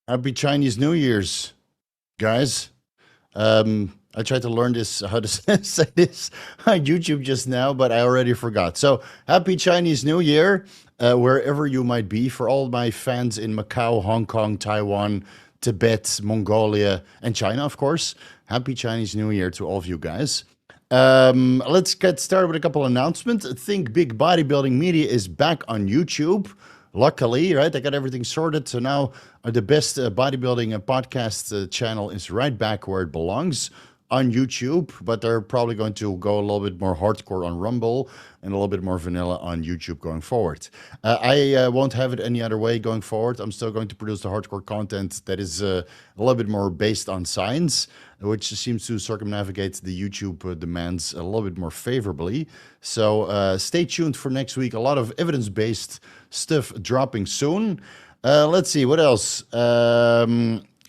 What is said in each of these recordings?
Happy Chinese New Year's, guys. I tried to learn this, how to say this on YouTube just now, but I already forgot. So, happy Chinese New Year, wherever you might be. For all my fans in Macau, Hong Kong, Taiwan, Tibet, Mongolia, and China, of course. Happy Chinese New Year to all of you guys. Let's get started with a couple announcements. Think Big Bodybuilding Media is back on YouTube. Luckily, right? I got everything sorted. So now the best bodybuilding podcast channel is right back where it belongs on YouTube, but they're probably going to go a little bit more hardcore on Rumble and a little bit more vanilla on YouTube going forward. I won't have it any other way going forward. I'm still going to produce the hardcore content that is a little bit more based on science, which seems to circumnavigate the YouTube demands a little bit more favorably. So stay tuned for next week. A lot of evidence-based stuff dropping soon. Let's see, what else?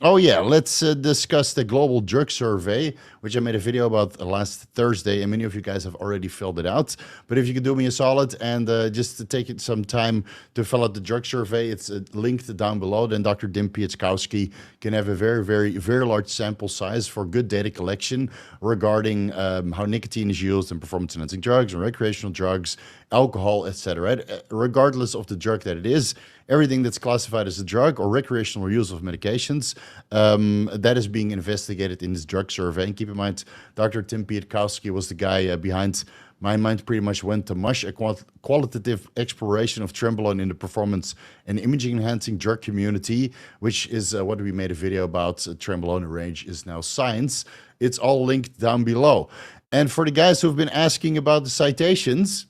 Oh yeah, let's discuss the global drug survey, which I made a video about last Thursday, and many of you guys have already filled it out. But if you could do me a solid and just to take it some time to fill out the drug survey, it's linked down below. Then Dr. Dim Pietzkowski can have a very large sample size for good data collection regarding how nicotine is used in performance-enhancing drugs and recreational drugs, alcohol, etc. Regardless of the drug that it is, everything that's classified as a drug or recreational use of medications, that is being investigated in this drug survey. And keep in mind, Dr. Tim Pietkowski was the guy behind my mind pretty much went to mush, a qualitative exploration of Trenbolone in the performance and imaging enhancing drug community, which is what we made a video about. Trenbolone range is now science. It's all linked down below. And for the guys who've been asking about the citations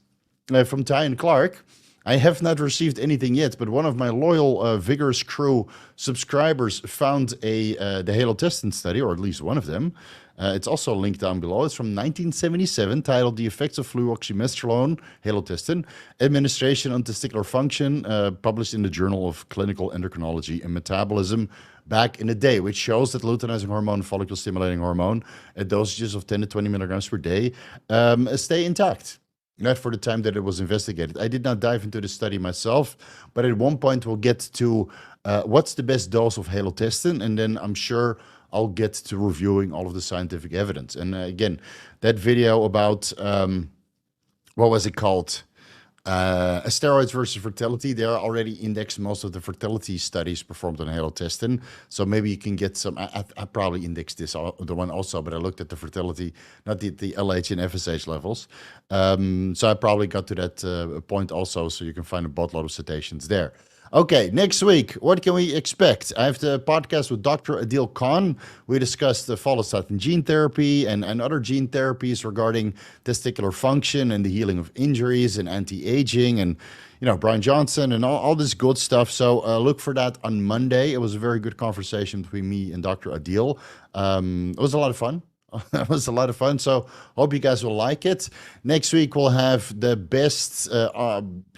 from Taeian Clark, I have not received anything yet, but one of my loyal Vigorous Crew subscribers found the Halo testing study, or at least one of them. It's also linked down below. It's from 1977, titled "The Effects of Fluoxymesterone, Halotestin, Administration on Testicular Function," published in the Journal of Clinical Endocrinology and Metabolism back in the day, which shows that luteinizing hormone, follicle-stimulating hormone, at dosages of 10 to 20 milligrams per day, stay intact. Not for the time that it was investigated. I did not dive into the study myself, but at one point we'll get to what's the best dose of halotestin, and then I'm sure I'll get to reviewing all of the scientific evidence. And again, that video about, what was it called? Steroids versus fertility, they are already indexed most of the fertility studies performed on halotestin. So maybe you can get some, I probably indexed this, the one also, but I looked at the fertility, not the LH and FSH levels. So I probably got to that point also, so you can find a boatload of citations there. Okay, next week, what can we expect? I have the podcast with Dr. Adil Khan. We discussed the follistatin gene therapy and other gene therapies regarding testicular function and the healing of injuries and anti-aging and, Brian Johnson and all this good stuff. So look for that on Monday. It was a very good conversation between me and Dr. Adil. It was a lot of fun. It was a lot of fun. So hope you guys will like it. Next week, we'll have the best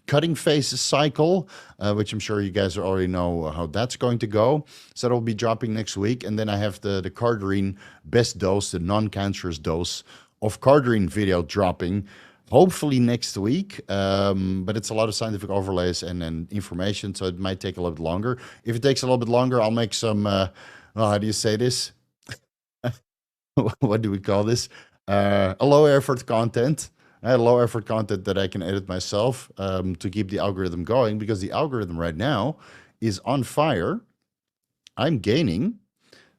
cutting phase cycle, which I'm sure you guys already know how that's going to go. So that'll be dropping next week. And then I have the Cardarine best dose, the non-cancerous dose of Cardarine video dropping hopefully next week. But it's a lot of scientific overlays and information, so it might take a little bit longer. If it takes a little bit longer, I'll make some, well, how do you say this? What do we call this? A low effort content. Low effort content that I can edit myself to keep the algorithm going, because the algorithm right now is on fire. I'm gaining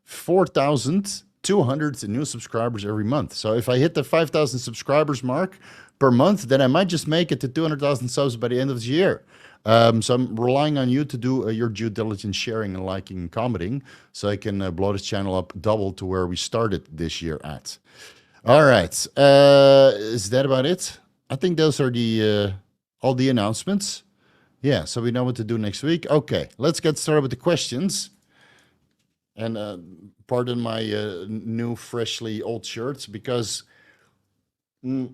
4,200 new subscribers every month. So if I hit the 5,000 subscribers mark per month, then I might just make it to 200,000 subs by the end of the year. So I'm relying on you to do your due diligence sharing and liking and commenting, so I can blow this channel up double to where we started this year at. All right. Is that about it? I think those are the all the announcements. Yeah, so we know what to do next week. Okay, let's get started with the questions. And pardon my new, freshly old shirts, because the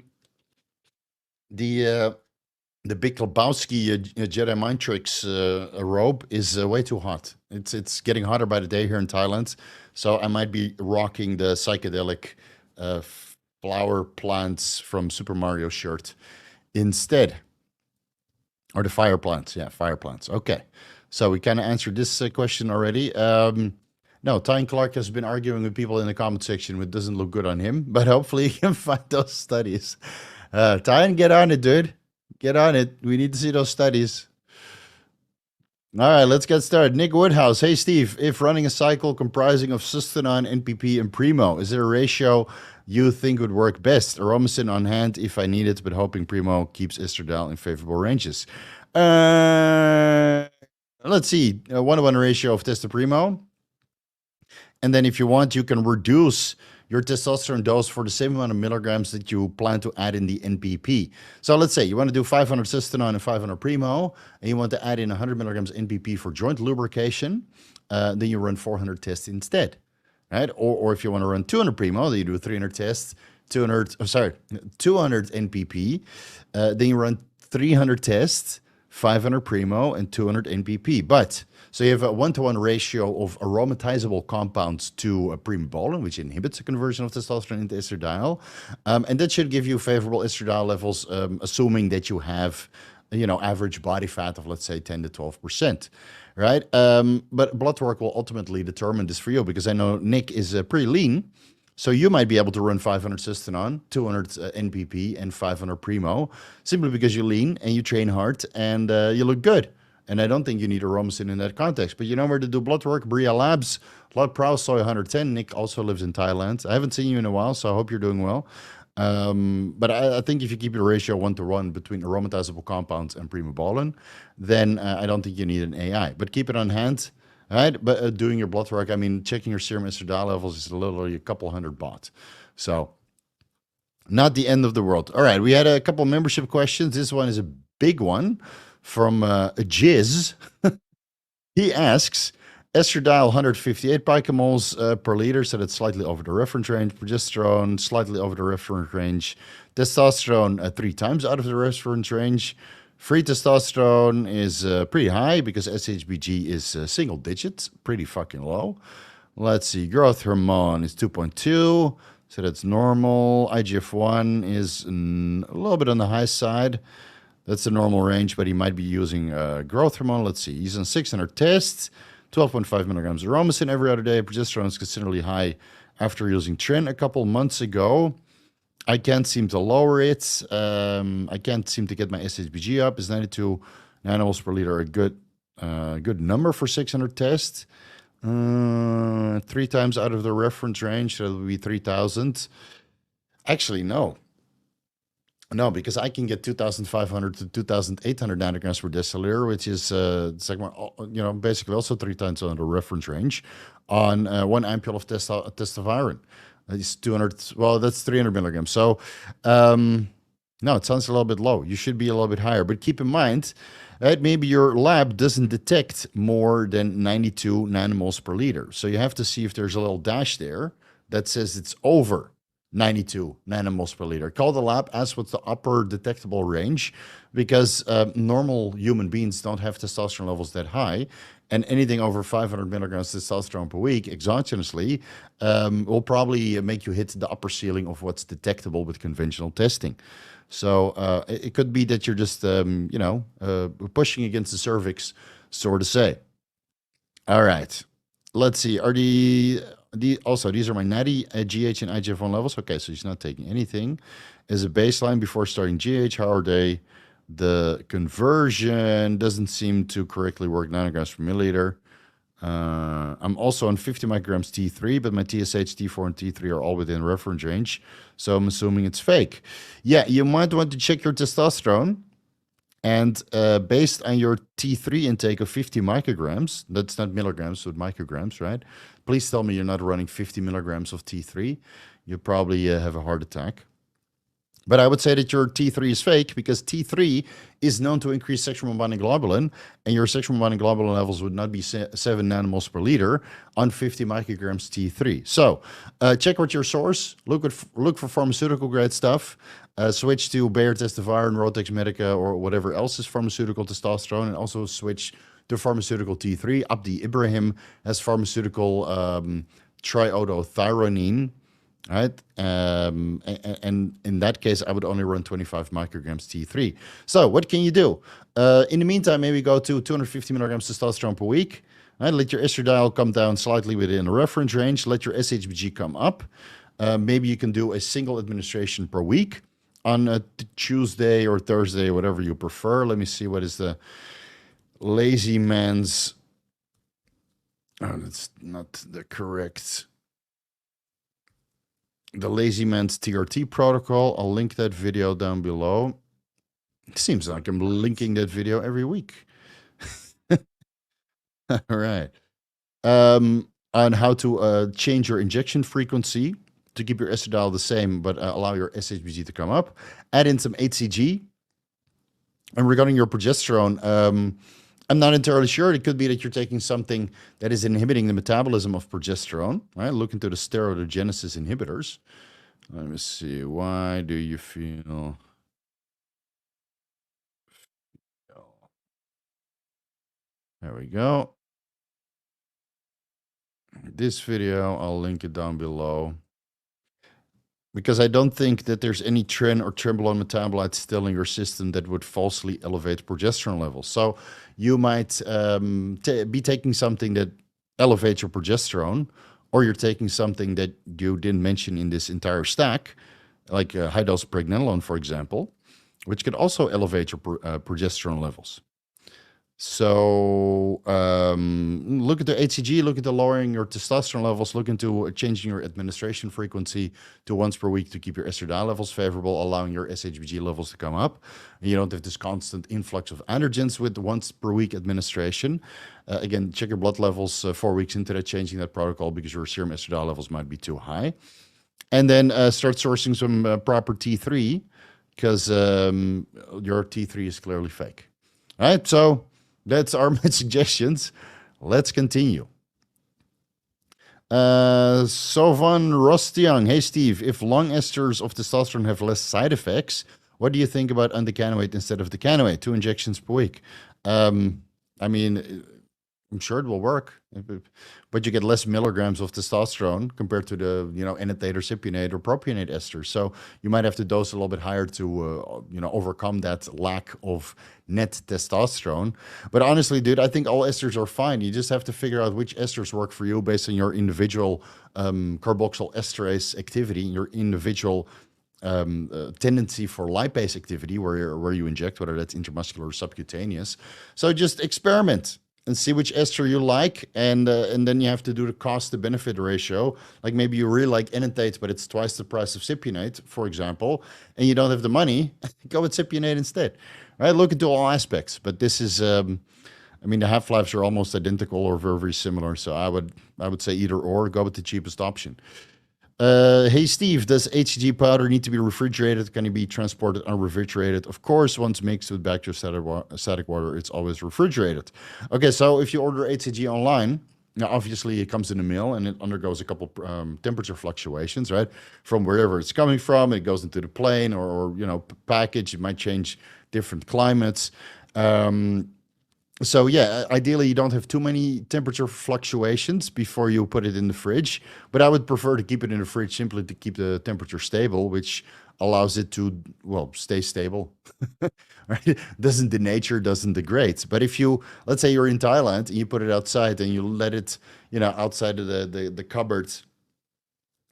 Big Lebowski Jedi Mind Tricks robe is way too hot. It's getting hotter by the day here in Thailand, so I might be rocking the psychedelic flower plants from Super Mario shirt instead. Or the fire plants. Yeah, fire plants. Okay. So we kind of answered this question already. No, Tyne Clark has been arguing with people in the comment section, which doesn't look good on him, but hopefully he can find those studies. Tyne, get on it, dude. Get on it. We need to see those studies. All right, let's get started. Nick Woodhouse. Hey, Steve, if running a cycle comprising of Sustanon, NPP, and Primo, is there a ratio you think would work best? Aromacin on hand if I need it, but hoping Primo keeps estradiol in favorable ranges. Let's see, a 1-to-1 ratio of Testo Primo. And then if you want, you can reduce your testosterone dose for the same amount of milligrams that you plan to add in the NPP. So let's say you want to do 500 Sustanon and 500 Primo, and you want to add in 100 milligrams NPP for joint lubrication, then you run 400 tests instead, right? Or if you want to run 200 Primo, then you do 300 tests, 200 NPP, then you run 300 tests, 500 Primo, and 200 NPP. But so you have a 1-to-1 ratio of aromatizable compounds to primobolan, which inhibits the conversion of testosterone into estradiol. And that should give you favorable estradiol levels, assuming that you have, average body fat of, let's say, 10 to 12%, right? But blood work will ultimately determine this for you, because I know Nick is pretty lean. So you might be able to run 500 Sustanon, 200 NPP, and 500 Primo, simply because you're lean and you train hard and you look good. And I don't think you need aromacin in that context. But you know where to do blood work? Bria Labs, Blood Prow, Soy 110. Nick also lives in Thailand. I haven't seen you in a while, so I hope you're doing well. But I think if you keep your ratio 1-to-1 between aromatizable compounds and primobolan, then I don't think you need an AI. But keep it on hand, right? But doing your blood work, I mean, checking your serum estradiol levels is literally a couple hundred baht. So not the end of the world. All right, we had a couple membership questions. This one is a big one. From Jizz, he asks, estradiol 158 picomoles per liter, so that's slightly over the reference range. Progesterone, slightly over the reference range. Testosterone, 3 times out of the reference range. Free testosterone is pretty high because SHBG is single digits, pretty fucking low. Let's see, growth hormone is 2.2, so that's normal. IGF-1 is a little bit on the high side. That's the normal range, but he might be using growth hormone. Let's see. He's on 600 tests, 12.5 milligrams of aromacin every other day. Progesterone is considerably high after using Tren a couple months ago. I can't seem to lower it. I can't seem to get my SHBG up. Is 92 nanomoles per liter a good number for 600 tests? 3 times out of the reference range, so that would be 3,000. Actually, no. No, because I can get 2,500 to 2,800 nanograms per deciliter, which is basically also 3 times on the reference range on 1 ampule of testosterone. It's 200. Well, that's 300 milligrams. So, no, it sounds a little bit low. You should be a little bit higher. But keep in mind that maybe your lab doesn't detect more than 92 nanomoles per liter. So you have to see if there's a little dash there that says it's over 92 nanomoles per liter. Call the lab, ask what's the upper detectable range, because normal human beings don't have testosterone levels that high, and anything over 500 milligrams testosterone per week exogenously will probably make you hit the upper ceiling of what's detectable with conventional testing. So it could be that you're just, pushing against the cervix, so to say. All right. Let's see. Are these are my Natty, GH, and IGF-1 levels. Okay, so he's not taking anything as a baseline before starting GH. How are they? The conversion doesn't seem to correctly work, nanograms per milliliter. I'm also on 50 micrograms T3, but my TSH, T4, and T3 are all within reference range, so I'm assuming it's fake. Yeah, you might want to check your testosterone. And based on your T3 intake of 50 micrograms, that's not milligrams, but micrograms, right? Please tell me you're not running 50 milligrams of T3. You probably have a heart attack. But I would say that your T3 is fake, because T3 is known to increase sexual binding globulin, and your sexual binding globulin levels would not be 7 nanomoles per liter on 50 micrograms T3. So check out your source. Look for pharmaceutical grade stuff. Switch to Bayer Testiviron, Rotex Medica, or whatever else is pharmaceutical testosterone, and also switch to pharmaceutical T3. Abdi Ibrahim has pharmaceutical triiodothyronine. right? And in that case, I would only run 25 micrograms T3. So what can you do? In the meantime, maybe go to 250 milligrams testosterone per week. Right? Let your estradiol come down slightly within the reference range. Let your SHBG come up. Maybe you can do a single administration per week on a Tuesday or Thursday, whatever you prefer. Let me see, what is the lazy man's... Oh, that's not the correct... The lazy man's TRT protocol. I'll link that video down below. It seems like I'm linking that video every week. All right. On how to change your injection frequency to keep your estradiol the same, but allow your SHBG to come up. Add in some HCG. And regarding your progesterone, I'm not entirely sure. It could be that you're taking something that is inhibiting the metabolism of progesterone. Right? Look into the steroidogenesis inhibitors. Let me see. Why do you feel... There we go. This video, I'll link it down below. Because I don't think that there's any Tren or Trenbolone metabolites still in your system that would falsely elevate progesterone levels. So you might be taking something that elevates your progesterone, or you're taking something that you didn't mention in this entire stack, like high-dose pregnenolone, for example, which could also elevate your progesterone levels. So look at the HCG, look at the lowering your testosterone levels, look into changing your administration frequency to once per week to keep your estradiol levels favorable, allowing your SHBG levels to come up. And you don't have this constant influx of androgens with once per week administration. Again, check your blood levels 4 weeks into that, changing that protocol because your serum estradiol levels might be too high. And then start sourcing some proper T3 because your T3 is clearly fake. All right, so... that's our suggestions. Let's continue. Sovan Rostiang. Hey, Steve, if long esters of testosterone have less side effects, what do you think about undecanoate instead of decanoate? 2 injections per week. I mean, I'm sure it will work, but you get less milligrams of testosterone compared to the, enanthate or cypionate or propionate esters. So you might have to dose a little bit higher to, overcome that lack of net testosterone. But honestly, dude, I think all esters are fine. You just have to figure out which esters work for you based on your individual carboxyl esterase activity, your individual tendency for lipase activity where you inject, whether that's intramuscular or subcutaneous. So just experiment and see which ester you like, and then you have to do the cost to benefit ratio. Like maybe you really like enanthate, but it's twice the price of cypionate, for example, and you don't have the money, go with cypionate instead. Right? Look into all aspects, but this is, the half-lives are almost identical or very, very similar. So I would say either or, go with the cheapest option. Hey, Steve, does HCG powder need to be refrigerated? Can it be transported unrefrigerated? Of course, once mixed with bacteriostatic water, it's always refrigerated. Okay, so if you order HCG online, now obviously it comes in the mail and it undergoes a couple temperature fluctuations, right? From wherever it's coming from, it goes into the plane or package. It might change different climates. So yeah, ideally you don't have too many temperature fluctuations before you put it in the fridge, but I would prefer to keep it in the fridge simply to keep the temperature stable, which allows it to, stay stable. Right? Doesn't denature, doesn't degrade. But if you, let's say you're in Thailand and you put it outside and you let it, outside of the cupboard,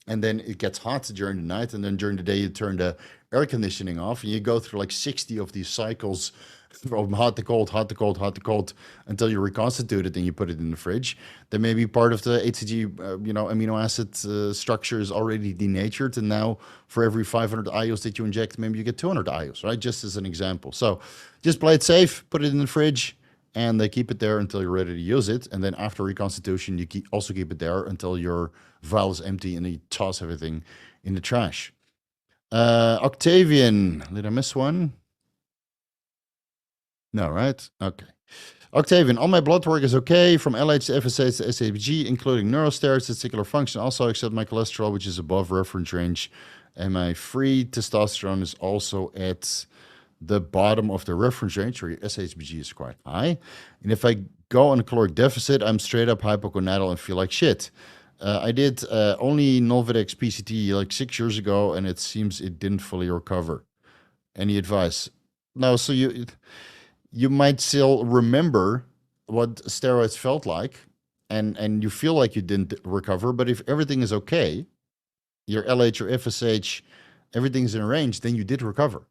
and then it gets hot during the night, and then during the day you turn the air conditioning off, and you go through like 60 of these cycles from hot to cold, hot to cold, hot to cold, until you reconstitute it and you put it in the fridge, then maybe part of the HCG, amino acid structure is already denatured, and now for every 500 IUs that you inject, maybe you get 200 IUs, right? Just as an example. So just play it safe, put it in the fridge, and they keep it there until you're ready to use it. And then after reconstitution, you also keep it there until your vial is empty, and you toss everything in the trash. Octavian, did I miss one? No, right? Okay. Octavian, all my blood work is okay, from LH to FSH to SHBG, including neurosteroids, testicular function, also except my cholesterol, which is above reference range. And my free testosterone is also at the bottom of the reference range, where your SHBG is quite high. And if I go on a caloric deficit, I'm straight up hypogonadal and feel like shit. I did only Nolvadex PCT like 6 years ago, and it seems it didn't fully recover. Any advice? No, so you might still remember what steroids felt like, and you feel like you didn't recover. But if everything is okay, your LH or FSH, everything's in range, then you did recover.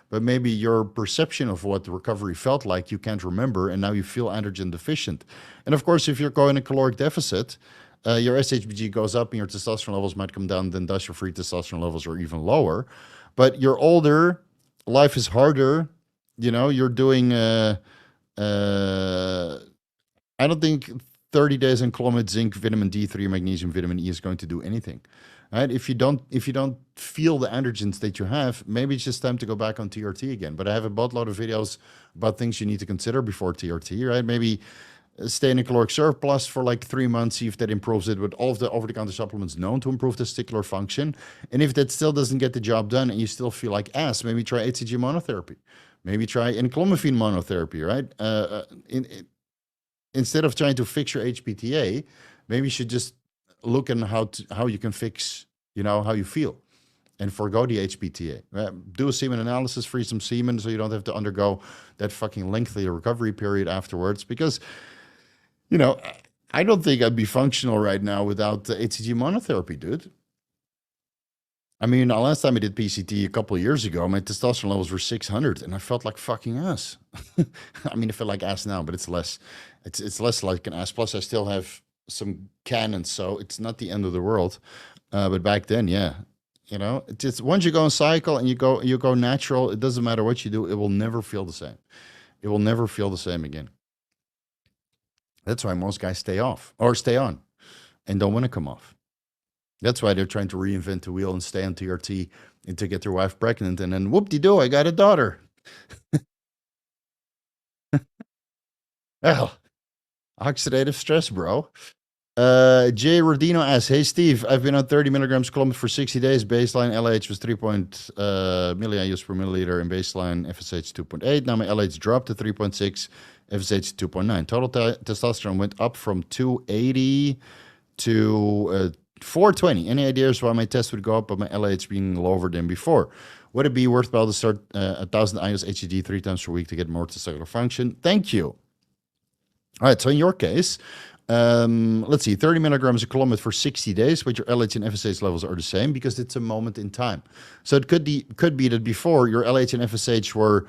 But maybe your perception of what the recovery felt like, you can't remember, and now you feel androgen deficient. And of course, if you're going a caloric deficit, your SHBG goes up and your testosterone levels might come down, then thus your free testosterone levels are even lower. But you're older, life is harder, you're doing, I don't think 30 days in Clomid, zinc, vitamin D3, magnesium, vitamin E is going to do anything. Right? If you don't feel the androgens that you have, maybe it's just time to go back on TRT again. But I have a boatload of videos about things you need to consider before TRT, right? Maybe stay in a caloric surplus for like 3 months, see if that improves it with all of the over-the-counter supplements known to improve testicular function. And if that still doesn't get the job done and you still feel like ass, maybe try HCG monotherapy. Maybe try Enclomiphene monotherapy, right? Instead of trying to fix your HPTA, maybe you should just look at how you can fix, how you feel, and forgo the HPTA. Right? Do a semen analysis, free some semen, so you don't have to undergo that fucking lengthy recovery period afterwards. Because, I don't think I'd be functional right now without the HCG monotherapy, dude. I mean, the last time I did PCT a couple of years ago, my testosterone levels were 600, and I felt like fucking ass. I mean, I feel like ass now, but it's less. It's less like an ass. Plus, I still have some cannons, so it's not the end of the world. But back then, yeah, it's just once you go on cycle and you go natural, it doesn't matter what you do, it will never feel the same. It will never feel the same again. That's why most guys stay off or stay on and don't want to come off. That's why they're trying to reinvent the wheel and stay on TRT and to get their wife pregnant, and then whoop-de-doo, I got a daughter. Well, oxidative stress, bro. Jay Rodino asks, hey Steve, I've been on 30 milligrams Clomid for 60 days. Baseline LH was 3 milliIUs per milliliter, and baseline FSH 2.8. Now my LH dropped to 3.6, FSH 2.9. Total testosterone went up from 280 to 420. Any ideas why my test would go up, but my LH being lower than before? Would it be worthwhile to start 1,000 IUs HCG 3 times per week to get more testicular function? Thank you. All right, so in your case, let's see, 30 milligrams of Clomid for 60 days, but your LH and FSH levels are the same because it's a moment in time. So it could be that before your LH and FSH were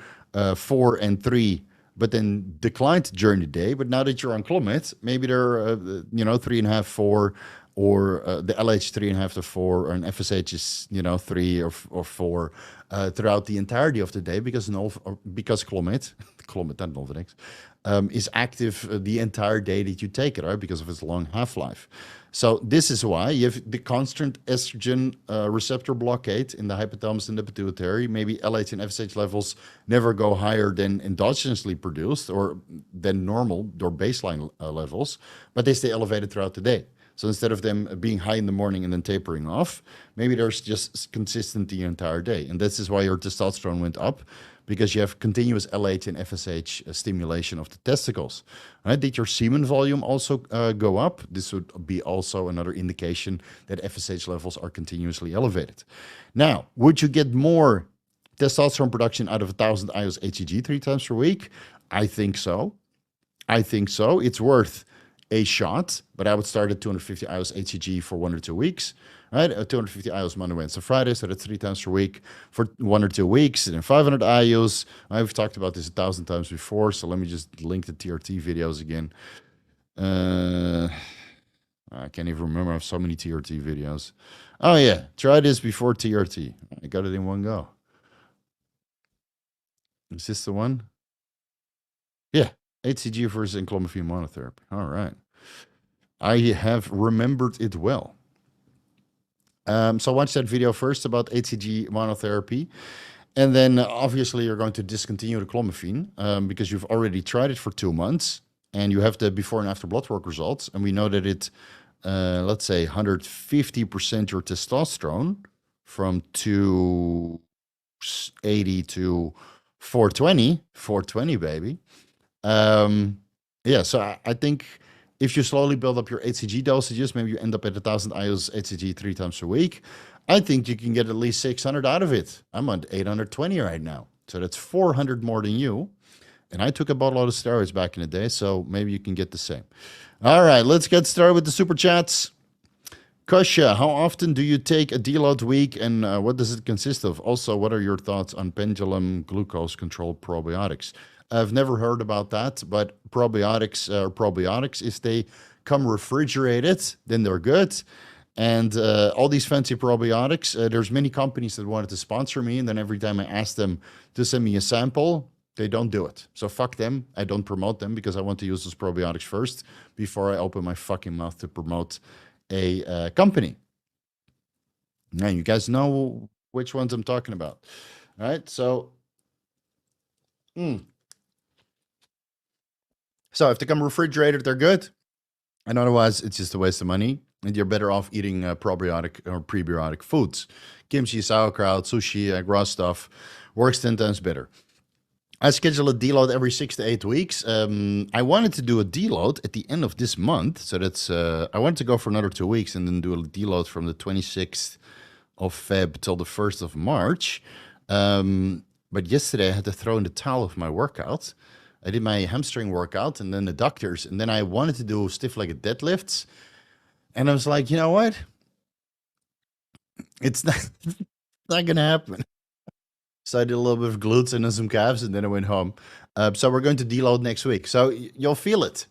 4 and 3, but then declined during the day. But now that you're on Clomid, maybe they're 3.5, 4, or the LH 3.5 to 4, and FSH is 3 or 4 throughout the entirety of the day because Clomid, not Nolvadex, is active the entire day that you take it, right? Because of its long half-life. So this is why you have the constant estrogen receptor blockade in the hypothalamus and the pituitary. Maybe LH and FSH levels never go higher than endogenously produced or than normal or baseline levels, but they stay elevated throughout the day. So instead of them being high in the morning and then tapering off, maybe there's just consistent the entire day. And this is why your testosterone went up, because you have continuous LH and FSH stimulation of the testicles. Right? Did your semen volume also go up? This would be also another indication that FSH levels are continuously elevated. Now, would you get more testosterone production out of 1,000 IUs HCG 3 times per week? I think so. It's worth a shot, but I would start at 250 IUs HCG for 1 or 2 weeks. Right, 250 IUs Monday, Wednesday, Friday, so that's 3 times per week for 1 or 2 weeks, and then 500 IUs. I've talked about this 1,000 times before, so let me just link the TRT videos again. I can't even remember. I have so many TRT videos. Oh yeah, try this before TRT. I got it in one go. Is this the one? Yeah, HCG versus Enclomiphene monotherapy. All right. I have remembered it well. So watch that video first about HCG monotherapy. And then obviously you're going to discontinue the clomiphene because you've already tried it for 2 months and you have the before and after blood work results. And we know that it, let's say 150% your testosterone from 280 to 420, baby. Yeah, so I think If you slowly build up your HCG dosages, maybe you end up at 1,000 IUs HCG 3 times a week. I think you can get at least 600 out of it. I'm on 820 right now. So that's 400 more than you. And I took a boatload of steroids back in the day, so maybe you can get the same. All right, let's get started with the super chats. Kasha, how often do you take a deload week and what does it consist of? Also, what are your thoughts on pendulum glucose controlled probiotics? I've never heard about that, but probiotics, if they come refrigerated, then they're good. And all these fancy probiotics, there's many companies that wanted to sponsor me, and then every time I ask them to send me a sample, they don't do it. So fuck them. I don't promote them because I want to use those probiotics first before I open my fucking mouth to promote a company. Now, you guys know which ones I'm talking about. All right, so... So if they come refrigerated, they're good. And otherwise, it's just a waste of money. And you're better off eating probiotic or prebiotic foods. Kimchi, sauerkraut, sushi, raw stuff works 10 times better. I schedule a deload every 6 to 8 weeks. I wanted to do a deload at the end of this month. So that's, I wanted to go for another 2 weeks and then do a deload from the 26th of Feb till the 1st of March. But yesterday I had to throw in the towel of my workout. I did my hamstring workout and then the doctors. And then I wanted to do stiff-legged deadlifts. And I was like, you know what? It's not going to happen. So I did a little bit of glutes and then some calves, and then I went home. So we're going to deload next week. So you'll feel it.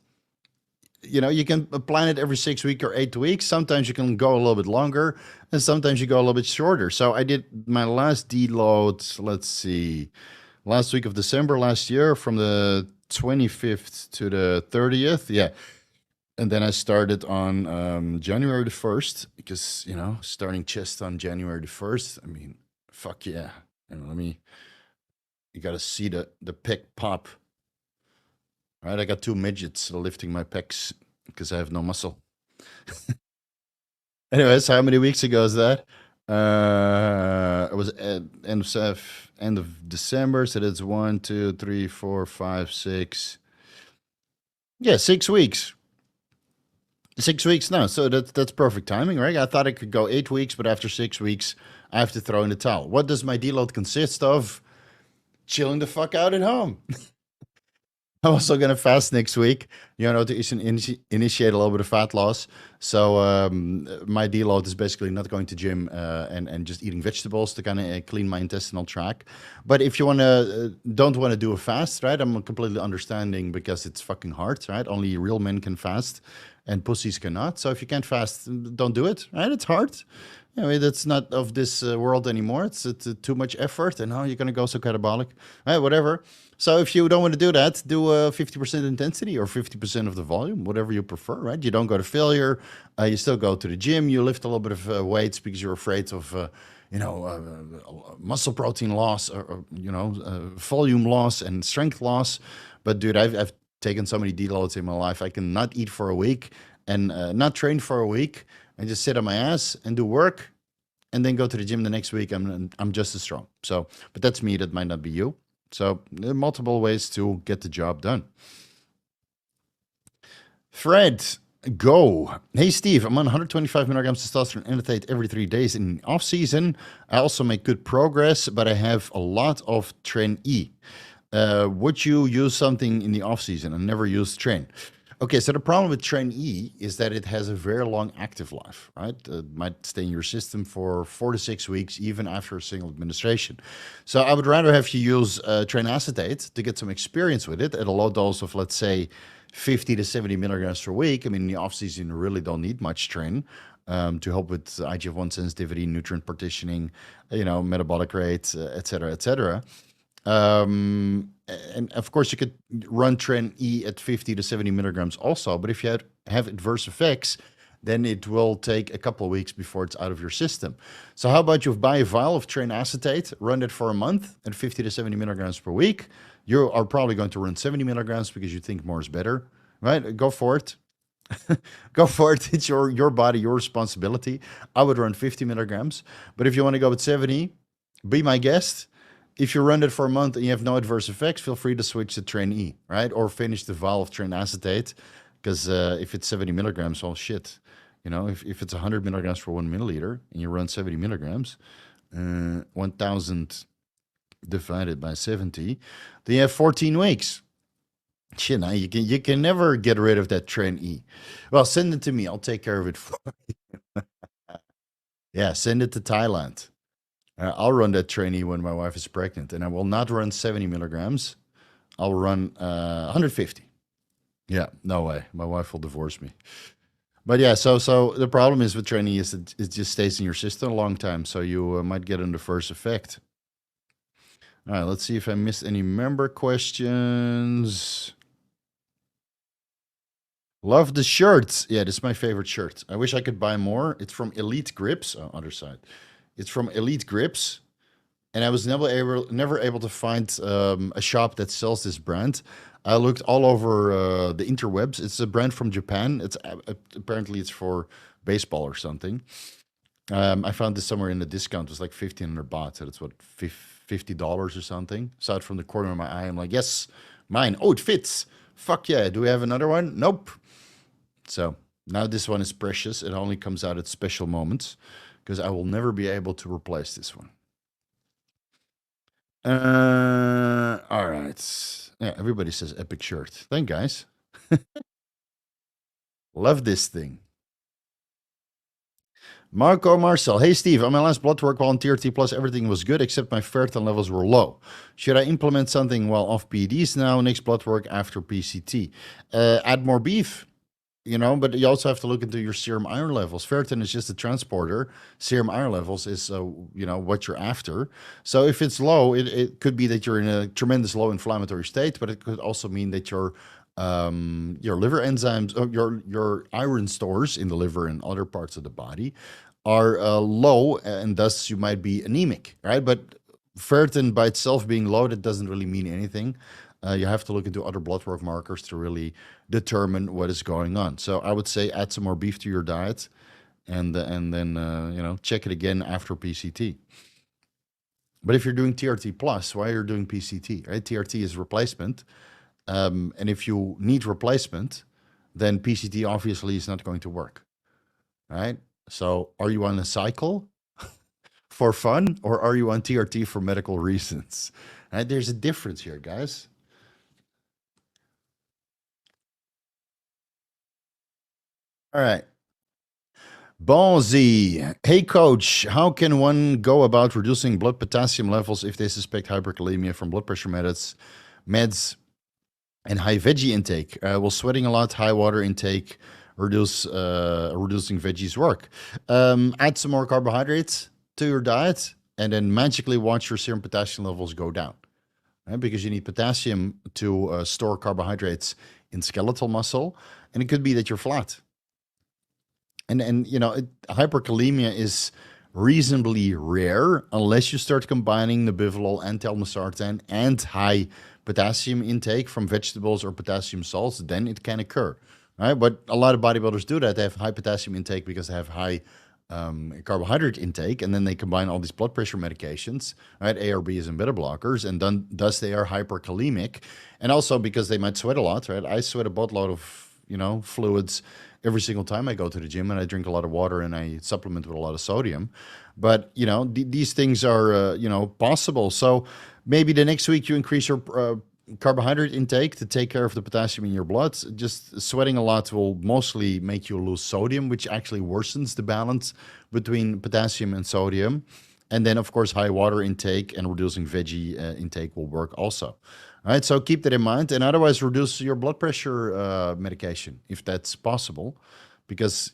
You know, you can plan it every 6 weeks or 8 weeks. Sometimes you can go a little bit longer, and sometimes you go a little bit shorter. So I did my last deload, let's see, last week of December last year from the 25th to the 30th. Yeah. And then I started on January the 1st because, you know, starting chest on January the 1st. I mean, fuck yeah. And you got to see the pec pop. All right, I got 2 midgets lifting my pecs because I have no muscle. Anyways, how many weeks ago is that? It was at end of December, so that's 1, 2, 3, 4, 5, 6. Yeah, 6 weeks. 6 weeks now, so that's perfect timing, right? I thought I could go 8 weeks, but after 6 weeks, I have to throw in the towel. What does my deload consist of? Chilling the fuck out at home. I'm also going to fast next week, you know, to initiate a little bit of fat loss. So my deload is basically not going to gym and just eating vegetables to kind of clean my intestinal tract. But if you don't want to do a fast, right? I'm completely understanding because it's fucking hard, right? Only real men can fast and pussies cannot. So if you can't fast, don't do it, right? It's hard. I mean, that's not of this world anymore. It's too much effort, and you're going to go so catabolic, right? Whatever. So if you don't want to do that, do 50% intensity or 50% of the volume, whatever you prefer, right? You don't go to failure. You still go to the gym. You lift a little bit of weights because you're afraid of, muscle protein loss or volume loss and strength loss. But dude, I've taken so many deloads in my life. I can not eat for a week and not train for a week and just sit on my ass and do work and then go to the gym the next week. I'm just as strong. So, but that's me. That might not be you. So there are multiple ways to get the job done. Fred, go. Hey, Steve, I'm on 125 milligrams testosterone endothate every 3 days in off season. I also make good progress, but I have a lot of Tren E. Would you use something in the off season? I never used Tren. Okay, so the problem with Tren E is that it has a very long active life, right? It might stay in your system for 4 to 6 weeks, even after a single administration. So I would rather have you use Tren acetate to get some experience with it at a low dose of, let's say, 50 to 70 milligrams per week. I mean, in the off-season, you really don't need much Tren to help with IGF-1 sensitivity, nutrient partitioning, metabolic rate, et cetera, et cetera. And of course, you could run Tren E at 50 to 70 milligrams also, but if you have adverse effects, then it will take a couple of weeks before it's out of your system. So how about you buy a vial of Tren acetate, run it for a month at 50 to 70 milligrams per week. You are probably going to run 70 milligrams because you think more is better, right? Go for it. Go for it. It's your body, your responsibility. I would run 50 milligrams, but if you want to go with 70, be my guest. If you run it for a month and you have no adverse effects, feel free to switch to Tren E, right? Or finish the vial of Tren acetate Because if it's 70 milligrams, well, shit. If it's 100 milligrams for 1 milliliter and you run 70 milligrams, 1,000 divided by 70, then you have 14 weeks. Shit, now you can never get rid of that Tren E. Well, send it to me. I'll take care of it for you. Yeah, send it to Thailand. I'll run that Tren E when my wife is pregnant, and I will not run 70 milligrams. I'll run 150. Yeah, no way. My wife will divorce me. But yeah, so the problem is with Tren E is it just stays in your system a long time, so you might get an adverse effect. All right, let's see if I missed any member questions. Love the shirts. Yeah, this is my favorite shirt. I wish I could buy more. It's from Elite Grips. Oh, other side. It's from Elite Grips. And I was never able to find a shop that sells this brand. I looked all over the interwebs. It's a brand from Japan. It's apparently it's for baseball or something. I found this somewhere in the discount. It was like 1,500 baht. So that's what, $50 or something. Saw it from the corner of my eye. I'm like, yes, mine. Oh, it fits. Fuck yeah. Do we have another one? Nope. So now this one is precious. It only comes out at special moments because I will never be able to replace this one. All right. Yeah, everybody says epic shirt. Thank guys. Love this thing. Marco Marcel. Hey, Steve. On my last blood work while on TRT Plus, everything was good except my ferritin levels were low. Should I implement something while off PEDs now, next blood work after PCT? Add more beef, but you also have to look into your serum iron levels. Ferritin is just a transporter. Serum iron levels is, what you're after. So if it's low, it could be that you're in a tremendous low inflammatory state, but it could also mean that your liver enzymes, or your iron stores in the liver and other parts of the body are low, and thus you might be anemic, right? But ferritin by itself being low, that doesn't really mean anything. You have to look into other blood work markers to really determine what is going on. So I would say add some more beef to your diet, and then check it again after PCT. But if you're doing TRT plus, why are you doing PCT? Right? TRT is replacement, and if you need replacement, then PCT obviously is not going to work, right? So are you on a cycle for fun, or are you on TRT for medical reasons? Right? There's a difference here, guys. All right. Bonzi. Hey, coach, how can one go about reducing blood potassium levels if they suspect hyperkalemia from blood pressure meds, and high veggie intake? Will sweating a lot, high water intake, reducing veggies work? Add some more carbohydrates to your diet, and then magically watch your serum potassium levels go down. Right? Because you need potassium to store carbohydrates in skeletal muscle, and it could be that you're flat. And hyperkalemia is reasonably rare unless you start combining nebivolol and telmisartan and high potassium intake from vegetables or potassium salts. Then it can occur, right? But a lot of bodybuilders do that. They have high potassium intake because they have high carbohydrate intake, and then they combine all these blood pressure medications, right? ARBs and beta blockers, and thus they are hyperkalemic. And also because they might sweat a lot, right? I sweat a boatload of fluids every single time I go to the gym, and I drink a lot of water and I supplement with a lot of sodium. But these things are possible. So maybe the next week you increase your carbohydrate intake to take care of the potassium in your blood. Just sweating a lot will mostly make you lose sodium, which actually worsens the balance between potassium and sodium. And then, of course, high water intake and reducing veggie intake will work also. All right, so keep that in mind, and otherwise reduce your blood pressure medication if that's possible, because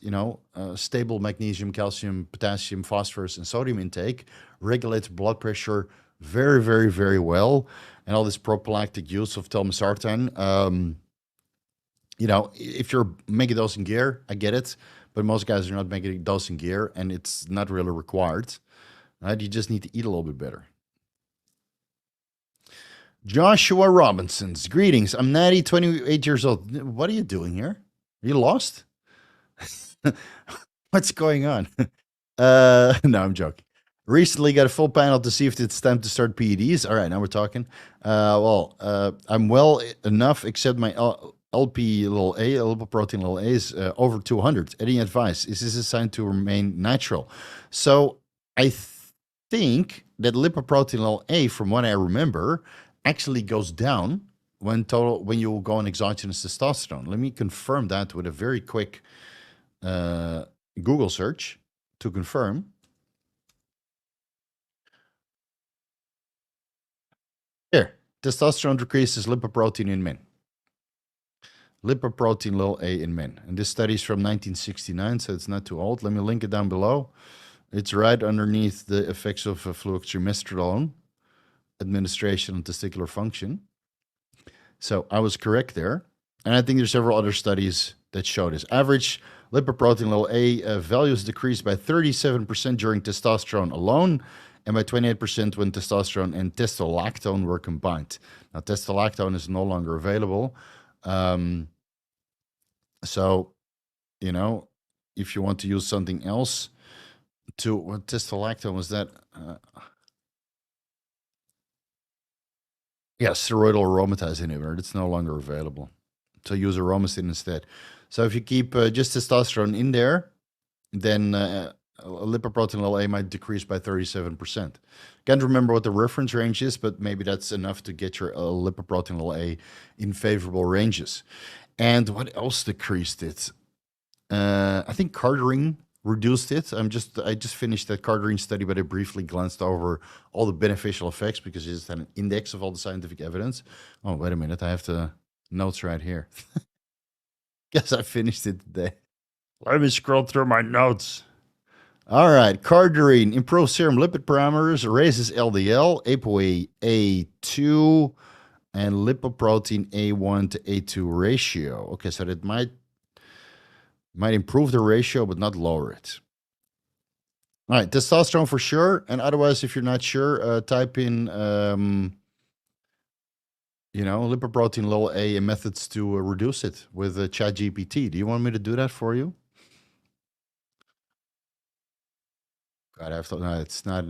stable magnesium, calcium, potassium, phosphorus, and sodium intake regulates blood pressure very, very, very well. And all this prophylactic use of telmisartan, if you're making dosing gear, I get it, but most guys are not making dosing gear, and it's not really required. Right? You just need to eat a little bit better. Joshua Robinson's greetings. I'm Natty, 28 years old. What are you doing here? Are you lost? What's going on? No, I'm joking. Recently got a full panel to see if it's time to start PEDs. All right, now we're talking. I'm well enough, except my LP little a, lipoprotein little a is over 200. Any advice? Is this a sign to remain natural? So I think that lipoprotein little a, from what I remember, actually goes down when you go on exogenous testosterone. Let me confirm that with a very quick Google search to confirm. Here, testosterone decreases lipoprotein in men. Lipoprotein little a in men. And this study is from 1969, so it's not too old. Let me link it down below. It's right underneath the effects of fluoxymesterone administration on testicular function. So I was correct there. And I think there's several other studies that show this. Average lipoprotein little a values decreased by 37% during testosterone alone and by 28% when testosterone and testolactone were combined. Now, testolactone is no longer available. So, you know, if you want to use something else to, what testolactone was that? Yeah, steroidal aromatase inhibitor. It's no longer available. So use aromasin instead. So if you keep just testosterone in there, then lipoprotein little a might decrease by 37%. Can't remember what the reference range is, but maybe that's enough to get your lipoprotein little a in favorable ranges. And what else decreased it? I think cardarine reduced it. I just finished that cardarine study, but I briefly glanced over all the beneficial effects because it just had an index of all the scientific evidence. Oh, wait a minute. I have the notes right here. Guess I finished it today. Let me scroll through my notes. All right. Cardarine improves serum lipid parameters, raises LDL, ApoA A2, and lipoprotein A1 to A2 ratio. Okay, so that might improve the ratio, but not lower it. All right, testosterone for sure. And otherwise, if you're not sure, type in, lipoprotein little a and methods to reduce it with ChatGPT. Do you want me to do that for you? God, I have to. No, it's not.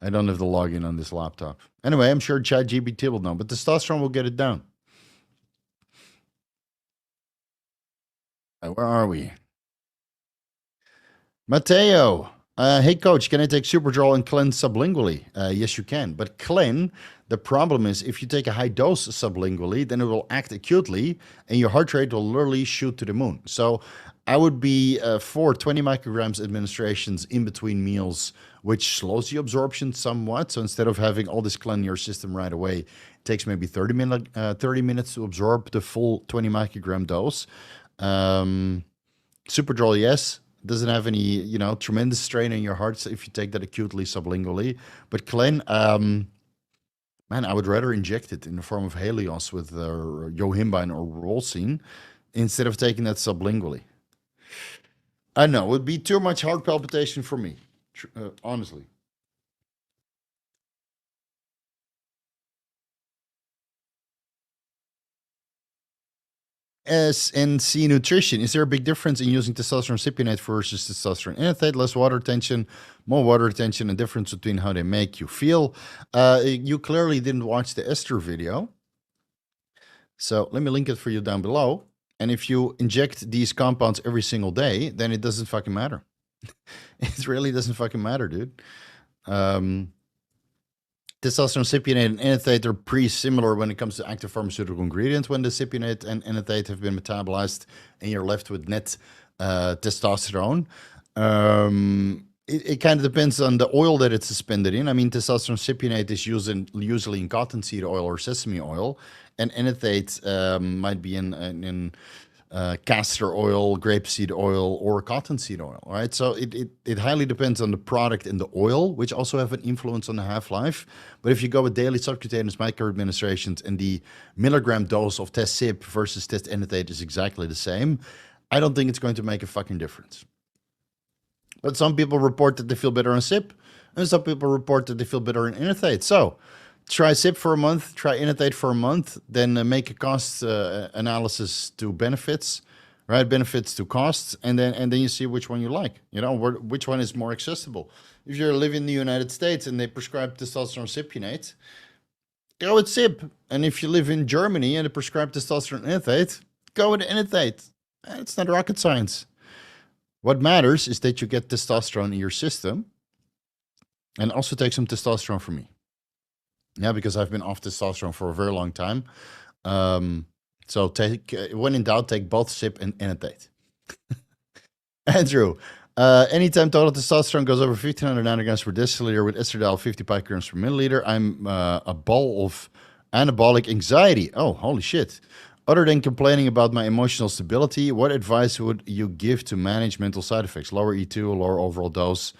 I don't have the login on this laptop. Anyway, I'm sure ChatGPT will know, but testosterone will get it down. Where are we? Matteo. Hey, coach, can I take Superdrol and Clen sublingually? Yes, you can. But Clen, the problem is if you take a high dose sublingually, then it will act acutely and your heart rate will literally shoot to the moon. So I would be for 20 micrograms administrations in between meals, which slows the absorption somewhat. So instead of having all this Clen in your system right away, it takes maybe 30 minutes to absorb the full 20 microgram dose. Superdrol, yes. Doesn't have any, tremendous strain in your heart if you take that acutely sublingually. But Clen, man, I would rather inject it in the form of Helios with yohimbine or Rolsine instead of taking that sublingually. I know, it would be too much heart palpitation for me, honestly. SNC Nutrition. Is there a big difference in using testosterone cypionate versus testosterone enanthate? Less water retention, more water retention, and difference between how they make you feel. You clearly didn't watch the ester video. So let me link it for you down below. And if you inject these compounds every single day, then it doesn't fucking matter. It really doesn't fucking matter, dude. Testosterone cypionate and enanthate are pretty similar when it comes to active pharmaceutical ingredients. When the cypionate and enanthate have been metabolized and you're left with net testosterone, it kind of depends on the oil that it's suspended in. I mean, testosterone cypionate is usually in cottonseed oil or sesame oil, and enanthate might be in castor oil, grapeseed oil, or cottonseed oil, right? So it highly depends on the product and the oil, which also have an influence on the half-life. But if you go with daily subcutaneous microadministrations and the milligram dose of test cyp versus test enanthate is exactly the same, I don't think it's going to make a fucking difference. But some people report that they feel better on cyp, and some people report that they feel better on enanthate. So try cyp for a month, try enanthate for a month, then make a cost analysis to benefits, right? Benefits to costs, and then you see which one you like. Which one is more accessible. If you're living in the United States and they prescribe testosterone cypionate, go with SIP. And if you live in Germany and they prescribe testosterone enanthate, go with enanthate. It's not rocket science. What matters is that you get testosterone in your system, and also take some testosterone from me. Yeah, because I've been off testosterone for a very long time. So take, when in doubt, take both SIP and enanthate. Andrew, anytime total testosterone goes over 1500 nanograms per deciliter with estradiol 50 picograms per milliliter, I'm a ball of anabolic anxiety. Oh, holy shit. Other than complaining about my emotional stability, what advice would you give to manage mental side effects? Lower E2, lower overall dose?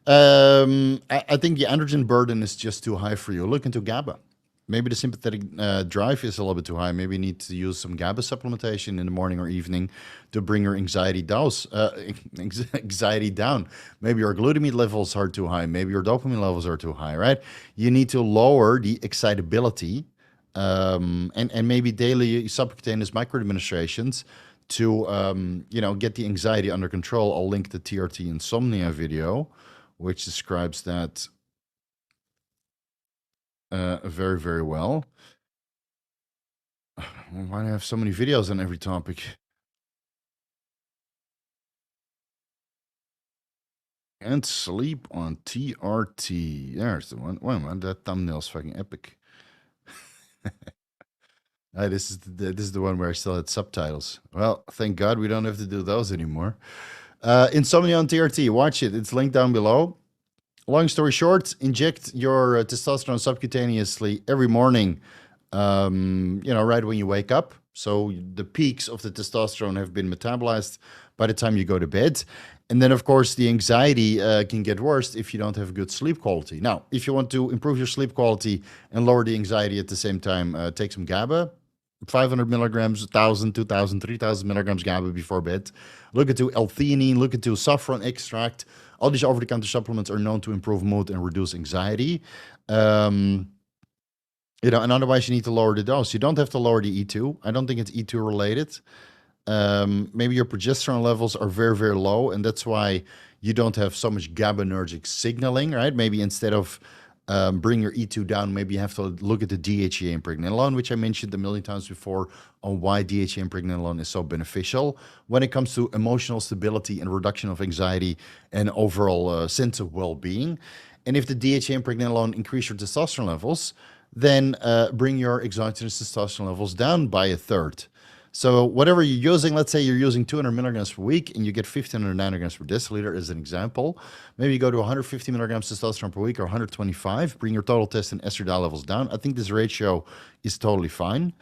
I think the androgen burden is just too high for you. Look into GABA. Maybe the sympathetic drive is a little bit too high. Maybe you need to use some GABA supplementation in the morning or evening to bring your anxiety down. Maybe your glutamine levels are too high. Maybe your dopamine levels are too high, right? You need to lower the excitability and maybe daily subcutaneous microadministrations to get the anxiety under control. I'll link the TRT insomnia video, which describes that very, very well. Why do I have so many videos on every topic? And sleep on TRT. There's the one. Wait a minute, that thumbnail's fucking epic. This is the one where I still had subtitles. Well, thank God we don't have to do those anymore. Insomnia on TRT. Watch it. It's linked down below. Long story short, inject your testosterone subcutaneously every morning, right when you wake up. So the peaks of the testosterone have been metabolized by the time you go to bed. And then, of course, the anxiety can get worse if you don't have good sleep quality. Now, if you want to improve your sleep quality and lower the anxiety at the same time, take some GABA. 500 milligrams, 1,000, 2,000, 3,000 milligrams GABA before bed. Look into L-theanine, look into saffron extract. All these over-the-counter supplements are known to improve mood and reduce anxiety. And otherwise you need to lower the dose. You don't have to lower the E2. I don't think it's E2 related. Maybe your progesterone levels are very, very low, and that's why you don't have so much GABAergic signaling, right? Maybe instead of bring your E2 down, maybe you have to look at the DHEA and pregnenolone, which I mentioned a million times before on why DHEA and pregnenolone is so beneficial when it comes to emotional stability and reduction of anxiety and overall sense of well-being. And if the DHEA and pregnenolone increase your testosterone levels, then bring your exogenous testosterone levels down by a third. So whatever you're using, let's say you're using 200 milligrams per week and you get 1,500 nanograms per deciliter as an example. Maybe you go to 150 milligrams testosterone per week or 125, bring your total test and estradiol levels down. I think this ratio is totally fine.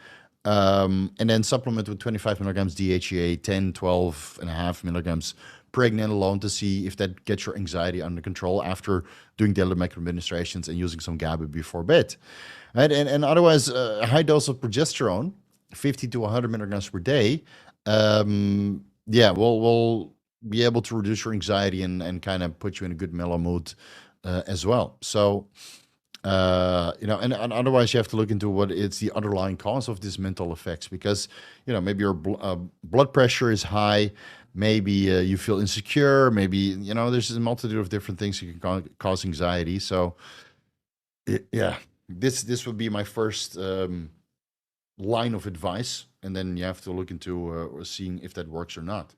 And then supplement with 25 milligrams DHEA, 10, 12 and a half milligrams pregnenolone to see if that gets your anxiety under control after doing daily microadministrations and using some GABA before bed. Right? And otherwise, a high dose of progesterone, 50 to 100 milligrams per day, we'll be able to reduce your anxiety and kind of put you in a good mellow mood as well. So, and otherwise you have to look into what is the underlying cause of these mental effects, because, maybe your blood pressure is high, maybe you feel insecure, maybe, there's a multitude of different things that can cause anxiety. So, this would be my first line of advice, and then you have to look into seeing if that works or not.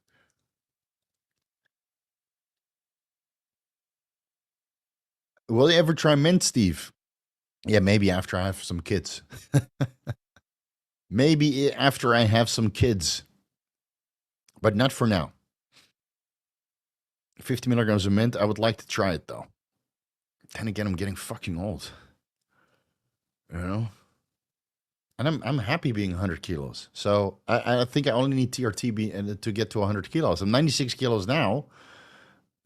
Will you ever try mint, Steve? Yeah, maybe after I have some kids. Maybe after I have some kids, but not for now. 50 milligrams of mint, I would like to try it though. Then again, I'm getting fucking old. And I'm happy being 100 kilos. So I think I only need TRT to get to 100 kilos. I'm 96 kilos now.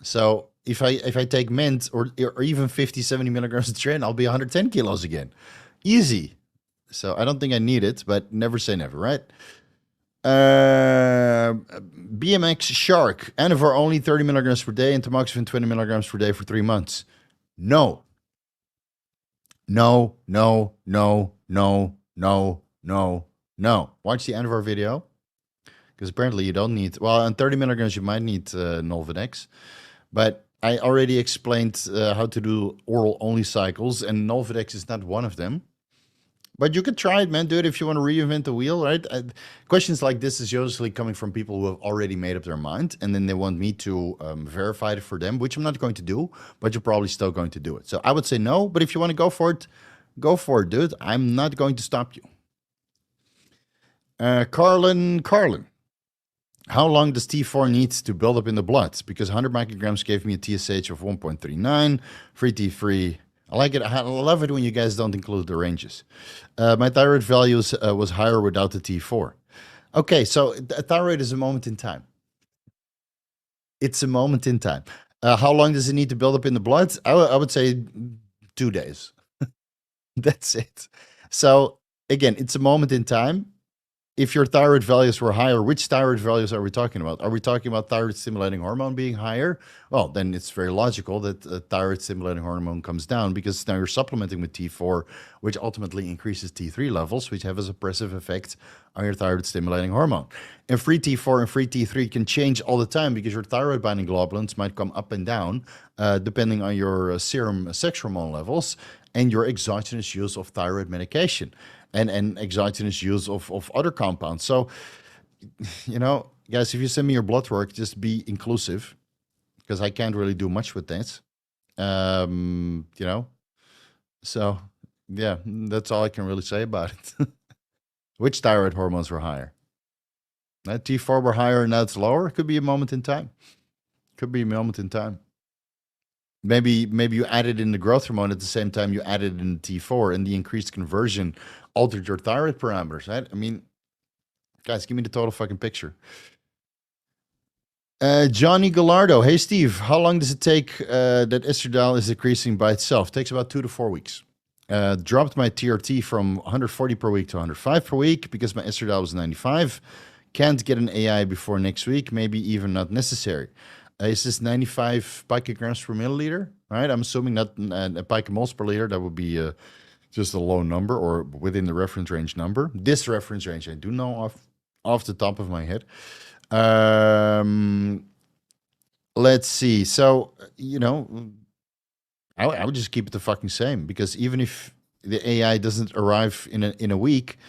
So if I take mint or even 50, 70 milligrams of Tren, I'll be 110 kilos again. Easy. So I don't think I need it, but never say never, right? BMX Shark, Anavar only 30 milligrams per day and tamoxifen 20 milligrams per day for 3 months. No. No, no, no, no, no, no, no. Watch the Anavar video, because apparently you don't need, well, on 30 milligrams you might need Nolvadex, but I already explained how to do oral only cycles, and Nolvadex is not one of them. But you could try it, man. Do it if you want to reinvent the wheel, right? Questions like this is usually coming from people who have already made up their mind, and then they want me to verify it for them, which I'm not going to do, but you're probably still going to do it. So I would say no, but if you want to go for it, dude. I'm not going to stop you. Carlin, how long does T4 need to build up in the blood? Because 100 micrograms gave me a TSH of 1.39, free T3. I like it. I love it when you guys don't include the ranges. My thyroid values was higher without the T4. Okay, so thyroid is a moment in time. It's a moment in time. How long does it need to build up in the blood? I would say 2 days. That's it. So again, it's a moment in time. If your thyroid values were higher, which thyroid values are we talking about? Are we talking about thyroid stimulating hormone being higher? Well, then it's very logical that thyroid stimulating hormone comes down because now you're supplementing with T4, which ultimately increases T3 levels, which have a suppressive effect on your thyroid stimulating hormone. And free T4 and free T3 can change all the time because your thyroid binding globulins might come up and down depending on your serum sex hormone levels and your exogenous use of thyroid medication and exogenous use of other compounds. So, guys, if you send me your blood work, just be inclusive because I can't really do much with this. So yeah, that's all I can really say about it. Which thyroid hormones were higher? That T4 were higher and now it's lower. Could be a moment in time. Could be a moment in time. Maybe you added in the growth hormone at the same time you added in the T4, and the increased conversion altered your thyroid parameters, right? I mean, guys, give me the total fucking picture. Johnny Gallardo, hey Steve, how long does it take that estradiol is decreasing by itself? It takes about 2 to 4 weeks. Dropped my TRT from 140 per week to 105 per week because my estradiol was 95. Can't get an AI before next week, maybe even not necessary. Is this 95 picograms per milliliter? Right, I'm assuming not a picomoles per liter. That would be just a low number or within the reference range number. This reference range I do know off the top of my head. Let's see. So, I would just keep it the fucking same because even if the AI doesn't arrive in a week,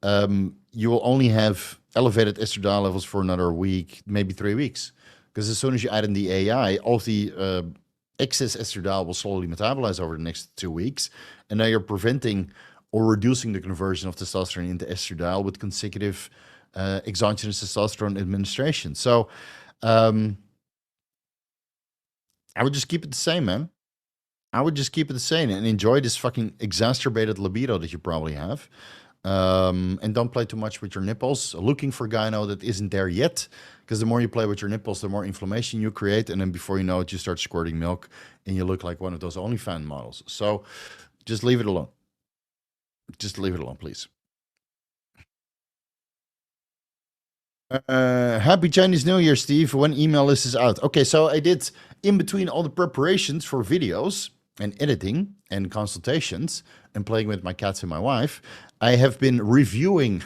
you will only have elevated estradiol levels for another week, maybe 3 weeks. Because as soon as you add in the AI, all of the excess estradiol will slowly metabolize over the next 2 weeks, and now you're preventing or reducing the conversion of testosterone into estradiol with consecutive exogenous testosterone administration. So I would just keep it the same, man. I would just keep it the same and enjoy this fucking exacerbated libido that you probably have. And don't play too much with your nipples. Looking for gyno that isn't there yet, because the more you play with your nipples, the more inflammation you create, and then before you know it, you start squirting milk, and you look like one of those OnlyFans models. So just leave it alone. Just leave it alone, please. Happy Chinese New Year, Steve. When email list is out. Okay, so I did in between all the preparations for videos and editing and consultations and playing with my cats and my wife, I have been reviewing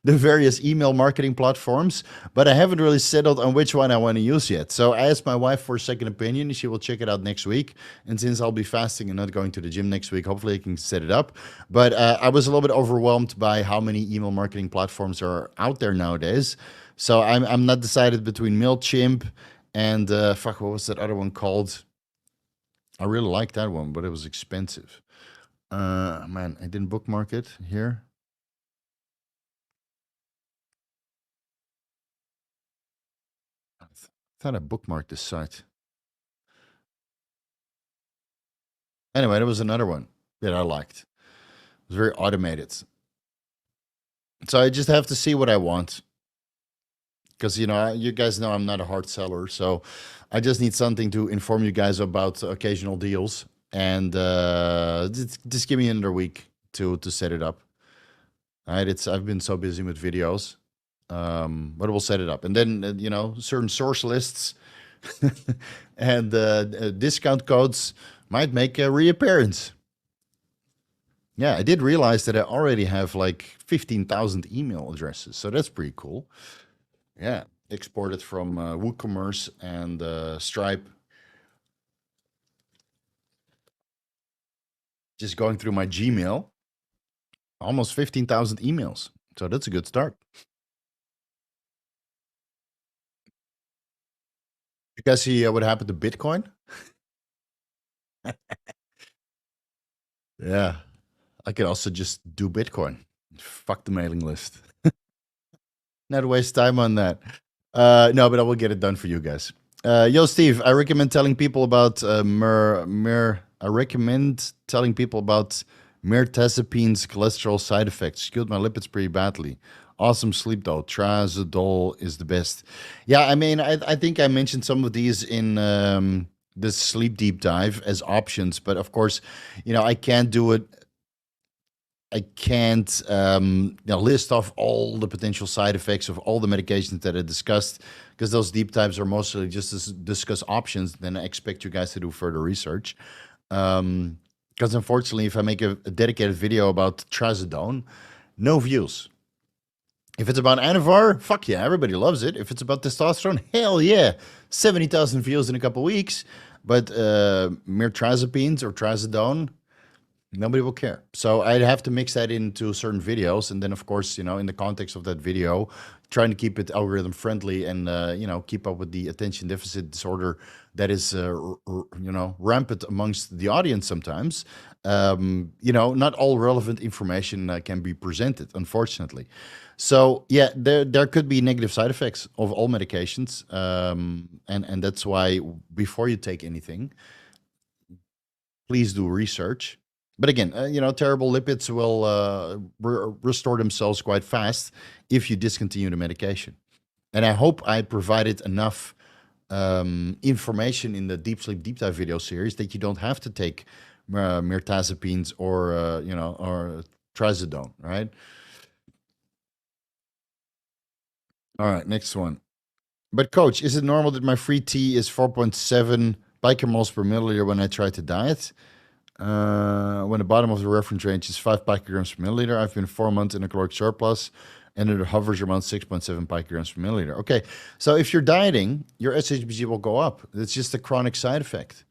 the various email marketing platforms, but I haven't really settled on which one I want to use yet. So I asked my wife for a second opinion. She will check it out next week. And since I'll be fasting and not going to the gym next week, hopefully I can set it up. But I was a little bit overwhelmed by how many email marketing platforms are out there nowadays. So I'm not decided between MailChimp and what was that other one called? I really like that one, but it was expensive. Man, I didn't bookmark it here. I thought I bookmarked this site. Anyway, there was another one that I liked. It was very automated. So I just have to see what I want. Because, you guys know I'm not a hard seller. So I just need something to inform you guys about occasional deals. And just give me another week to set it up. All right, I've been so busy with videos, but we'll set it up. And then, certain source lists and discount codes might make a reappearance. Yeah, I did realize that I already have like 15,000 email addresses, so that's pretty cool. Yeah, exported from WooCommerce and Stripe. Just going through my Gmail. Almost 15,000 emails. So that's a good start. You guys see what happened to Bitcoin? Yeah. I could also just do Bitcoin. Fuck the mailing list. Not waste time on that. No, but I will get it done for you guys. Yo, Steve, I recommend telling people about I recommend telling people about mirtazipine's cholesterol side effects. Killed my lipids pretty badly. Awesome sleep though. Trazodone is the best. Yeah, I mean, I think I mentioned some of these in this sleep deep dive as options, but of course, I can't do it. I can't list off all the potential side effects of all the medications that I discussed, because those deep dives are mostly just to discuss options. Then I expect you guys to do further research. Because unfortunately, if I make a dedicated video about trazodone, no views. If it's about Anavar, fuck yeah, everybody loves it. If it's about testosterone, hell yeah, 70,000 views in a couple weeks. But mirtazapines or trazodone, nobody will care. So I'd have to mix that into certain videos. And then, of course, in the context of that video, trying to keep it algorithm friendly and, keep up with the attention deficit disorder that is, rampant amongst the audience sometimes. Not all relevant information can be presented, unfortunately. So, yeah, there could be negative side effects of all medications. And that's why before you take anything, please do research. But again, terrible lipids will restore themselves quite fast if you discontinue the medication. And I hope I provided enough information in the Deep Sleep Deep Dive video series that you don't have to take mirtazapines or trazodone, right? All right, next one. But coach, is it normal that my free T is 4.7 picomoles per milliliter when I try to diet? When the bottom of the reference range is 5 picograms per milliliter, I've been 4 months in a caloric surplus, and it hovers around 6.7 picograms per milliliter. Okay, so if you're dieting, your SHBG will go up. It's just a chronic side effect.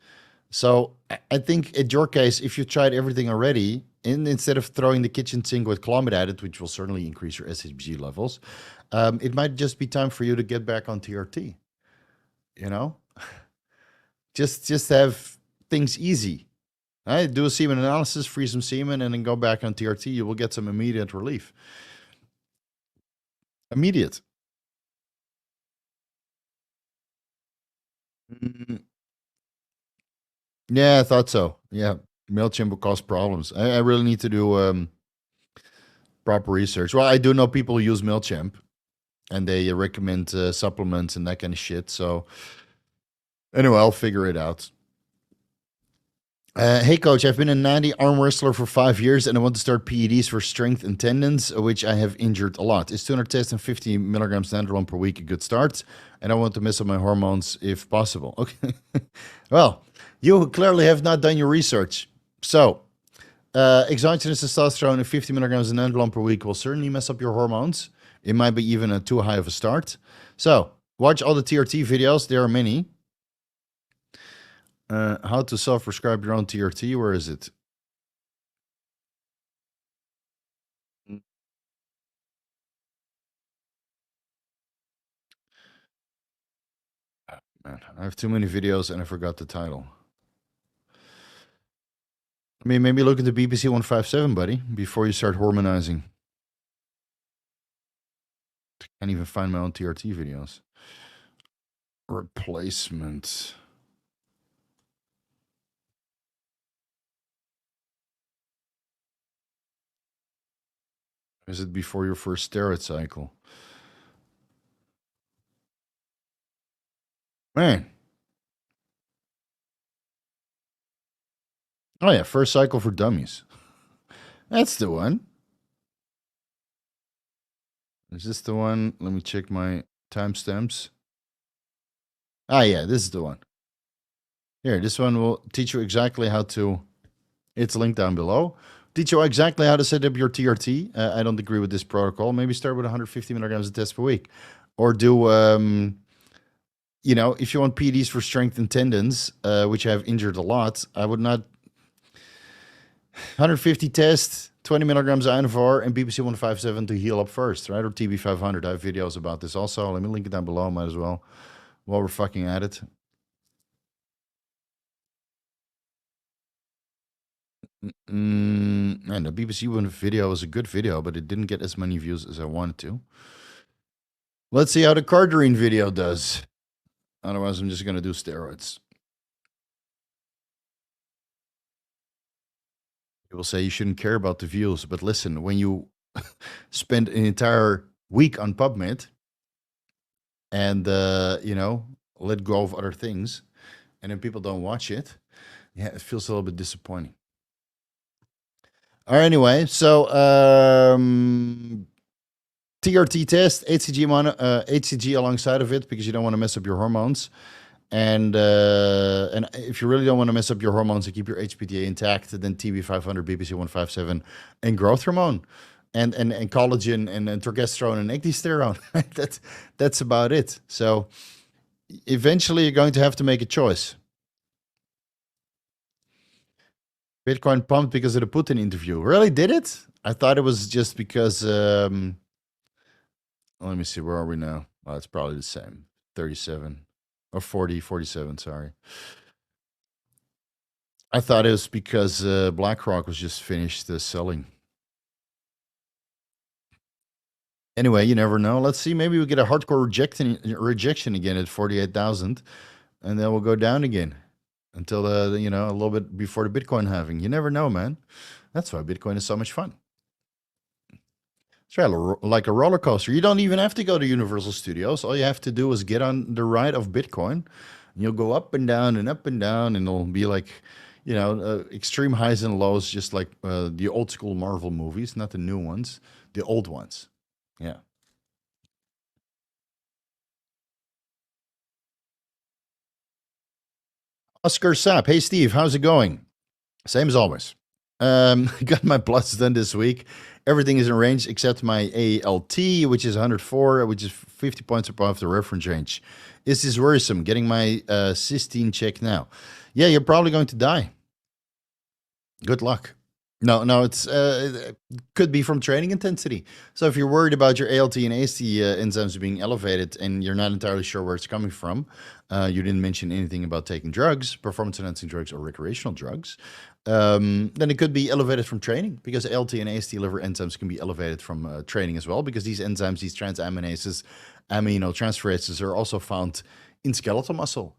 So I think in your case, if you tried everything already, and instead of throwing the kitchen sink with Clomid at it, which will certainly increase your SHBG levels, it might just be time for you to get back on TRT. Just have things easy. Right? Do a semen analysis, freeze some semen, and then go back on TRT. You will get some immediate relief. Immediate. Mm, yeah, I thought so. Yeah, MailChimp will cause problems. I really need to do proper research. Well, I do know people who use MailChimp, and they recommend supplements and that kind of shit. So anyway, I'll figure it out. Hey, coach, I've been a Natty arm wrestler for 5 years, and I want to start PEDs for strength and tendons, which I have injured a lot. Is 250 milligrams nandrolone per week a good start? And I want to mess up my hormones if possible. Okay. Well, you clearly have not done your research. So, exogenous testosterone and 50 milligrams of nandrolone per week will certainly mess up your hormones. It might be even too high of a start. So, watch all the TRT videos. There are many. How to self-prescribe your own TRT? Where is it? Man, I have too many videos and I forgot the title. I mean, maybe look at the BBC 157, buddy, before you start hormonizing. Can't even find my own TRT videos. Replacement. Is it before your first steroid cycle? Man. Oh, yeah. First cycle for dummies. That's the one. Is this the one? Let me check my timestamps. Ah, yeah. This is the one. Here, this one will teach you exactly how to. It's linked down below. Teach you exactly how to set up your TRT. I don't agree with this protocol. Maybe start with 150 milligrams of test per week. Or do, if you want PEDs for strength and tendons, which I have injured a lot, I would not. 150 tests, 20 milligrams Inovar and BBC 157 to heal up first, right? Or TB 500. I have videos about this also. Let me link it down below, might as well, while we're fucking at it. And the BBC One video was a good video, but it didn't get as many views as I wanted to. Let's see how the Cardarine video does. Otherwise, I'm just going to do steroids. People say you shouldn't care about the views, but listen, when you spend an entire week on PubMed and, let go of other things, and then people don't watch it, yeah, it feels a little bit disappointing. All right, anyway, so TRT test, HCG alongside of it because you don't want to mess up your hormones. And if you really don't want to mess up your hormones and keep your HPTA intact, then TB 500, BBC 157, and growth hormone, and collagen, and progesterone, and ecdysterone. That's about it. So eventually, you're going to have to make a choice. Bitcoin pumped because of the Putin interview. Really, did it? I thought it was just because. Let me see. Where are we now? Well, it's probably the same. 37. Or 40, 47, sorry. I thought it was because BlackRock was just finished selling. Anyway, you never know. Let's see. Maybe we get a hardcore rejection again at 48,000, and then we'll go down again until a little bit before the Bitcoin halving. You never know, man. That's why Bitcoin is so much fun. It's like a roller coaster. You don't even have to go to Universal Studios. All you have to do is get on the ride of Bitcoin. And you'll go up and down and up and down, and it'll be like, extreme highs and lows, just like the old school Marvel movies, not the new ones, the old ones. Yeah. Oscar Sapp. Hey, Steve, how's it going? Same as always. Got my bloods done this week. Everything is in range except my ALT, which is 104, which is 50 points above the reference range. Is this worrisome? Getting my cysteine checked now. Yeah, you're probably going to die. Good luck. No, it could be from training intensity. So if you're worried about your ALT and AST enzymes being elevated and you're not entirely sure where it's coming from, you didn't mention anything about taking drugs, performance-enhancing drugs, or recreational drugs, then it could be elevated from training because ALT and AST liver enzymes can be elevated from training as well because these enzymes, these transaminases, aminotransferases are also found in skeletal muscle.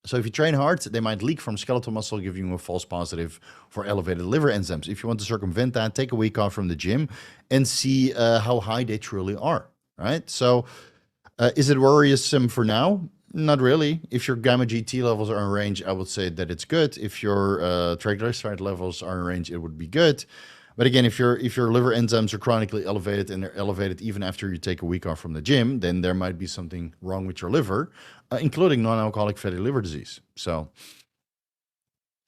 So if you train hard, they might leak from skeletal muscle, giving you a false positive for elevated liver enzymes. If you want to circumvent that, take a week off from the gym and see how high they truly are, right? So is it worrisome for now? Not really. If your gamma GT levels are in range, I would say that it's good. If your triglyceride levels are in range, it would be good. But again, if your liver enzymes are chronically elevated and they're elevated even after you take a week off from the gym, then there might be something wrong with your liver, including non-alcoholic fatty liver disease. So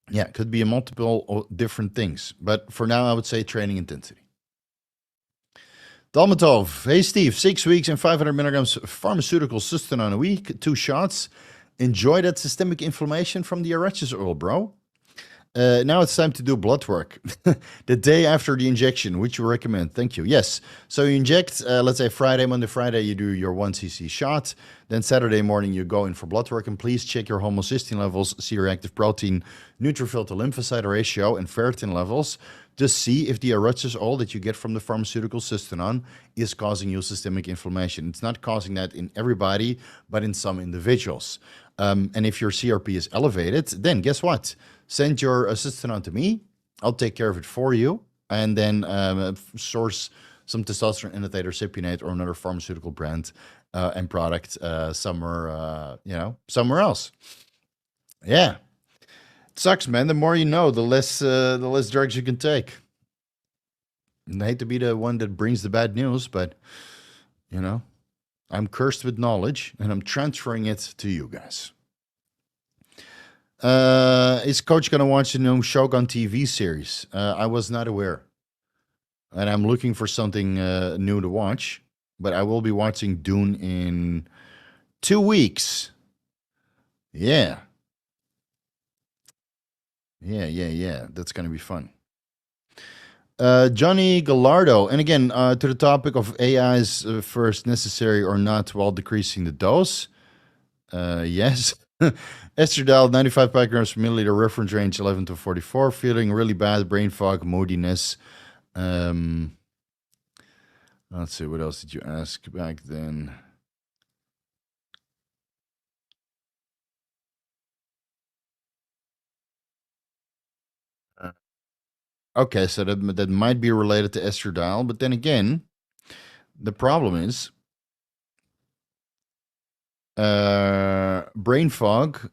yeah, it could be a multiple different things. But for now, I would say training intensity. Dalmatov. Hey, Steve, 6 weeks and 500 milligrams pharmaceutical Sustanon a week, 2 shots. Enjoy that systemic inflammation from the arachis oil, bro. Now it's time to do blood work. The day after the injection, which you recommend? Thank you. Yes. So you inject, let's say Monday, Friday, you do your 1 cc shot. Then Saturday morning, you go in for blood work. And please check your homocysteine levels, C-reactive protein, neutrophil to lymphocyte ratio, and ferritin levels to see if the arachis oil that you get from the pharmaceutical Sustanon is causing you systemic inflammation. It's not causing that in everybody, but in some individuals. And if your CRP is elevated, then guess what? Send your Sustanon to me. I'll take care of it for you. And then source some testosterone enanthate or cypionate or another pharmaceutical brand and product somewhere, somewhere else. Yeah. It sucks, man. The more you know, the less drugs you can take. And I hate to be the one that brings the bad news, but, I'm cursed with knowledge and I'm transferring it to you guys. Is Coach going to watch the new Shogun TV series? I was not aware. And I'm looking for something new to watch. But I will be watching Dune in 2 weeks. Yeah. Yeah. That's going to be fun. Johnny Gallardo, and again, to the topic of AIs first necessary or not while decreasing the dose. Yes. Estradiol, 95 micrograms per milliliter, reference range 11 to 44. Feeling really bad, brain fog, moodiness. Let's see, what else did you ask back then? Okay, so that might be related to estradiol, but then again, the problem is brain fog,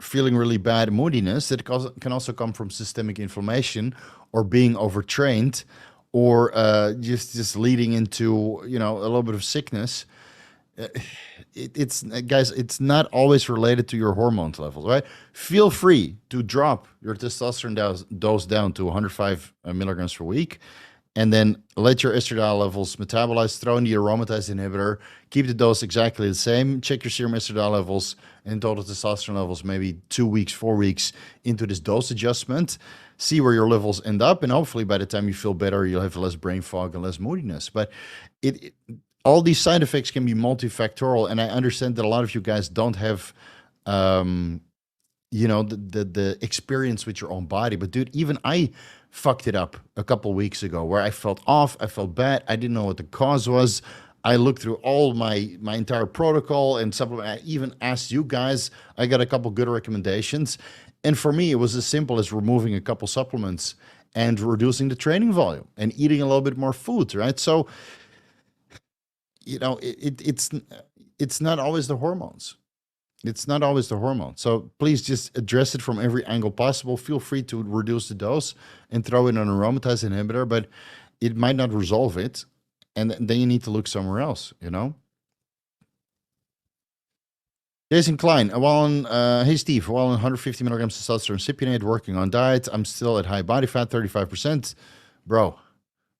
feeling really bad, moodiness. That can also come from systemic inflammation or being overtrained, or just leading into a little bit of sickness. It's guys, it's not always related to your hormone levels, right? Feel free to drop your testosterone dose down to 105 milligrams per week, and then let your estradiol levels metabolize, throw in the aromatase inhibitor, keep the dose exactly the same, check your serum estradiol levels and total testosterone levels maybe 2 weeks, 4 weeks into this dose adjustment, see where your levels end up, and hopefully by the time you feel better, you'll have less brain fog and less moodiness. But all these side effects can be multifactorial, and I understand that a lot of you guys don't have the experience with your own body. But dude, even I fucked it up a couple weeks ago, where I felt off, I felt bad, I didn't know what the cause was. I looked through all my entire protocol and supplement. I even asked you guys. I got a couple good recommendations, and for me, it was as simple as removing a couple supplements and reducing the training volume and eating a little bit more food, right? So it's not always the hormones. It's not always the hormone. So please just address it from every angle possible. Feel free to reduce the dose and throw in an aromatase inhibitor, but it might not resolve it. And then you need to look somewhere else, Jason Klein, hey Steve, while on 150 milligrams testosterone cypionate, working on diet, I'm still at high body fat, 35%. Bro,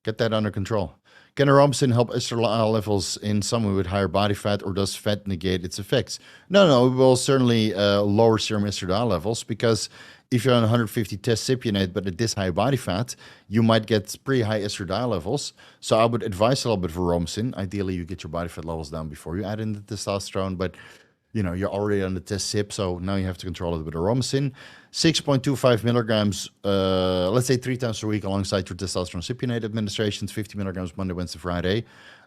get that under control. Can aromatase help estradiol levels in someone with higher body fat, or does fat negate its effects? No, it will certainly lower serum estradiol levels, because if you're on 150 test cypionate, but at this high body fat, you might get pretty high estradiol levels. So I would advise a little bit of aromatase. Ideally, you get your body fat levels down before you add in the testosterone, but you're already on the test SIP, so now you have to control it with aromatase. 6.25 milligrams, let's say 3 times a week alongside your testosterone cypionate administrations, 50 milligrams Monday, Wednesday, Friday.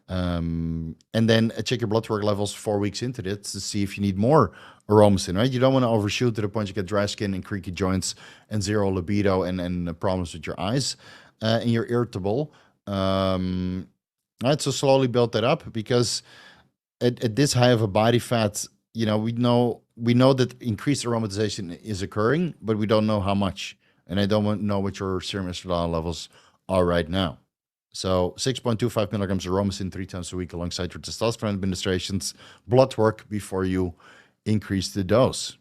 And then check your blood work levels 4 weeks into it to see if you need more aromatase, right? You don't want to overshoot to the point you get dry skin and creaky joints and zero libido and problems with your eyes, and you're irritable. Right, so slowly build that up, because at this high of a body fat, we know that increased aromatization is occurring, but we don't know how much, and I don't know what your serum estradiol levels are right now. So 6.25 milligrams aromatase 3 times a week alongside your testosterone administrations, blood work before you increase the dose.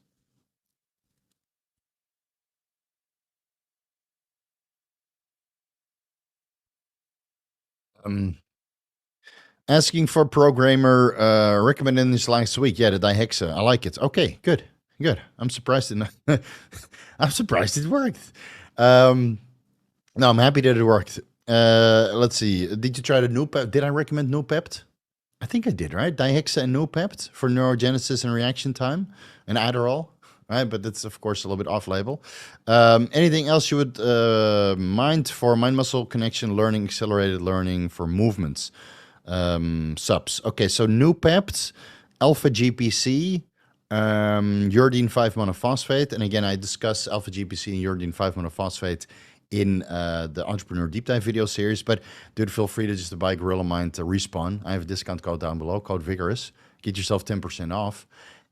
Asking for programmer recommended this last week. Yeah, the dihexa. I like it. Okay, good. I'm surprised. I'm surprised it worked. No, I'm happy that it worked. Let's see. Did you try the Noopept? Did I recommend Noopept? I think I did, right? Dihexa and Noopept for neurogenesis and reaction time, and Adderall, right? But that's, of course, a little bit off-label. Anything else you would mind for mind-muscle connection learning, accelerated learning for movements? Subs. Okay, so Noopept, alpha GPC, uridine 5 monophosphate. And again, I discuss alpha GPC and uridine 5 monophosphate in the Entrepreneur Deep Dive video series. But dude, feel free to just buy Gorilla Mind to Respawn. I have a discount code down below, code Vigorous. Get yourself 10% off.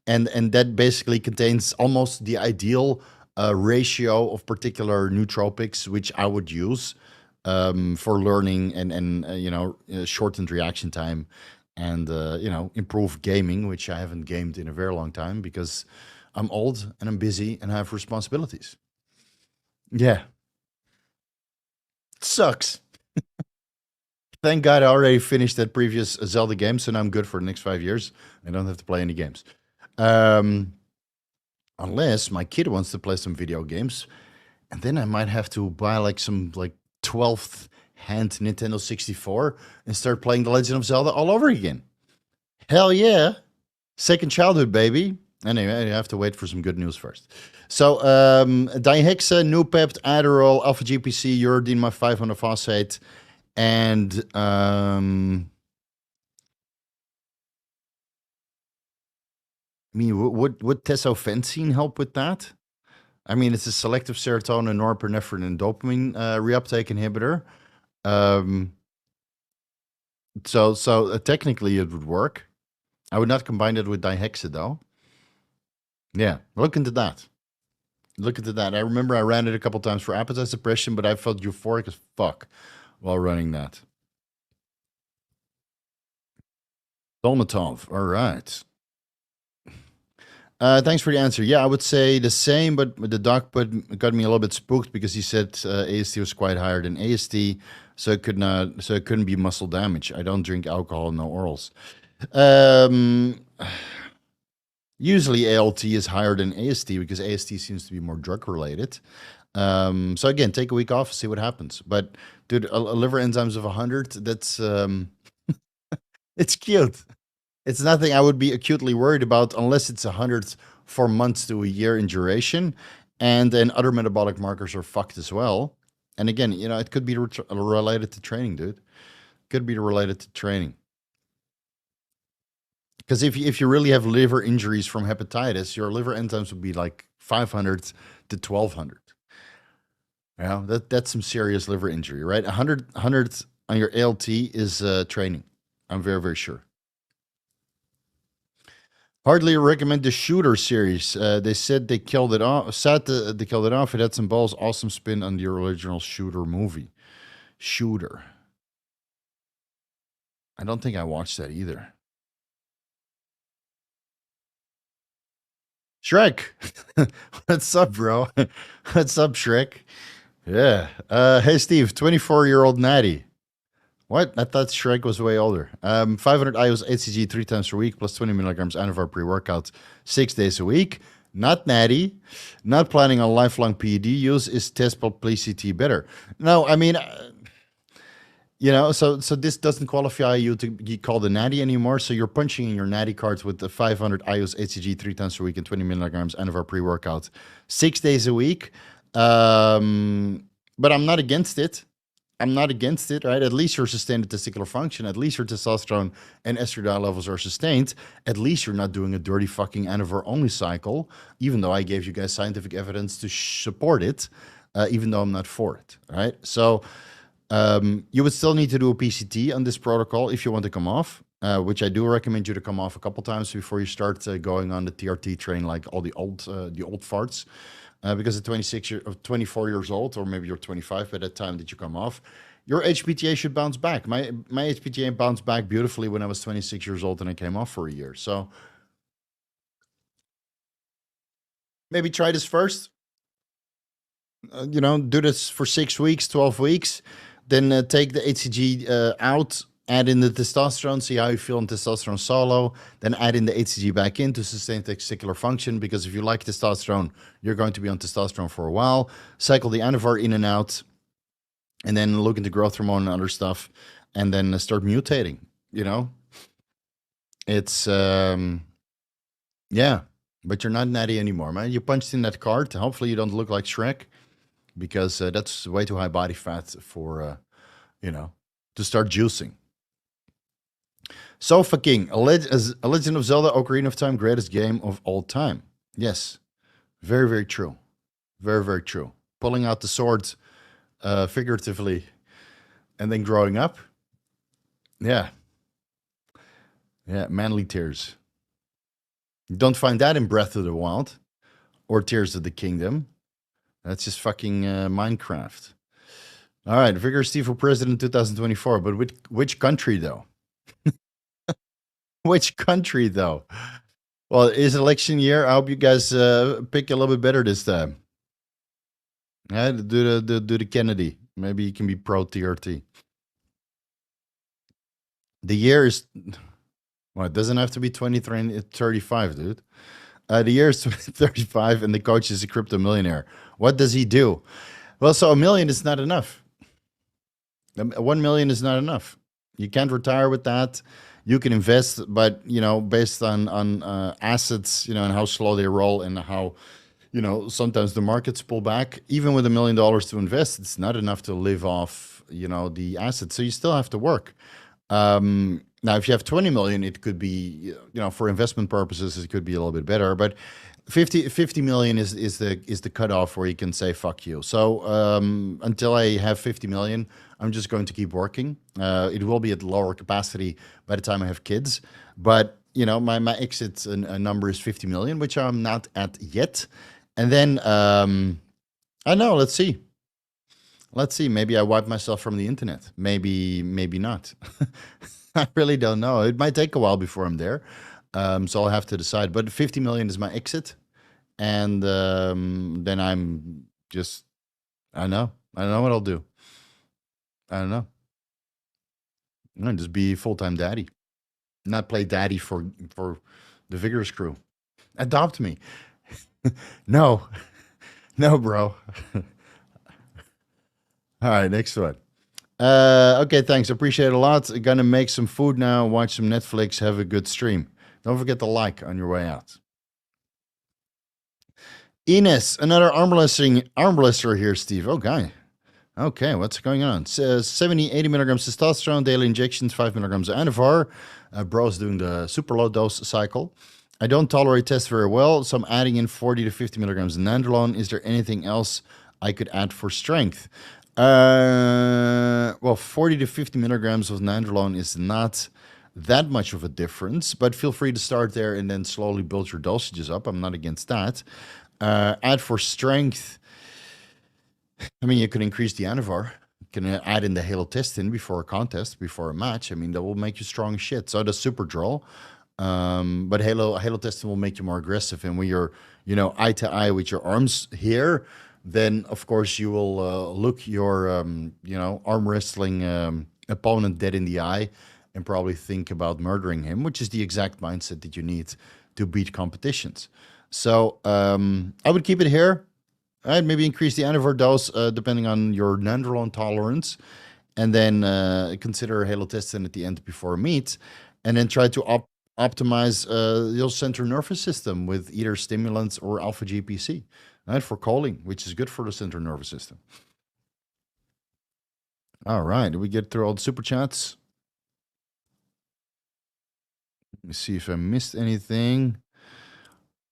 And that basically contains almost the ideal ratio of particular nootropics, which I would use for learning and shortened reaction time and improved gaming, which I haven't gamed in a very long time because I'm old and I'm busy and I have responsibilities. Yeah. Sucks. Thank God I already finished that previous Zelda game, so now I'm good for the next 5 years. I don't have to play any games. Unless my kid wants to play some video games, and then I might have to buy some 12th hand Nintendo 64 and start playing The Legend of Zelda all over again. Hell yeah. Second childhood, baby. Anyway, I have to wait for some good news first. So, Dihexa, Nupept, Adderall, Alpha GPC, Uridine 500 phosphate, and I mean, would tesofensine help with that? I mean, it's a selective serotonin, norepinephrine, and dopamine reuptake inhibitor. So technically it would work. I would not combine it with Dihexa though. Yeah, look into that. Look into that. I remember I ran it a couple times for appetite suppression, but I felt euphoric as fuck while running that. Dolmatov. All right. Thanks for the answer. Yeah, I would say the same, but the doc got me a little bit spooked because he said AST was quite higher than AST, so it couldn't be muscle damage. I don't drink alcohol, no orals. Usually ALT is higher than AST because AST seems to be more drug related. So again, take a week off, see what happens. But dude, a liver enzymes of 100, that's it's cute. It's nothing I would be acutely worried about unless it's 100 for months to a year in duration. And then other metabolic markers are fucked as well. And again, it could be related to training, dude. Could be related to training. Because if you really have liver injuries from hepatitis, your liver enzymes would be like 500 to 1200. Yeah, that's some serious liver injury, right? 100 on your ALT is training. I'm very, very sure. Hardly recommend the Shooter series. They said they killed it off. Sad they killed it off. It had some balls. Awesome spin on the original Shooter movie. Shooter. I don't think I watched that either. Shrek. What's up, bro? What's up, Shrek? Yeah. Hey, Steve, 24-year-old Natty. What? I thought Shrek was way older. 500 IUs HCG 3 times per week plus 20 milligrams Anavar pre-workout 6 days a week. Not Natty. Not planning on lifelong PED use. Is test PCT better? No, I mean, so this doesn't qualify you to be called a Natty anymore. So you're punching in your Natty cards with the 500 IUs HCG 3 times per week and 20 milligrams Anavar pre-workout 6 days a week. But I'm not against it. Right? At least you're sustained the testicular function. At least your testosterone and estradiol levels are sustained. At least you're not doing a dirty fucking Anavar only cycle, even though I gave you guys scientific evidence to support it, even though I'm not for it, right? So you would still need to do a PCT on this protocol if you want to come off, which I do recommend you to come off a couple times before you start going on the TRT train like all the old farts. Because at 24 years old, or maybe you're 25 by that time that you come off, your HPTA should bounce back. My HPTA bounced back beautifully when I was 26 years old and I came off for a year. So maybe try this first. Do this for 6 weeks, 12 weeks. Then take the HCG out, add in the testosterone, see how you feel on testosterone solo, then add in the HCG back in to sustain testicular function, because if you like testosterone, you're going to be on testosterone for a while. Cycle the Anavar in and out, and then look into growth hormone and other stuff, and then start mutating, It's, yeah, but you're not Natty anymore, man. You punched in that card. Hopefully you don't look like Shrek, because that's way too high body fat for, to start juicing. Sofa King, a Legend of Zelda Ocarina of Time, greatest game of all time. Yes, very, very true. Very, very true. Pulling out the sword figuratively and then growing up. Yeah. Yeah, manly tears. You don't find that in Breath of the Wild or Tears of the Kingdom. That's just fucking Minecraft. All right, Vigor Steve for president 2024, but which country though? Which country though? Well, it's election year. I hope you guys pick a little bit better this time. Yeah, do the Kennedy. Maybe you can be pro TRT. The year is, well, it doesn't have to be 2035, dude. The year is 2035, and the coach is a crypto millionaire. What does he do? Well, so $1 million is not enough. 1 million is not enough. You can't retire with that. You can invest, but based on assets, and how slow they roll and how sometimes the markets pull back. Even with $1 million to invest, it's not enough to live off the assets. So you still have to work. Now, if you have 20 million, it could be, for investment purposes, it could be a little bit better. But 50 million is the cutoff where you can say fuck you. So until I have 50 million, I'm just going to keep working. It will be at lower capacity by the time I have kids. But my exit number is 50 million, which I'm not at yet. And then I know. Let's see. Let's see. Maybe I wipe myself from the internet. Maybe not. I really don't know. It might take a while before I'm there. So I'll have to decide. But 50 million is my exit. And then I'm just, I don't know what I'll do. I don't know. I'll just be full-time daddy. Not play daddy for the Vigorous crew. Adopt me. No. No, bro. All right, next one. Okay, thanks. Appreciate it a lot. Gonna make some food now, watch some Netflix, have a good stream. Don't forget to like on your way out. Ines, another arm wrestler here, Steve. Okay, what's going on? Says 70, 80 milligrams testosterone, daily injections, 5 milligrams of Anavar. Bro's doing the super low dose cycle. I don't tolerate tests very well, so I'm adding in 40 to 50 milligrams of nandrolone. Is there anything else I could add for strength? Well, 40 to 50 milligrams of nandrolone is not that much of a difference, but feel free to start there and then slowly build your dosages up. I'm not against that. Add for strength. I mean, you can increase the Anavar. You can add in the halotestin before a contest, before a match. I mean, that will make you strong as shit. So does Superdrol. But halotestin will make you more aggressive. And when you're, eye to eye with your arms here, then of course you will look your, arm wrestling opponent dead in the eye and probably think about murdering him, which is the exact mindset that you need to beat competitions. So I would keep it here. I'd maybe increase the Anavar dose depending on your nandrolone tolerance, and then consider halotestin at the end before a meet, and then try to optimize your central nervous system with either stimulants or alpha GPC, right, for choline, which is good for the central nervous system. All right, did we get through all the super chats? Let me see if I missed anything.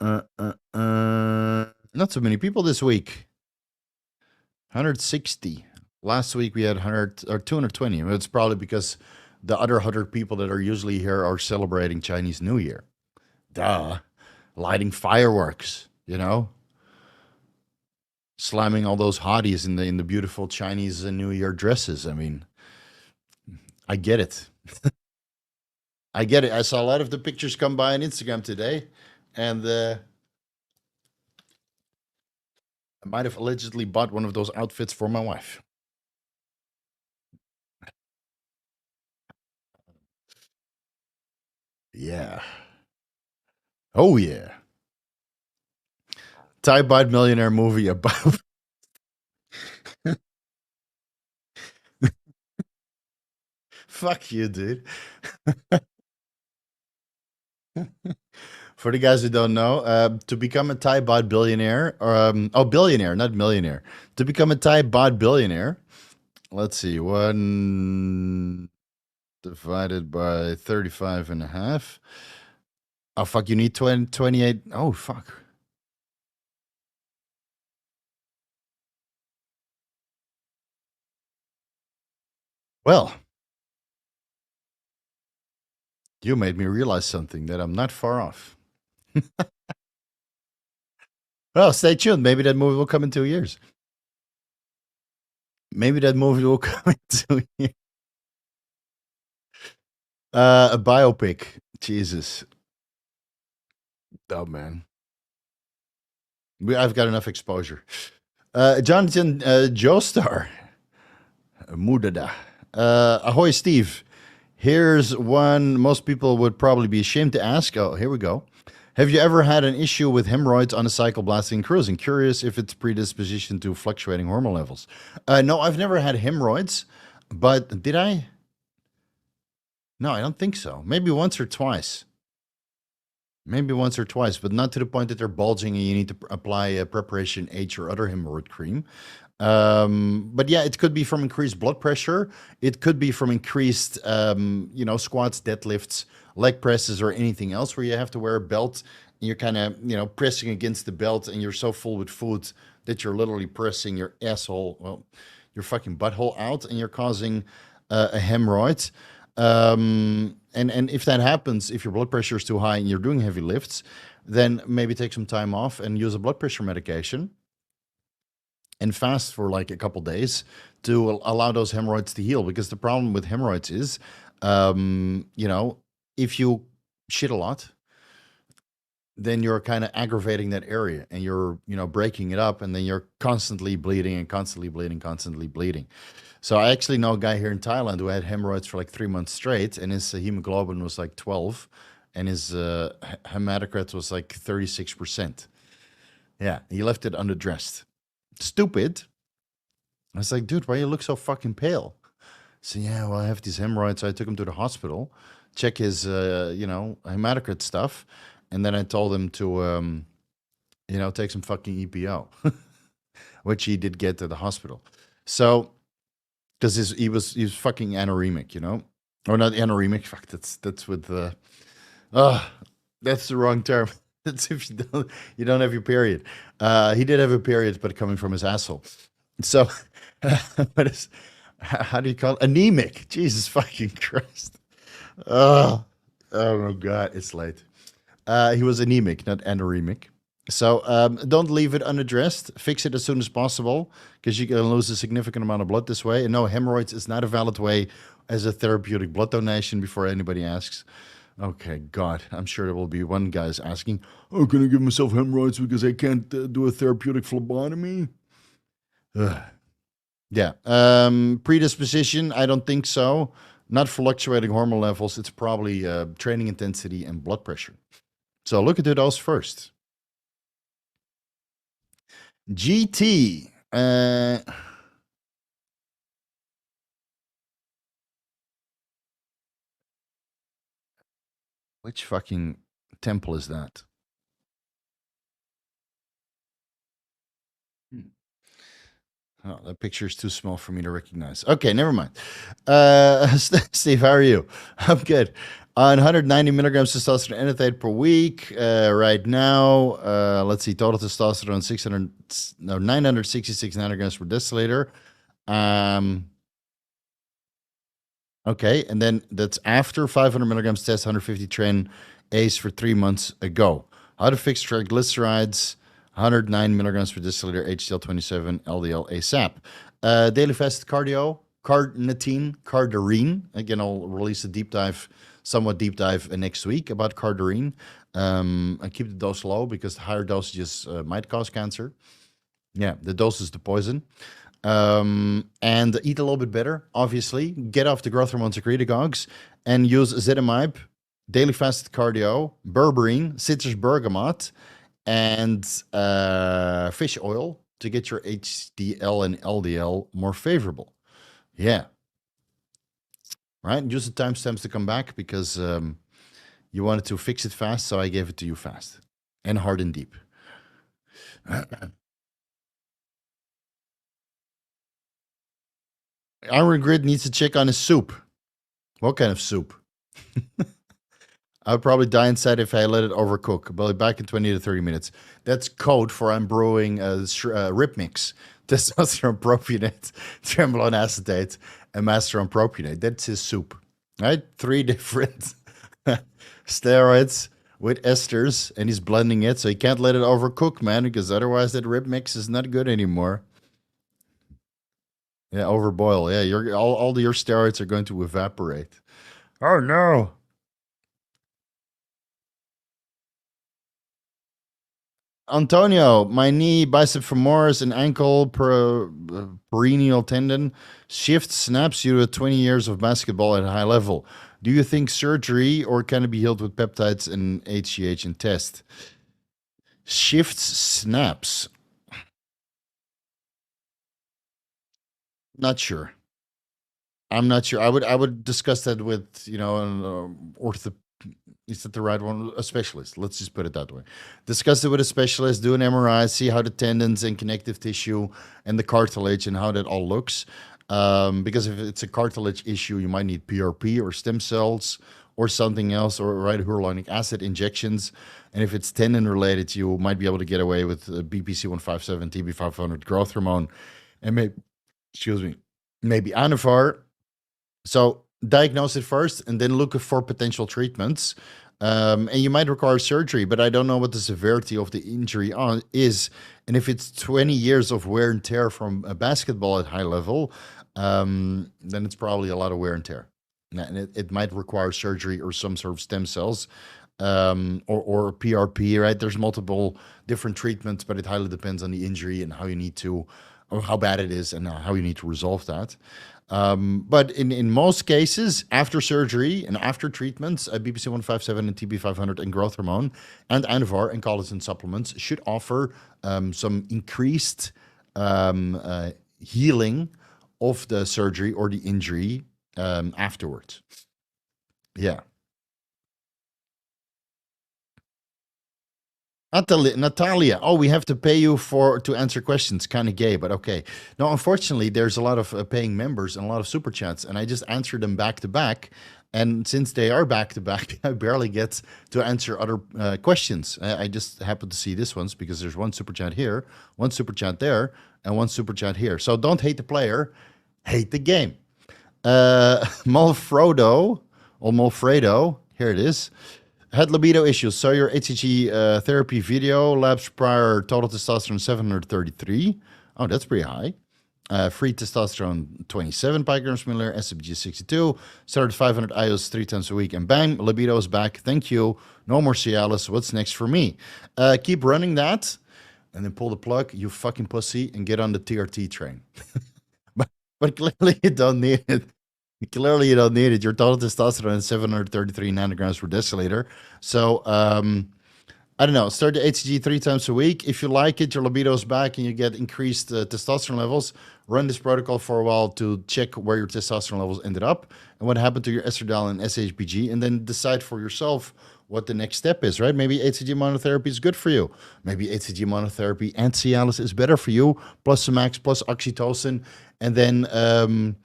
Not so many people this week. 160. Last week we had 100 or 220. It's probably because the other 100 people that are usually here are celebrating Chinese New Year. Duh. Lighting fireworks, slamming all those hotties in the beautiful Chinese New Year dresses. I mean, I get it. I get it. I saw a lot of the pictures come by on Instagram today, and I might have allegedly bought one of those outfits for my wife. Yeah. Oh, yeah. Thai Bot Millionaire movie about... Fuck you, dude. For the guys who don't know, to become a Thai bot billionaire, billionaire, not millionaire. To become a Thai bot billionaire, let's see, 1 divided by 35 and a half. Oh, fuck, you need 28. Oh, fuck. Well, you made me realize something, that I'm not far off. Well, stay tuned. Maybe that movie will come in 2 years. Maybe that movie will come in 2 years. A biopic. Jesus. Oh, man. I've got enough exposure. Jonathan Joestar. Mudada. Ahoy, Steve. Here's one most people would probably be ashamed to ask. Oh, here we go. Have you ever had an issue with hemorrhoids on a cycle blasting cruising? Curious if it's predisposition to fluctuating hormone levels. No, I've never had hemorrhoids. But did I? No, I don't think so. Maybe once or twice. Maybe once or twice, but not to the point that they're bulging and you need to apply a preparation H or other hemorrhoid cream. But yeah, it could be from increased blood pressure. It could be from increased, squats, deadlifts, leg presses, or anything else where you have to wear a belt and you're kind of, pressing against the belt and you're so full with food that you're literally pressing your asshole, well, your fucking butthole out and you're causing a hemorrhoid. And if that happens, if your blood pressure is too high and you're doing heavy lifts, then maybe take some time off and use a blood pressure medication and fast for like a couple days to allow those hemorrhoids to heal. Because the problem with hemorrhoids is, if you shit a lot, then you're kind of aggravating that area and you're, breaking it up and then you're constantly bleeding and constantly bleeding, constantly bleeding. So I actually know a guy here in Thailand who had hemorrhoids for like 3 months straight and his hemoglobin was like 12 and his hematocrit was like 36%. Yeah, he left it underdressed. Stupid. I was like, dude, why you look so fucking pale? So yeah, well, I have these hemorrhoids. So I took him to the hospital, check his, hematocrit stuff, and then I told him to, take some fucking EPO, which he did get to the hospital. So, because he was fucking anoremic, or not anoremic. Fuck, that's with the, that's the wrong term. That's if you don't have your period. He did have a period, but coming from his asshole. So, but it's, how do you call it? Anemic? Jesus fucking Christ! Oh, oh my God, it's late. He was anemic, not anoremic. So don't leave it unaddressed. Fix it as soon as possible because you can lose a significant amount of blood this way. And no, hemorrhoids is not a valid way as a therapeutic blood donation. Before anybody asks. Okay, God, I'm sure there will be one guy's asking, "Oh, can I give myself hemorrhoids because I can't do a therapeutic phlebotomy?" Ugh. Yeah. Predisposition, I don't think so. Not fluctuating hormone levels. It's probably training intensity and blood pressure. So look into those first. GT. Which fucking temple is that? Oh, that picture is too small for me to recognize. Okay, never mind. Steve, how are you? I'm good. On 190 milligrams testosterone enanthate per week right now. Let's see, total testosterone 966 nanograms per deciliter. Okay, and then that's after 500 milligrams test, 150 Tren ACE for 3 months ago. How to fix triglycerides, 109 milligrams per deciliter, HDL 27, LDL ASAP. Daily fasted cardio, carnitine, cardarine. Again, I'll release a somewhat deep dive next week about cardarine. I keep the dose low because the higher dosages might cause cancer. Yeah, the dose is the poison. And eat a little bit better, obviously. Get off the growth hormone secretagogues and use ezetimibe, daily fasted cardio, berberine, citrus bergamot, and fish oil to get your HDL and LDL more favorable. Yeah. Right? Use the timestamps to come back because you wanted to fix it fast, so I gave it to you fast and hard and deep. Iron Grid needs to check on his soup. What kind of soup? I would probably die inside if I let it overcook. But back in 20 to 30 minutes. That's code for I'm brewing a rib mix. Testosterone propionate, trembolone acetate, and Masteron propionate. That's his soup. Right? 3 different steroids with esters, and he's blending it. So he can't let it overcook, man, because otherwise that rib mix is not good anymore. Yeah, overboil. Yeah, all your steroids are going to evaporate. Oh no. Antonio, my knee, bicep femoris, and ankle peroneal tendon shift snaps you to 20 years of basketball at a high level. Do you think surgery or can it be healed with peptides and HGH and test? Shifts snaps. Not sure. I'm not sure. I would discuss that with an ortho. Is that the right one? A specialist. Let's just put it that way. Discuss it with a specialist. Do an MRI. See how the tendons and connective tissue and the cartilage and how that all looks. Because if it's a cartilage issue, you might need PRP or stem cells or something else, or right hyaluronic acid injections. And if it's tendon related, you might be able to get away with BPC 157, TB 500 growth hormone, and maybe, excuse me, maybe Anavar. So diagnose it first and then look for potential treatments. And you might require surgery, but I don't know what the severity of the injury is. And if it's 20 years of wear and tear from a basketball at high level, then it's probably a lot of wear and tear. And it might require surgery or some sort of stem cells, or PRP, right? There's multiple different treatments, but it highly depends on the injury and how you need to, or how bad it is and how you need to resolve that. But in most cases, after surgery and after treatments, BPC 157 and TB 500 and growth hormone and Anavar and collagen supplements should offer some increased healing of the surgery or the injury afterwards. Yeah. Natalia, oh, we have to pay you to answer questions. Kind of gay, but okay. No, unfortunately, there's a lot of paying members and a lot of super chats, and I just answered them back to back. And since they are back to back, I barely get to answer other questions. I just happen to see this ones because there's one super chat here, one super chat there, and one super chat here. So don't hate the player, hate the game. Malfredo, or Malfredo, here it is. Had libido issues. Saw your HCG therapy video. Labs prior total testosterone 733. Oh, that's pretty high. Free testosterone 27 picograms per milliliter. SPG 62. Started 500 IOs 3 times a week, and bang, libido is back. Thank you. No more Cialis. What's next for me? Keep running that, and then pull the plug, you fucking pussy, and get on the TRT train. but clearly you don't need it. Clearly, you don't need it. Your total testosterone is 733 nanograms per deciliter. So, I don't know. Start the HCG 3 times a week. If you like it, your libido is back and you get increased testosterone levels, run this protocol for a while to check where your testosterone levels ended up and what happened to your estradiol and SHBG, and then decide for yourself what the next step is, right? Maybe HCG monotherapy is good for you. Maybe HCG monotherapy and Cialis is better for you, plus Semax, plus oxytocin, and then...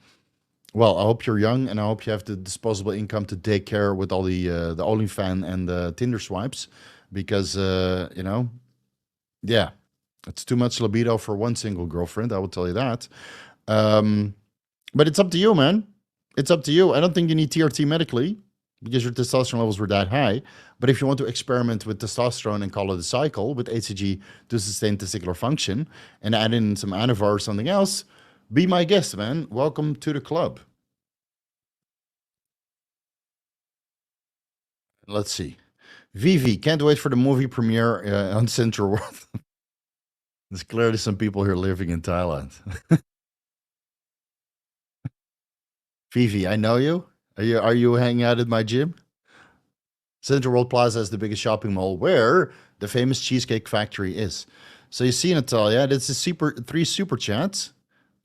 well, I hope you're young, and I hope you have the disposable income to take care with all the OnlyFans and the Tinder swipes, because yeah, it's too much libido for one single girlfriend. I will tell you that. But it's up to you, man. It's up to you. I don't think you need TRT medically because your testosterone levels were that high. But if you want to experiment with testosterone and call it a cycle with HCG to sustain testicular function and add in some Anavar or something else, be my guest, man. Welcome to the club. Let's see. Vivi, can't wait for the movie premiere on Central World. There's clearly some people here living in Thailand. Vivi, I know you. Are you hanging out at my gym? Central World Plaza is the biggest shopping mall where the famous Cheesecake Factory is. So you see, Natalia, that's the three super chats.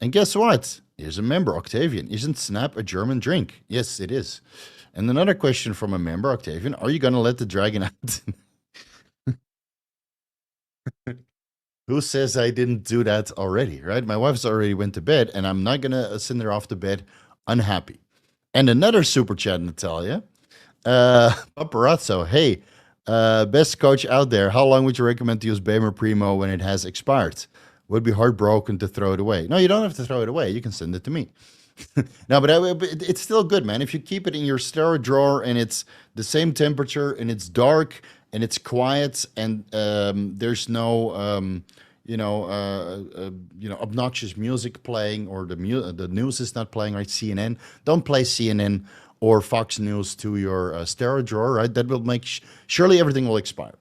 And guess what? Here's a member, Octavian. Isn't Snap a German drink? Yes, it is. And another question from a member, Octavian. Are you going to let the dragon out? Who says I didn't do that already, right? My wife's already went to bed, and I'm not going to send her off to bed unhappy. And another super chat, Natalia. Paparazzo, hey, best coach out there. How long would you recommend to use Bamer Primo when it has expired? Would be heartbroken to throw it away. No, you don't have to throw it away. You can send it to me. No, but it's still good, man. If you keep it in your steroid drawer and it's the same temperature and it's dark and it's quiet and there's no obnoxious music playing, or the news is not playing, right? CNN. Don't play CNN or Fox News to your steroid drawer, right? That will make surely everything will expire.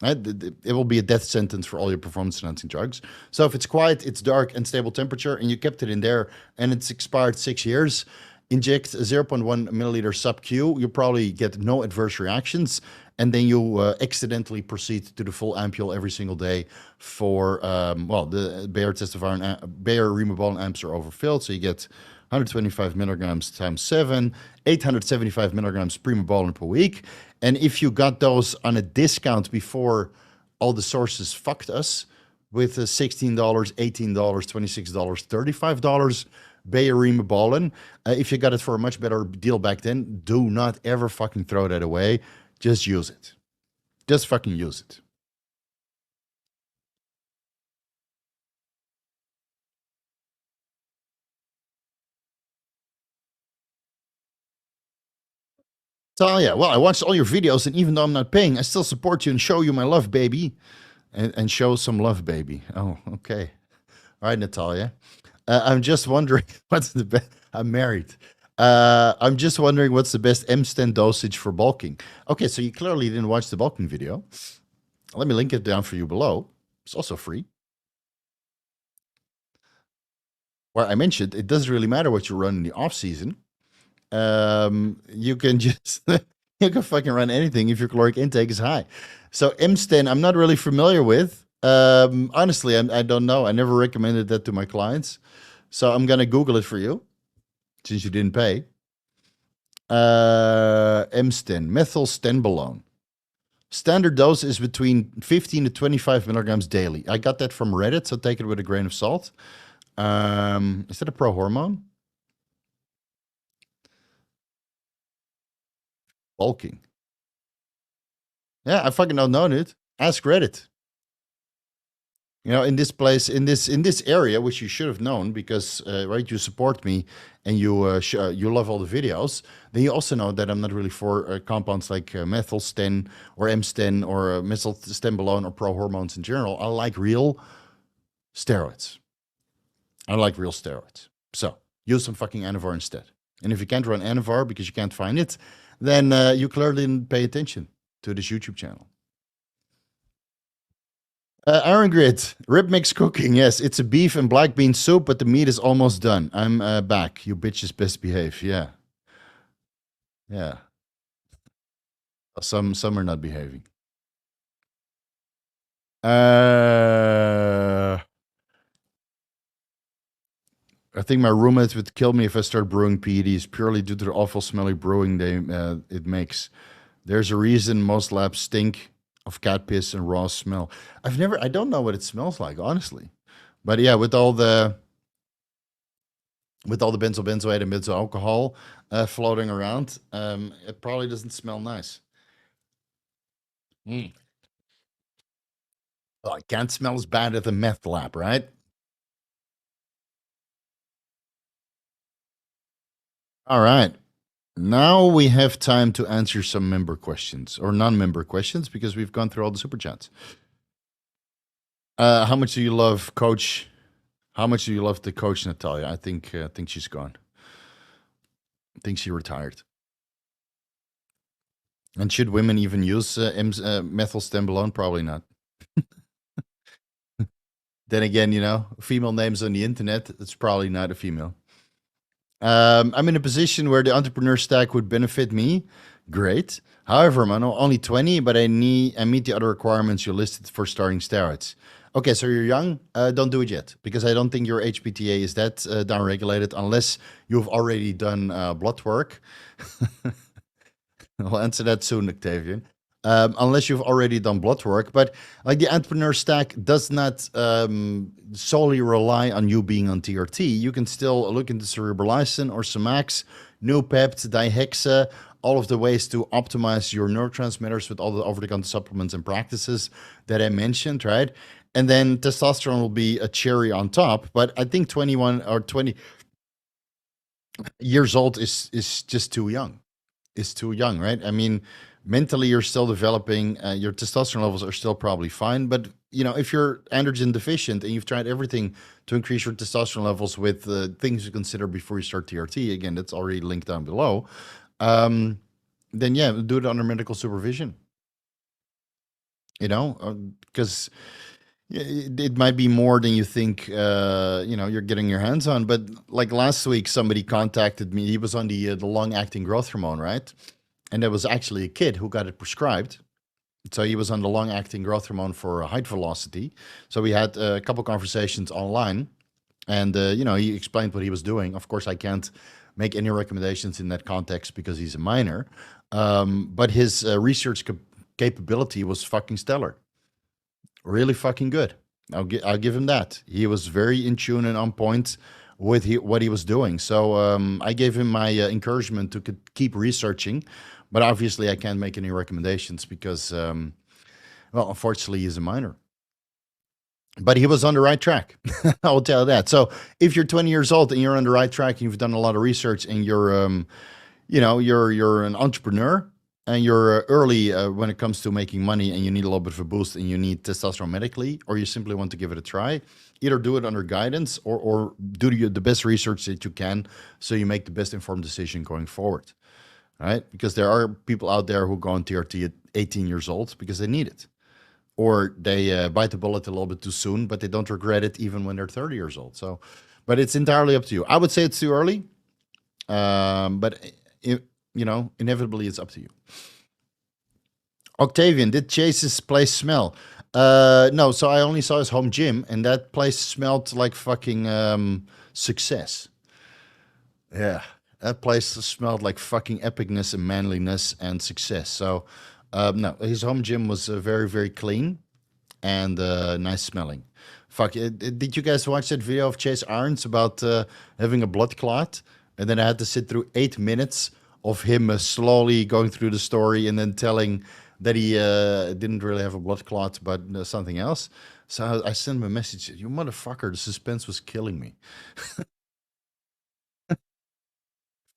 Right? It will be a death sentence for all your performance-enhancing drugs. So if it's quiet, it's dark and stable temperature, and you kept it in there, and it's expired 6 years, inject 0.1 milliliter sub-Q. You probably get no adverse reactions, and then you accidentally proceed to the full ampule every single day for, the Bayer Testosterone, Bayer Rimabolin amps are overfilled, so you get 125 milligrams times 7, 875 milligrams Primo per week. And if you got those on a discount before all the sources fucked us with $16, $18, $26, $35 Bayer Rimobolan, if you got it for a much better deal back then, do not ever fucking throw that away. Just use it. Just fucking use it. So yeah, well, I watched all your videos, and even though I'm not paying, I still support you and show you my love, baby. And show some love, baby. Oh, okay. All right, Natalia. I'm just wondering what's the best. I'm married. I'm just wondering what's the best M-stent dosage for bulking. Okay, so you clearly didn't watch the bulking video. Let me link it down for you below. It's also free. Where I mentioned it doesn't really matter what you run in the off season. You can just you can fucking run anything if your caloric intake is high. So M-stent, I'm not really familiar with. Honestly, I don't know. I never recommended that to my clients. So I'm gonna Google it for you, since you didn't pay. M-stent, methylstenbolone. Standard dose is between 15 to 25 milligrams daily. I got that from Reddit, so take it with a grain of salt. Is that a pro-hormone? Bulking. Yeah, I fucking don't know, dude. Ask Reddit. You know, in this place, in this area, which you should have known because, right, you support me and you love all the videos. Then you also know that I'm not really for compounds like methylsten or M-stent or methylstenbolone or pro-hormones in general. I like real steroids. I like real steroids. So use some fucking Anavar instead. And if you can't run Anavar because you can't find it, then you clearly didn't pay attention to this YouTube channel. Iron Grid, rib mix cooking. Yes, it's a beef and black bean soup, but the meat is almost done. I'm back. You bitches best behave. Yeah. Yeah. Some are not behaving. I think my roommates would kill me if I start brewing PEDs purely due to the awful smelly brewing it makes. There's a reason most labs stink of cat piss and raw smell. I don't know what it smells like, honestly. But yeah, with all the benzoate and benzo alcohol floating around, it probably doesn't smell nice. Mm. Well, it can't smell as bad as a meth lab, right? All right. Now we have time to answer some member questions or non-member questions because we've gone through all the super chats. How much do you love Coach? How much do you love the coach, Natalia? I think she's gone. I think she retired. And should women even use methylstenbolone? Probably not. Then again, you know, female names on the internet, it's probably not a female. I'm in a position where the entrepreneur stack would benefit me. Great. However, I'm only 20, but I meet the other requirements you listed for starting steroids. Okay, so you're young. Don't do it yet because I don't think your HPTA is that downregulated unless you've already done blood work. I'll answer that soon, Octavian. Unless you've already done blood work, but like the entrepreneur stack does not solely rely on you being on TRT. You can still look into cerebrolizin or Semax, Noopept, Dihexa, all of the ways to optimize your neurotransmitters with all the over-the-counter supplements and practices that I mentioned, right? And then testosterone will be a cherry on top. But I think 21 or 20 years old is just too young. It's too young, right? I mean, mentally you're still developing. Your testosterone levels are still probably fine. But, you know, if you're androgen deficient and you've tried everything to increase your testosterone levels with things you consider before you start TRT, again, that's already linked down below, then yeah, do it under medical supervision. You know, because it might be more than you think, you know, you're getting your hands on. But like last week, somebody contacted me. He was on the long-acting growth hormone, right? And there was actually a kid who got it prescribed. So he was on the long-acting growth hormone for height velocity. So we had a couple conversations online. And he explained what he was doing. Of course, I can't make any recommendations in that context because he's a minor. But his research capability was fucking stellar, really fucking good. I'll give him that. He was very in tune and on point with what he was doing. So I gave him my encouragement to keep researching, but obviously I can't make any recommendations because, well, unfortunately, he's a minor. But he was on the right track. I'll tell you that. So if you're 20 years old and you're on the right track and you've done a lot of research and you're an entrepreneur and you're early when it comes to making money and you need a little bit of a boost and you need testosterone medically, or you simply want to give it a try, either do it under guidance or do the best research that you can so you make the best informed decision going forward, right? Because there are people out there who go on TRT at 18 years old because they need it. Or they bite the bullet a little bit too soon, but they don't regret it even when they're 30 years old. So, but it's entirely up to you. I would say it's too early, but inevitably it's up to you. Octavian, did Chase's place smell? No, so I only saw his home gym, and that place smelled like fucking success. Yeah, that place smelled like fucking epicness and manliness and success. So, no, his home gym was very, very clean and nice smelling. Fuck, did you guys watch that video of Chase Arns about having a blood clot? And then I had to sit through 8 minutes of him slowly going through the story and then telling that he didn't really have a blood clot, but something else. So I sent him a message. You motherfucker, the suspense was killing me.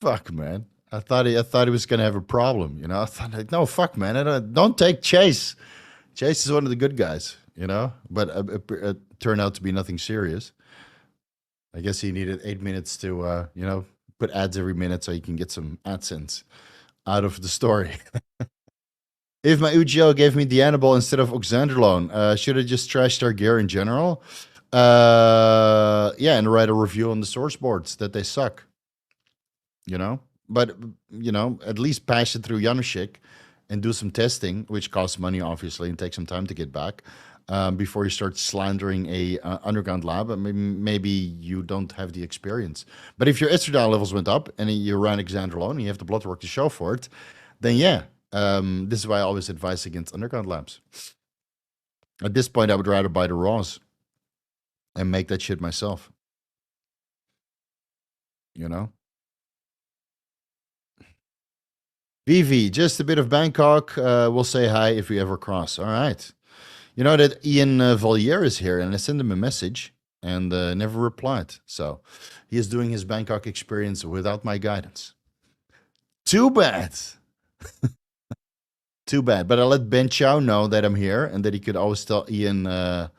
Fuck, man. I thought he was gonna have a problem. I thought, like, no, fuck, man. Don't take Chase. Chase is one of the good guys. But it turned out to be nothing serious. I guess he needed 8 minutes to put ads every minute so he can get some AdSense out of the story. If my UGO gave me Dianabol instead of Oxandrolone, should I just trash their gear in general? Yeah, and write a review on the source boards that they suck. But at least pass it through Januszek and do some testing, which costs money, obviously, and takes some time to get back before you start slandering a underground lab. Maybe you don't have the experience. But if your estradiol levels went up and you ran Xandrolone and you have the blood work to show for it, then yeah, this is why I always advise against underground labs. At this point, I would rather buy the raws and make that shit myself. VV, just a bit of Bangkok. We'll say hi if we ever cross. All right. You know that Ian Valier is here, and I sent him a message and never replied. So he is doing his Bangkok experience without my guidance. Too bad. Too bad. But I'll let Ben Chow know that I'm here and that he could always tell Ian that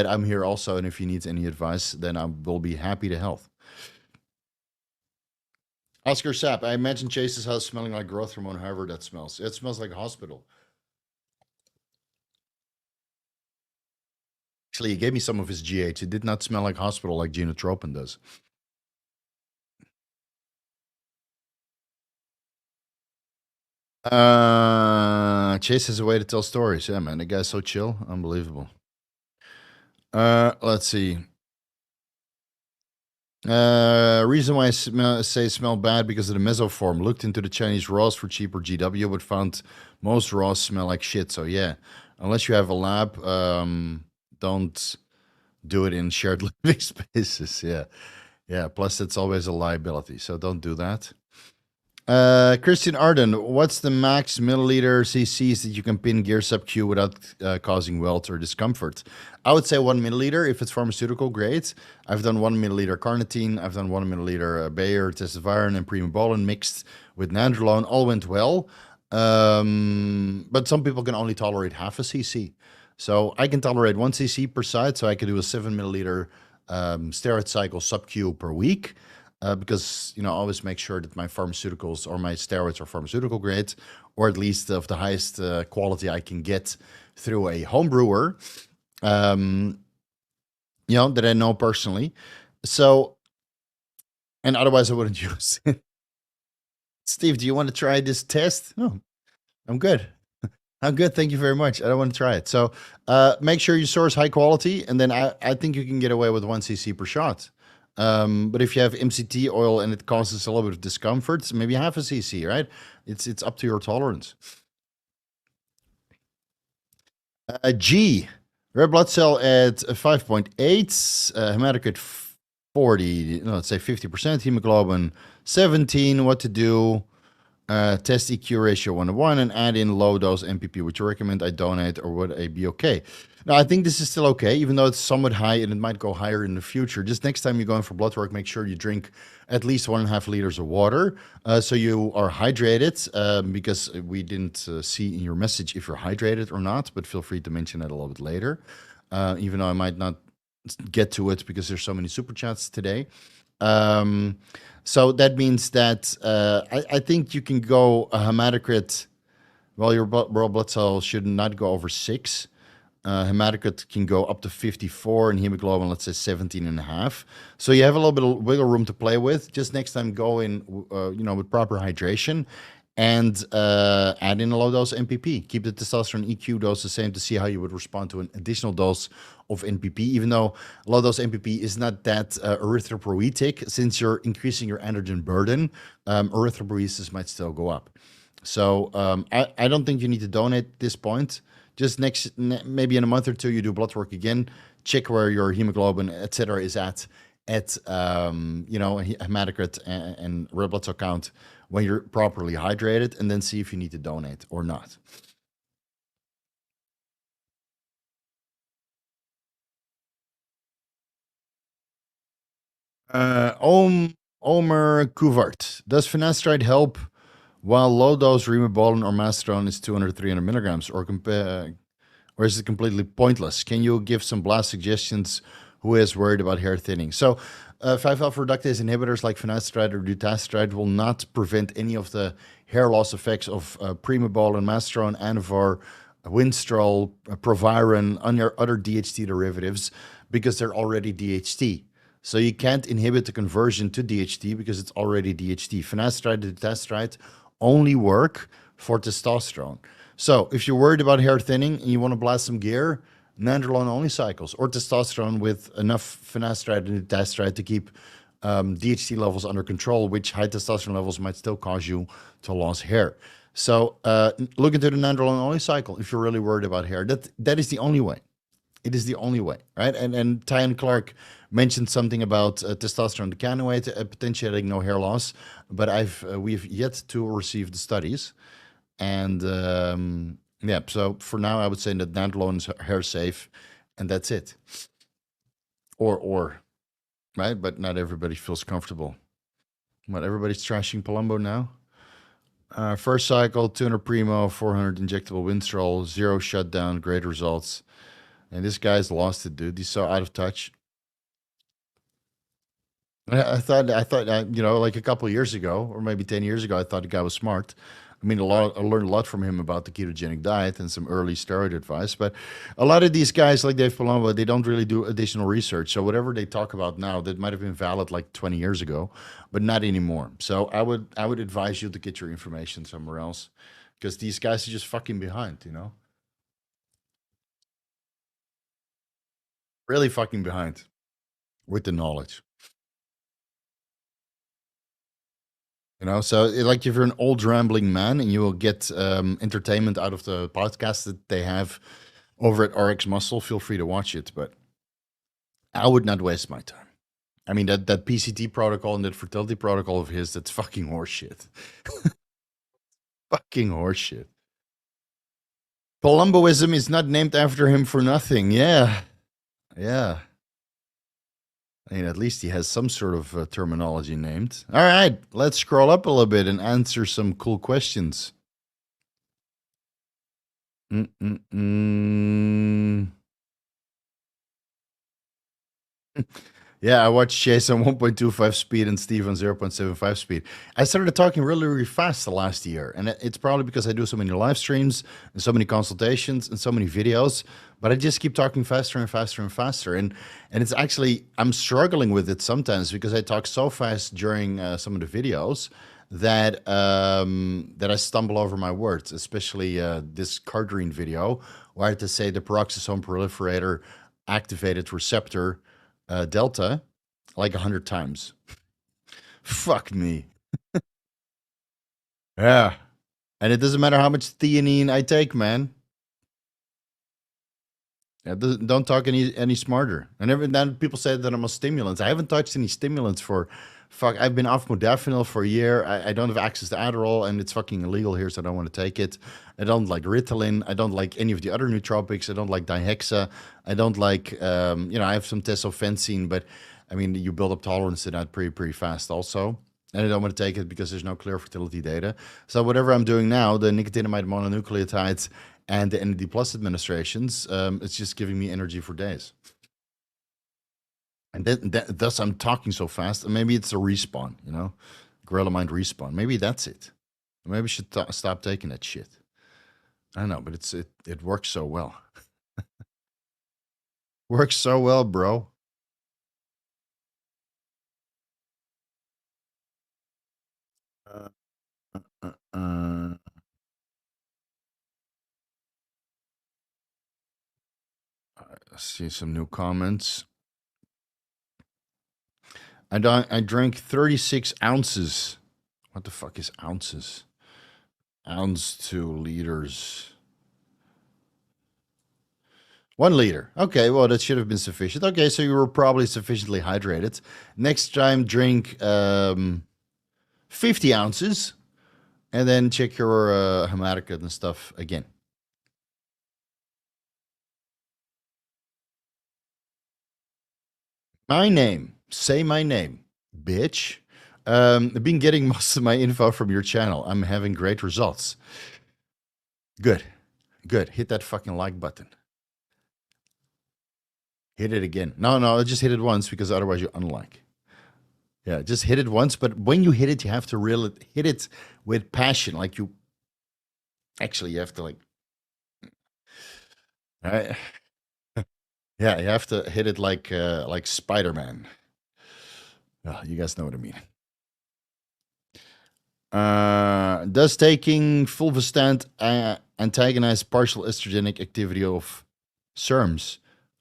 I'm here also. And if he needs any advice, then I will be happy to help. Oscar Sapp, I imagine Chase's house smelling like growth hormone, however that smells. It smells like a hospital. Actually, he gave me some of his GH. It did not smell like hospital like Genotropin does. Chase has a way to tell stories. Yeah, man, the guy's so chill. Unbelievable. Let's see. Reason why I say smell bad because of the mesoform. Looked into the Chinese raws for cheaper GW, but found most raws smell like shit. So yeah, unless you have a lab, don't do it in shared living spaces. Yeah. Plus, it's always a liability, so don't do that. Christian Arden, what's the max milliliter cc's that you can pin gear sub Q without causing welt or discomfort? I would say 1 milliliter if it's pharmaceutical grade. I've done 1 milliliter carnitine. I've done 1 milliliter Bayer, Testosterone, and Primo mixed with nandrolone. All went well. But some people can only tolerate half a cc. So I can tolerate 1 cc per side. So I could do a 7 milliliter steroid cycle sub Q per week. Because always make sure that my pharmaceuticals or my steroids are pharmaceutical grade, or at least of the highest quality I can get through a home brewer, that I know personally. So, and otherwise I wouldn't use it. Steve, do you want to try this test? No, I'm good. I'm good. Thank you very much. I don't want to try it. So make sure you source high quality, and then I think you can get away with 1 cc per shot. But if you have MCT oil and it causes a little bit of discomfort, maybe half a cc, right? It's up to your tolerance. G, red blood cell at 5.8, hematocrit 40, no, let's say 50%, hemoglobin 17. What to do? Test EQ ratio 1:1 and add in low dose MPP. Would you recommend I donate or would I be okay? Now, I think this is still okay, even though it's somewhat high and it might go higher in the future. Just next time you're going for blood work, make sure you drink at least 1.5 liters of water so you are hydrated, because we didn't see in your message if you're hydrated or not, but feel free to mention that a little bit later, even though I might not get to it because there's so many super chats today. So that means that I think you can go a hematocrit. Well, your red blood cell should not go over 6. Hematocrit can go up to 54 and hemoglobin, let's say 17 and a half. So you have a little bit of wiggle room to play with. Just next time, go in, with proper hydration and add in a low dose NPP. Keep the testosterone EQ dose the same to see how you would respond to an additional dose of NPP, even though low dose NPP is not that erythropoietic. Since you're increasing your androgen burden, erythropoiesis might still go up. So I don't think you need to donate at this point. Just maybe in a month or two, you do blood work again, check where your hemoglobin, etc., is at hematocrit and red blood cell count when you're properly hydrated, and then see if you need to donate or not. Omer Kuvart, does finasteride help while low dose Rimabolin or Masteron is 200, 300 milligrams, or is it completely pointless? Can you give some blast suggestions who is worried about hair thinning? So 5-alpha reductase inhibitors like finasteride or dutasteride will not prevent any of the hair loss effects of Primobolin, Masteron, Anavar, Winstrol, Proviron, other DHT derivatives, because they're already DHT. So you can't inhibit the conversion to DHT because it's already DHT. Finasteride and dutasteride only work for testosterone. So if you're worried about hair thinning and you want to blast some gear, nandrolone only cycles or testosterone with enough finasteride and dutasteride to keep DHT levels under control, which high testosterone levels might still cause you to lose hair. So look into the nandrolone only cycle if you're really worried about hair. That is the only way. It is the only way, right? And Taeian Clark mentioned something about testosterone Decanoate potentiating no hair loss, but we've yet to receive the studies. And so for now, I would say that nandrolone is hair safe, and that's it. Or, right? But not everybody feels comfortable. What, everybody's trashing Palumbo now? First cycle, 200 Primo, 400 injectable Winstrol, 0 shutdown, great results. And this guy's lost it, dude. He's so out of touch. I thought, like a couple of years ago, or maybe 10 years ago, I thought the guy was smart. I mean, I learned a lot from him about the ketogenic diet and some early steroid advice. But a lot of these guys, like Dave Palumbo, they don't really do additional research. So whatever they talk about now, that might have been valid like 20 years ago, but not anymore. So I would advise you to get your information somewhere else, because these guys are just fucking behind, really fucking behind with the knowledge. So like if you're an old rambling man and you will get entertainment out of the podcast that they have over at RX Muscle, feel free to watch it. But I would not waste my time. I mean, that PCT protocol and that fertility protocol of his, that's fucking horseshit. Fucking horseshit. Palumboism is not named after him for nothing. Yeah. Yeah. I mean, at least he has some sort of terminology named. All right, let's scroll up a little bit and answer some cool questions. Yeah, I watched Chase on 1.25 speed and Steve on 0.75 speed. I started talking really, really fast the last year. And it's probably because I do so many live streams and so many consultations and so many videos. But I just keep talking faster and faster and faster. And it's actually, I'm struggling with it sometimes because I talk so fast during some of the videos that that I stumble over my words, especially this Cardarine video where I had to say the peroxisome proliferator activated receptor delta, like 100 times. Fuck me. Yeah. And it doesn't matter how much theanine I take, man. Don't talk any smarter. And then people say that I'm on stimulants. I haven't touched any stimulants for fuck. I've been off modafinil for a year. I don't have access to Adderall, and it's fucking illegal here, so I don't want to take it. I don't like Ritalin. I don't like any of the other nootropics. I don't like dihexa. I don't like I have some tesofensine, but I mean you build up tolerance to that pretty fast also. And I don't want to take it because there's no clear fertility data. So whatever I'm doing now, the nicotinamide mononucleotides and the NAD plus administrations, it's just giving me energy for days. And thus I'm talking so fast. And maybe it's a respawn, Gorilla Mind respawn. Maybe that's it. Maybe I should stop taking that shit. I don't know, but it works so well. Works so well, bro. Let's see some new comments. I drank 36 ounces. What the fuck is ounces? Ounce to liters. 1 liter. Okay, well, that should have been sufficient. Okay, so you were probably sufficiently hydrated. Next time, drink 50 ounces and then check your hematocrit and stuff again. My name. Say my name, bitch. I've been getting most of my info from your channel. I'm having great results. Good. Good. Hit that fucking like button. Hit it again. No, just hit it once because otherwise you unlike. Yeah, just hit it once. But when you hit it, you have to really hit it with passion. Like you have to like. All right. Yeah, you have to hit it like Spider-Man. Oh, you guys know what I mean. Does taking fulvestrant antagonize partial estrogenic activity of SERMs?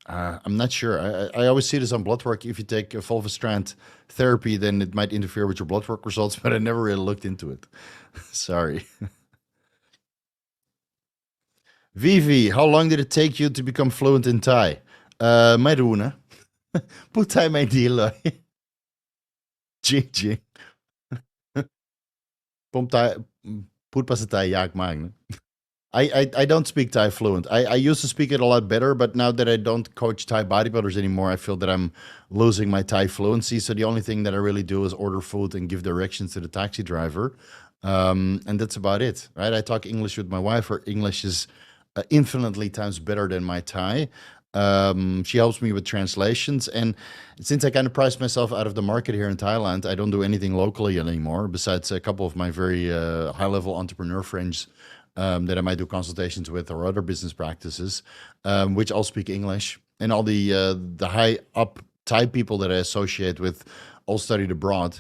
I'm not sure. I always see this on blood work. If you take a fulvestrant therapy, then it might interfere with your blood work results, but I never really looked into it. Sorry. Vivi, how long did it take you to become fluent in Thai? Maiรู้นะ พูดไทยไม่ดีเลย จริงๆผมไทยพูดภาษาไทยยากมากนะ I don't speak Thai fluent. I used to speak it a lot better, but now that I don't coach Thai bodybuilders anymore, I feel that I'm losing my Thai fluency. So the only thing that I really do is order food and give directions to the taxi driver. And that's about it, right? I talk English with my wife. Her English is infinitely times better than my Thai. She helps me with translations. And since I kind of priced myself out of the market here in Thailand, I don't do anything locally anymore, besides a couple of my very high-level entrepreneur friends that I might do consultations with or other business practices, which all speak English. And all the high-up Thai people that I associate with all studied abroad,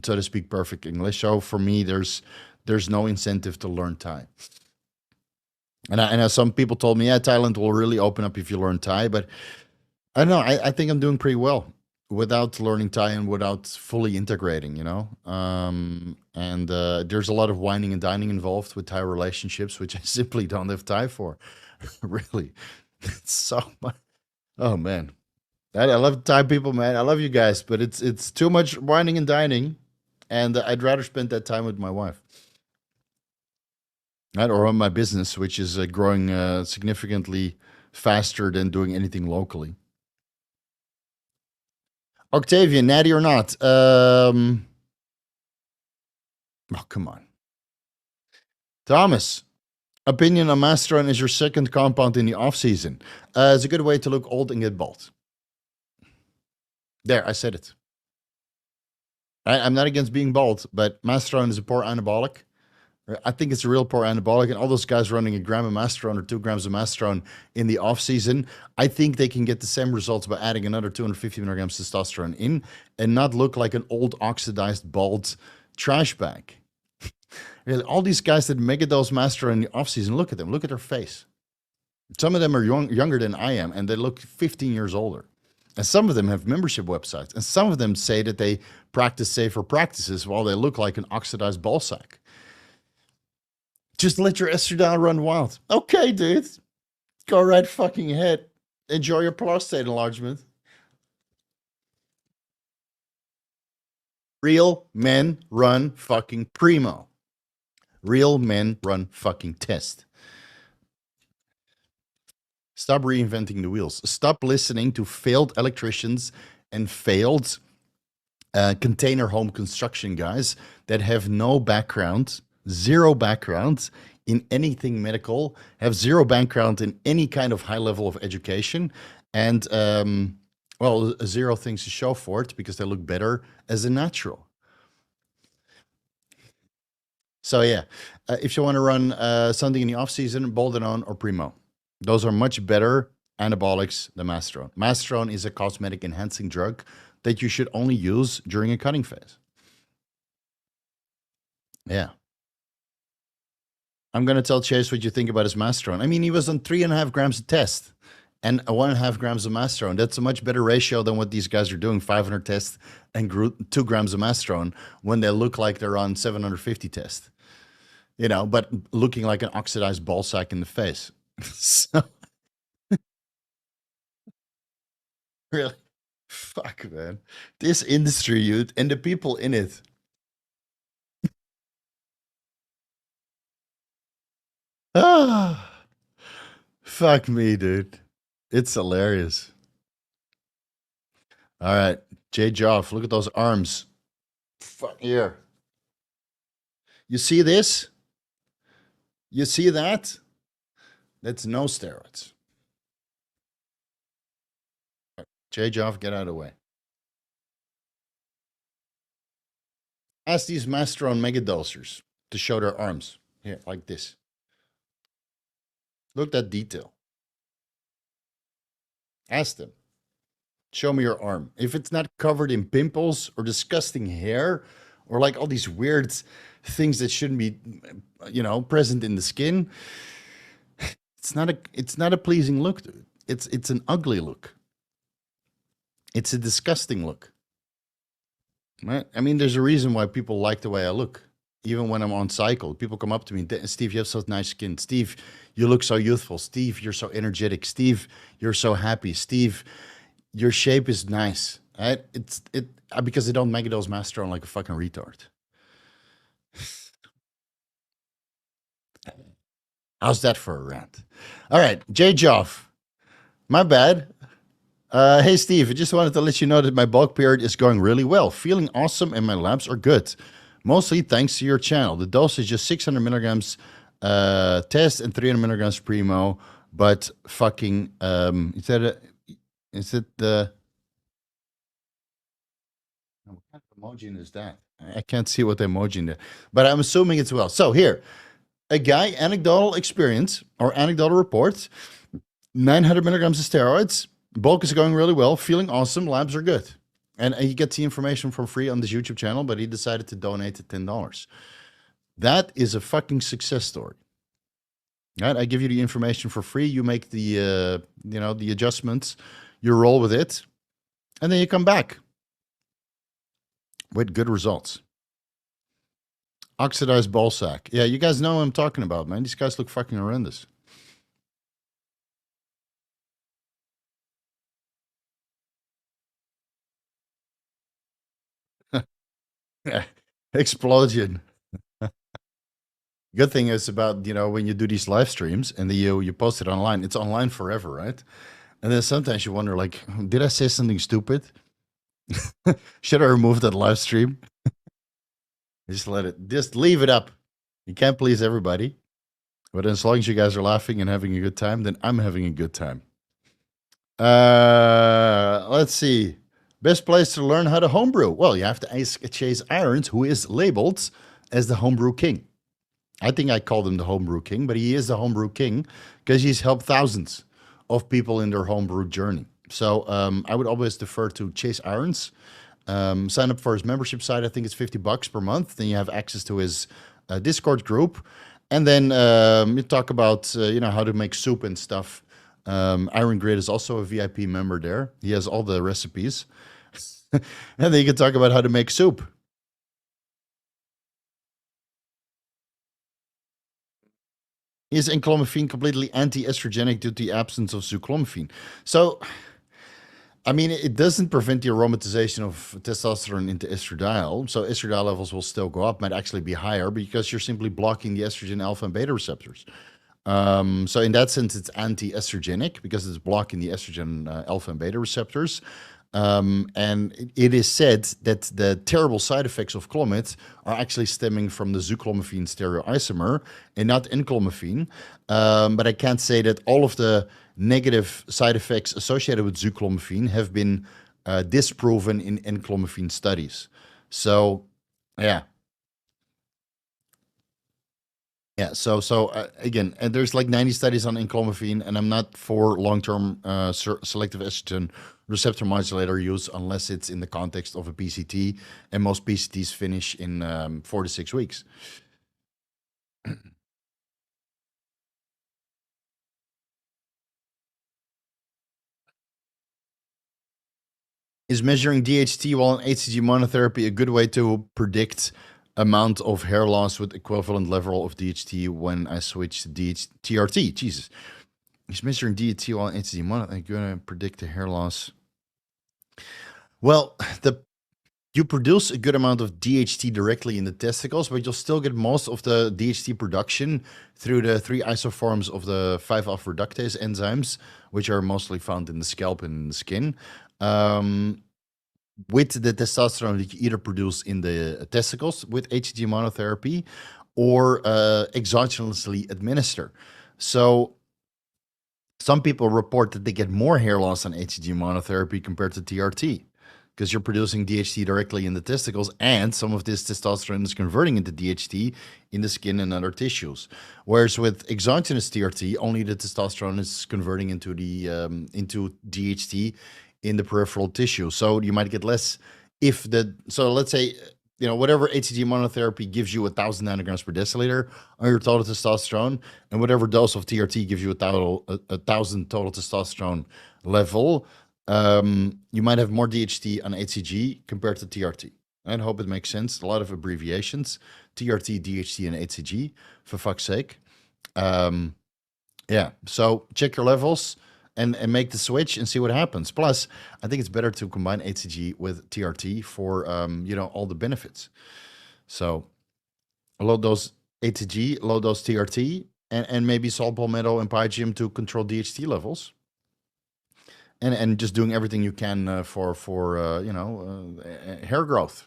so to speak perfect English. So for me, there's no incentive to learn Thai. And I know some people told me, yeah, Thailand will really open up if you learn Thai. But I don't know. I think I'm doing pretty well without learning Thai and without fully integrating, And there's a lot of whining and dining involved with Thai relationships, which I simply don't have time for. Really. It's so much. Oh, man. I love Thai people, man. I love you guys, but it's too much whining and dining. And I'd rather spend that time with my wife. Right, or on my business, which is growing significantly faster than doing anything locally. Octavian, natty or not? Oh, come on. Thomas, opinion on Masteron is your second compound in the off-season. It's a good way to look old and get bald. There, I said it. I'm not against being bald, but Masteron is a poor anabolic. I think it's a real poor anabolic, and all those guys running a gram of Masteron or 2 grams of Masteron in the off season, I think they can get the same results by adding another 250 milligrams testosterone in and not look like an old oxidized bald trash bag. Really, all these guys that megadose Masteron in the off season, look at them, look at their face. Some of them are younger than I am, and they look 15 years older. And some of them have membership websites. And some of them say that they practice safer practices while they look like an oxidized ball sack. Just let your estrogen run wild. Okay, dude. Go right fucking ahead. Enjoy your prostate enlargement. Real men run fucking Primo. Real men run fucking Test. Stop reinventing the wheels. Stop listening to failed electricians and failed container home construction guys that have no background, zero background in anything medical, have zero background in any kind of high level of education, and well, zero things to show for it because they look better as a natural. So yeah, if you want to run something in the off season, Boldenone or Primo. Those are much better anabolics than Masteron. Masteron is a cosmetic enhancing drug that you should only use during a cutting phase. Yeah. I'm going to tell Chase what you think about his Masteron. I mean, he was on 3.5 grams of test and 1.5 grams of Masteron. That's a much better ratio than what these guys are doing, 500 tests and 2 grams of Masteron when they look like they're on 750 tests. You know, but looking like an oxidized ball sack in the face. So, really, fuck, man. This industry, dude, and the people in it. Ah, fuck me, dude. It's hilarious. All right, Jay Joff, look at those arms. Fuck here. You see this? You see that? That's no steroids. Jay Joff, get out of the way. Ask these Masteron megadosers to show their arms. Here, like this. Look at that detail. Ask them. Show me your arm. If it's not covered in pimples or disgusting hair or like all these weird things that shouldn't be, you know, present in the skin, it's not a pleasing look, dude. It's an ugly look. It's a disgusting look. Right? I mean, there's a reason why people like the way I look. Even when I'm on cycle, people come up to me, Steve, you have such nice skin. Steve, you look so youthful. Steve, you're so energetic. Steve, you're so happy. Steve, your shape is nice. Right? Because I don't make those Masteron like a fucking retard. How's that for a rant? All right, Jay Joff. My bad. Hey, Steve, I just wanted to let you know that my bulk period is going really well. Feeling awesome and my labs are good. Mostly thanks to your channel. The dose is just 600 milligrams test and 300 milligrams Primo. But fucking, is it the... What kind of emoji is that? I can't see what the emoji in there. But I'm assuming it's well. So here, a guy, anecdotal experience or anecdotal reports, 900 milligrams of steroids. Bulk is going really well. Feeling awesome. Labs are good. And he gets the information for free on this YouTube channel, but he decided to donate $10. That is a fucking success story. Right? I give you the information for free. You make the, the adjustments. You roll with it. And then you come back with good results. Oxidized ball sack. Yeah, you guys know what I'm talking about, man. These guys look fucking horrendous. Explosion. Good thing is about, when you do these live streams and you post it online, it's online forever, right? And then sometimes you wonder, like, did I say something stupid? Should I remove that live stream? Just leave it up. You can't please everybody. But as long as you guys are laughing and having a good time, then I'm having a good time. Let's see. Best place to learn how to homebrew. Well, you have to ask Chase Irons, who is labeled as the homebrew king. I think I called him the homebrew king, but he is the homebrew king because he's helped thousands of people in their homebrew journey. So I would always defer to Chase Irons. Sign up for his membership site. I think it's $50 per month. Then you have access to his Discord group. And then you talk about, how to make soup and stuff Iron Grid is also a VIP member there. He has all the recipes. And then you can talk about how to make soup. Is enclomiphene completely anti-estrogenic due to the absence of zuclomiphene? So, I mean, it doesn't prevent the aromatization of testosterone into estradiol. So estradiol levels will still go up, might actually be higher because you're simply blocking the estrogen alpha and beta receptors. So in that sense, it's anti-estrogenic because it's blocking the estrogen alpha and beta receptors. And it is said that the terrible side effects of Clomid are actually stemming from the zuclomiphene stereoisomer and not enclomiphene. But I can't say that all of the negative side effects associated with zuclomiphene have been disproven in enclomiphene studies. So, yeah. Yeah, so again, and there's like 90 studies on enclomiphene, and I'm not for long-term selective estrogen receptor modulator use unless it's in the context of a PCT, and most PCTs finish in 4 to 6 weeks. Is measuring DHT while on HCG monotherapy a good way to predict amount of hair loss with equivalent level of DHT when I switch to TRT? Jesus. Is measuring DHT while on HCG monotherapy I'm going to predict the hair loss? Well, you produce a good amount of DHT directly in the testicles, but you'll still get most of the DHT production through the 3 isoforms of the 5-alpha reductase enzymes, which are mostly found in the scalp and the skin. With the testosterone that you either produce in the testicles with HCG monotherapy or exogenously administer. So some people report that they get more hair loss on HCG monotherapy compared to TRT because you're producing DHT directly in the testicles, and some of this testosterone is converting into DHT in the skin and other tissues. Whereas with exogenous TRT, only the testosterone is converting into the into DHT in the peripheral tissue. So you might get less so let's say, whatever HCG monotherapy gives you 1,000 nanograms per deciliter on your total testosterone, and whatever dose of TRT gives you a 1,000 total testosterone level, you might have more DHT on HCG compared to TRT. I hope it makes sense. A lot of abbreviations: TRT, DHT, and HCG. For fuck's sake. Yeah. So check your levels and make the switch and see what happens. Plus, I think it's better to combine HCG with TRT for all the benefits. So low dose HCG, low dose TRT, and maybe salt palmetto and pygium to control DHT levels. And just doing everything you can for hair growth,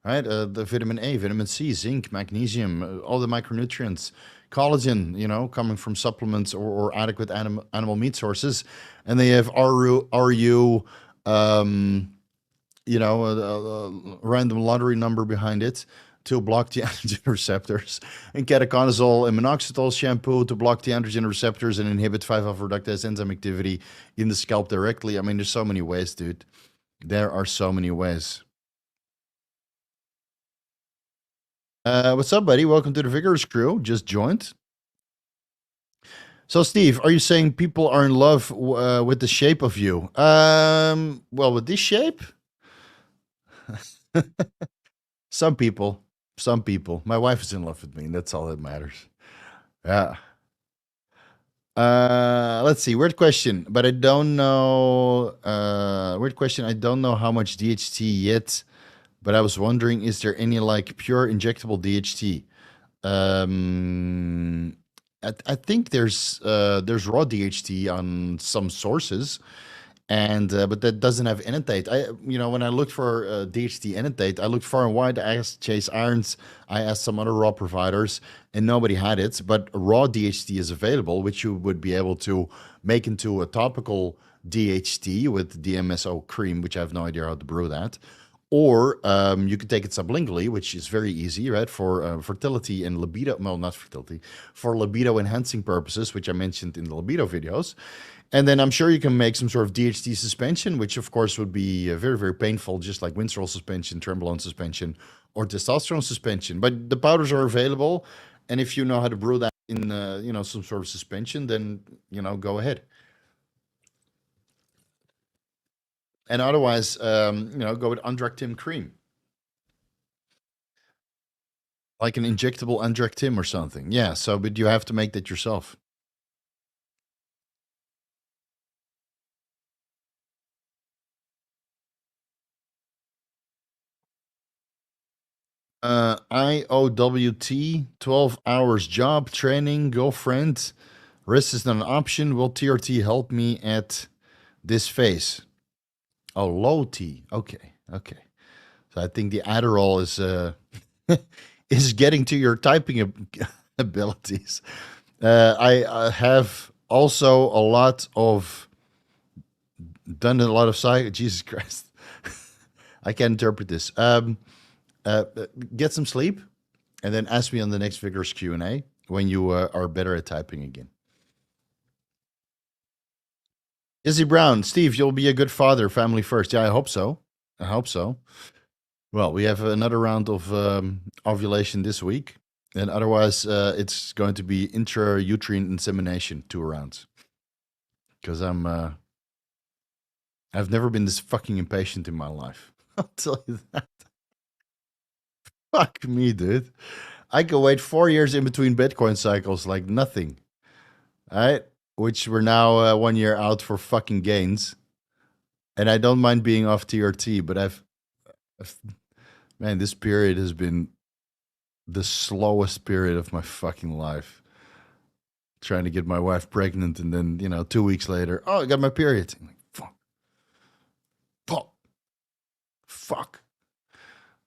right? The vitamin A, vitamin C, zinc, magnesium, all the micronutrients, collagen, coming from supplements or adequate animal meat sources. And they have RU, a random lottery number behind it to block the androgen receptors, and ketoconazole and minoxidil shampoo to block the androgen receptors and inhibit 5-alpha reductase enzyme activity in the scalp directly. I mean, there's so many ways, dude. There are so many ways. What's up, buddy? Welcome to the Vigorous crew. Just joined. So, Steve, are you saying people are in love with the shape of you? Well, with this shape? Some people. My wife is in love with me, and that's all that matters. Yeah. Let's see. Weird question, but I don't know. Weird question. I don't know how much DHT yet, but I was wondering, is there any like pure injectable DHT? I think there's raw DHT on some sources, and but that doesn't have enanthate. When I looked for DHT enanthate, I looked far and wide. I asked Chase Irons, I asked some other raw providers, and nobody had it. But raw DHT is available, which you would be able to make into a topical DHT with DMSO cream, which I have no idea how to brew that. Or you could take it sublingually, which is very easy, right? For fertility and libido, well, not fertility, for libido enhancing purposes, which I mentioned in the libido videos. And then I'm sure you can make some sort of DHT suspension, which of course would be very, very painful, just like Winstrol suspension, Trenbolone suspension, or testosterone suspension. But the powders are available, and if you know how to brew that in some sort of suspension, then go ahead. And otherwise, go with Undrectim cream, like an injectable Undrectim or something. Yeah. So, but you have to make that yourself. IOWT, 12 hours job, training, girlfriend. Rest is not an option. Will TRT help me at this phase? Oh, low T. Okay. Okay. So I think the Adderall is is getting to your typing abilities. I have also a lot of done a lot of Jesus Christ. I can't interpret this. Uh, get some sleep, and then ask me on the next Vigorous Q&A when you are better at typing again. Izzy Brown, Steve, you'll be a good father, family first. Yeah, I hope so. I hope so. Well, we have another round of ovulation this week, and otherwise, it's going to be intrauterine insemination, 2 rounds. Because I've never been this fucking impatient in my life. I'll tell you that. Fuck me, dude. I can wait 4 years in between Bitcoin cycles like nothing. All right? Which we're now 1 year out for fucking gains. And I don't mind being off TRT, but man, this period has been the slowest period of my fucking life. Trying to get my wife pregnant, and then, 2 weeks later, oh, I got my period. I'm like, fuck. Fuck. Fuck.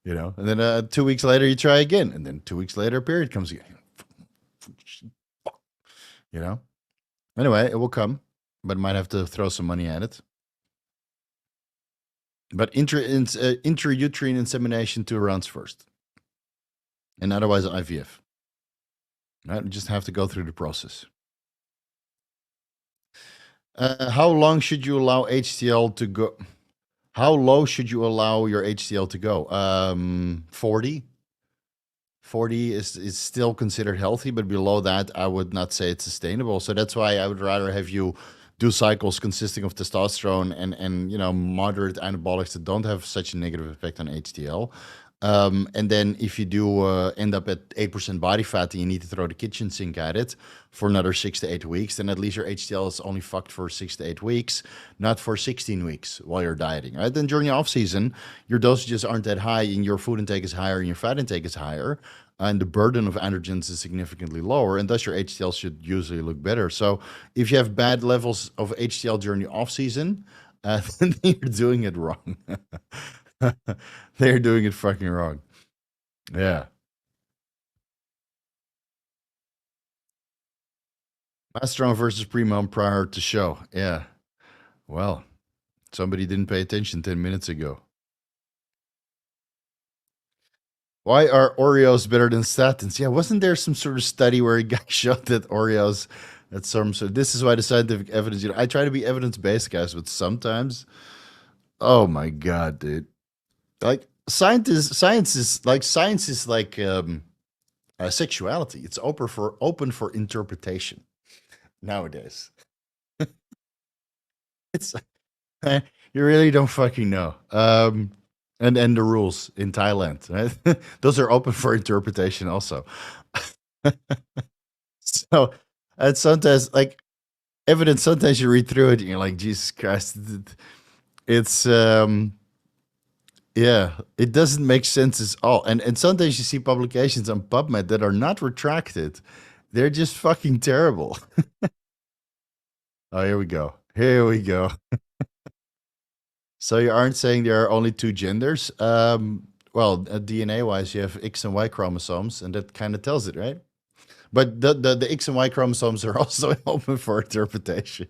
And then 2 weeks later, you try again. And then 2 weeks later, a period comes again. Anyway, it will come, but might have to throw some money at it. But intrauterine insemination, 2 rounds first. And otherwise, IVF. Right? You just have to go through the process. How long should you allow HDL to go? How low should you allow your HDL to go? 40. 40 is still considered healthy, but below that, I would not say it's sustainable. So that's why I would rather have you do cycles consisting of testosterone and moderate anabolics that don't have such a negative effect on HDL. And then if you do end up at 8% body fat and you need to throw the kitchen sink at it for another 6 to 8 weeks, then at least your HDL is only fucked for 6 to 8 weeks, not for 16 weeks while you're dieting, right? Then during the off season, your dosages aren't that high and your food intake is higher and your fat intake is higher. And the burden of androgens is significantly lower, and thus your HDL should usually look better. So if you have bad levels of HDL during the off season, then you're doing it wrong. They're doing it fucking wrong. Yeah. Masteron versus Primo prior to show. Yeah. Well, somebody didn't pay attention 10 minutes ago. Why are Oreos better than statins? Yeah, wasn't there some sort of study where a guy showed that Oreos at some sort? This is why the scientific evidence. I try to be evidence based, guys, but sometimes, oh my god, dude, like science is like sexuality. It's open for interpretation nowadays. It's you really don't fucking know. And the rules in Thailand, right? Those are open for interpretation also. So, and sometimes, like evidence, sometimes you read through it and you're like, Jesus Christ, it's yeah, it doesn't make sense at all. And sometimes you see publications on PubMed that are not retracted. They're just fucking terrible. Oh, here we go. Here we go. So you aren't saying there are only 2 genders? Well, DNA wise, you have X and Y chromosomes, and that kind of tells it, right? But the X and Y chromosomes are also open for interpretation.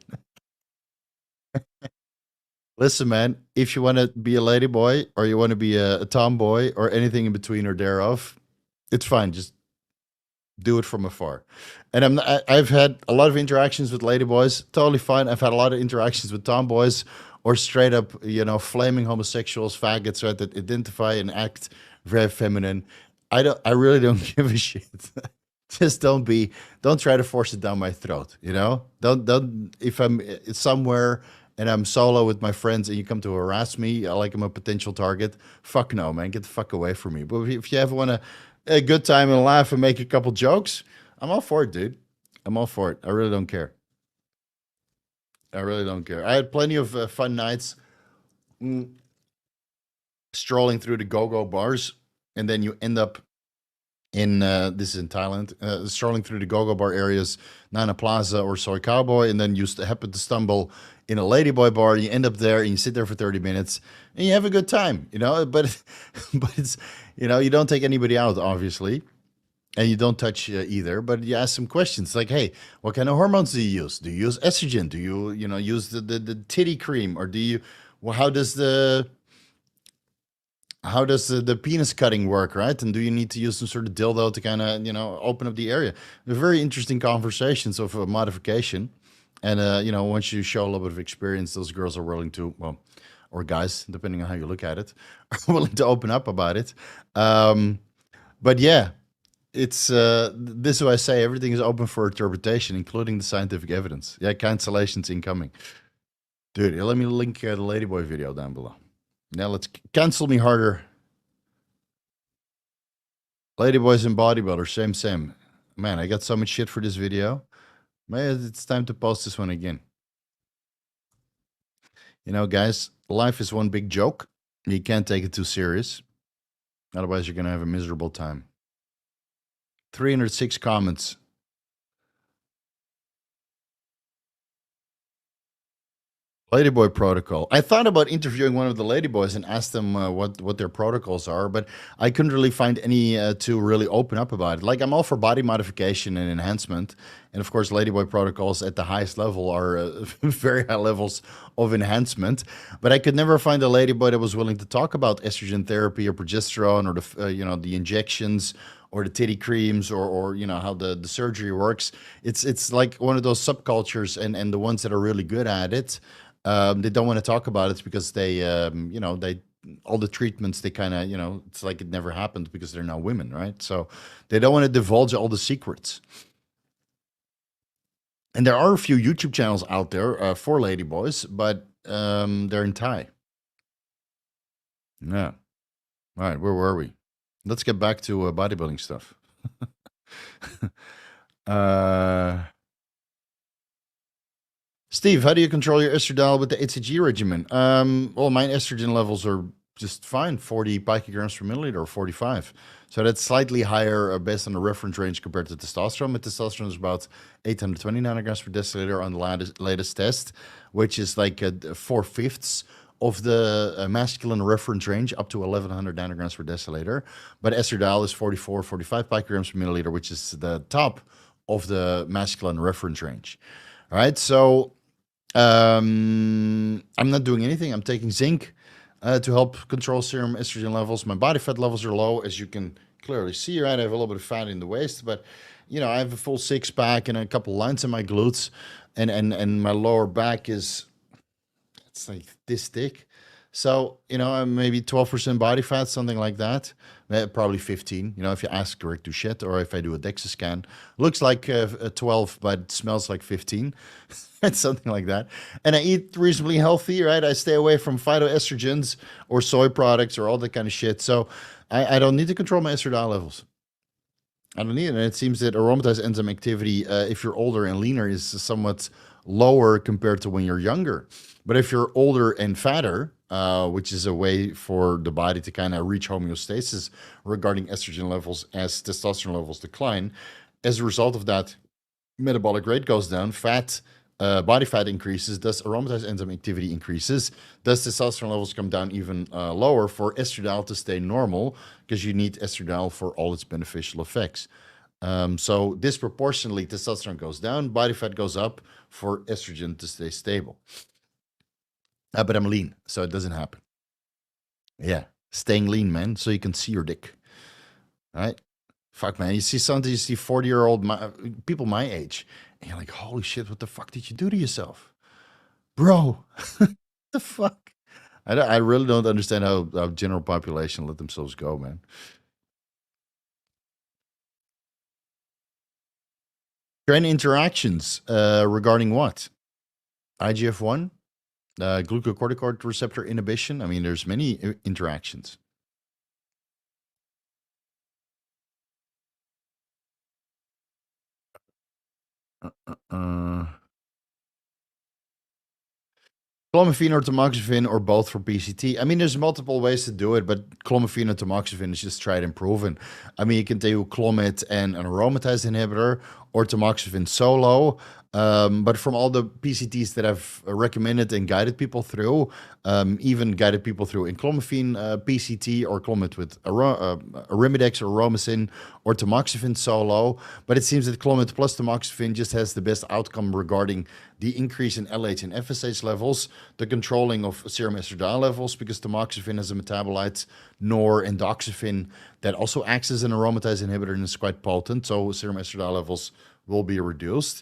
Listen, man, if you want to be a ladyboy or you want to be a tomboy or anything in between or thereof, it's fine. Just do it from afar. And I've had a lot of interactions with ladyboys, totally fine. I've had a lot of interactions with tomboys or straight up, flaming homosexuals, faggots, right, that identify and act very feminine. I really don't give a shit. Just don't try to force it down my throat, Don't if I'm somewhere and I'm solo with my friends and you come to harass me like I'm a potential target, fuck no, man. Get the fuck away from me. But if you ever want a good time and laugh and make a couple jokes, I'm all for it, dude. I'm all for it. I really don't care. I really don't care. I had plenty of fun nights strolling through the go-go bars, and then you end up in this is in Thailand, strolling through the go-go bar areas, Nana Plaza or Soy Cowboy, and then you happen to stumble in a ladyboy bar. You end up there and you sit there for 30 minutes and you have a good time, you know. But but it's, you know, you don't take anybody out, obviously, and you don't touch either. But you ask some questions like, hey, what kind of hormones do you use? Do you use estrogen? Do you know use the titty cream, or do you? Well, how does the penis cutting work, right? And do you need to use some sort of dildo to kind of, open up the area? They're very interesting conversations of modification. And, once you show a little bit of experience, those girls are willing to, well, or guys, depending on how you look at it, are willing to open up about it. But yeah, it's this is what I say. Everything is open for interpretation, including the scientific evidence. Yeah, cancellations incoming. Dude, let me link the Ladyboy video down below. Now let's cancel me harder. Ladyboys and bodybuilders, same. Man, I got so much shit for this video. Man, it's time to post this one again. You know, guys, life is one big joke. You can't take it too serious. Otherwise, you're going to have a miserable time. 306 comments. Ladyboy protocol. I thought about interviewing one of the ladyboys and ask them what their protocols are, but I couldn't really find any to really open up about it. Like, I'm all for body modification and enhancement, and of course, ladyboy protocols at the highest level are very high levels of enhancement. But I could never find a ladyboy that was willing to talk about estrogen therapy or progesterone or the injections or the titty creams or how the surgery works. It's like one of those subcultures, and the ones that are really good at it. They don't want to talk about it because they all the treatments, they kind of, it's like it never happened because they're now women, right? So they don't want to divulge all the secrets. And there are a few YouTube channels out there for ladyboys, but they're in Thai. Yeah. All right, where were we? Let's get back to bodybuilding stuff. Steve, how do you control your estradiol with the HCG regimen? Well, my estrogen levels are just fine, 40 picograms per milliliter or 45. So that's slightly higher based on the reference range compared to testosterone. But testosterone is about 820 nanograms per deciliter on the latest test, which is like 4/5 of the masculine reference range, up to 1100 nanograms per deciliter. But estradiol is 44, 45 picograms per milliliter, which is the top of the masculine reference range. All right, so I'm not doing anything. I'm taking zinc to help control serum estrogen levels. My body fat levels are low, as you can clearly see, right? I have a little bit of fat in the waist, but I have a full six pack and a couple lines in my glutes, and my lower back it's like this thick. So, I'm maybe 12% body fat, something like that. Probably 15, if you ask Rick Duchette, or if I do a DEXA scan. Looks like 12, but smells like 15. It's something like that. And I eat reasonably healthy, right? I stay away from phytoestrogens or soy products or all that kind of shit. So I don't need to control my estradiol levels. I don't need it. And it seems that aromatase enzyme activity, if you're older and leaner, is somewhat lower compared to when you're younger. But if you're older and fatter, which is a way for the body to kind of reach homeostasis regarding estrogen levels as testosterone levels decline, as a result of that, metabolic rate goes down, body fat increases, thus aromatase enzyme activity increases, thus testosterone levels come down even lower for estradiol to stay normal, because you need estradiol for all its beneficial effects. So disproportionately, testosterone goes down, body fat goes up for estrogen to stay stable. But I'm lean, so it doesn't happen. Yeah, staying lean, man, so you can see your dick. All right? Fuck, man. You see something, you see 40-year-old people my age, and you're like, holy shit, what the fuck did you do to yourself? Bro, the fuck? I really don't understand how general population let themselves go, man. Tren interactions regarding what? IGF-1? Glucocorticoid receptor inhibition. I mean, there's many interactions. Uh, Clomiphene or tamoxifen or both for PCT. I mean, there's multiple ways to do it, but clomiphene and tamoxifen is just tried and proven. I mean, you can do Clomid and an aromatase inhibitor or tamoxifen solo. But from all the PCTs that I've recommended and guided people through, even guided people through Enclomiphene PCT or Clomid with Arimidex or Aromasin or tamoxifen solo. But it seems that Clomid plus tamoxifen just has the best outcome regarding the increase in LH and FSH levels, the controlling of serum estradiol levels, because tamoxifen has a metabolite, nor endoxifen, that also acts as an aromatase inhibitor and is quite potent. So serum estradiol levels will be reduced.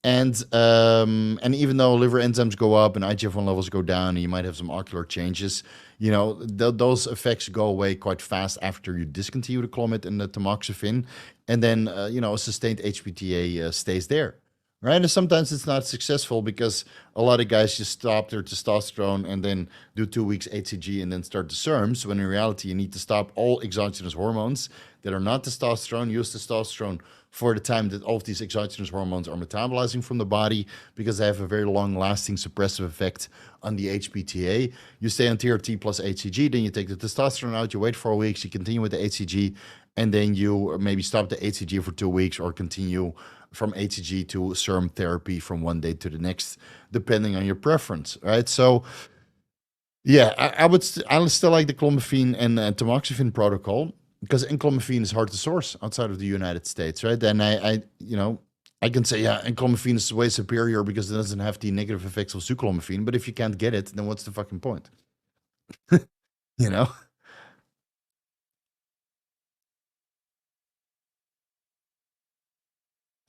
And even though liver enzymes go up and IGF-1 levels go down, and you might have some ocular changes, you know, those effects go away quite fast after you discontinue the Clomid and the tamoxifen, and then you know, a sustained HPTA stays there. Right, and sometimes it's not successful because a lot of guys just stop their testosterone and then do 2 weeks HCG and then start the SERMs. When in reality, you need to stop all exogenous hormones that are not testosterone. Use testosterone for the time that all of these exogenous hormones are metabolizing from the body, because they have a very long-lasting suppressive effect on the HPTA. You stay on TRT plus HCG, then you take the testosterone out. You wait 4 weeks, you continue with the HCG, and then you maybe stop the HCG for 2 weeks or continue from HCG to SERM therapy from one day to the next, depending on your preference, right? So, yeah, I would still like the clomiphene and tamoxifen protocol, because enclomiphene is hard to source outside of the United States, right? And you know, I can say, yeah, enclomiphene is way superior because it doesn't have the negative effects of suclomiphene. But if you can't get it, then what's the fucking point? You know?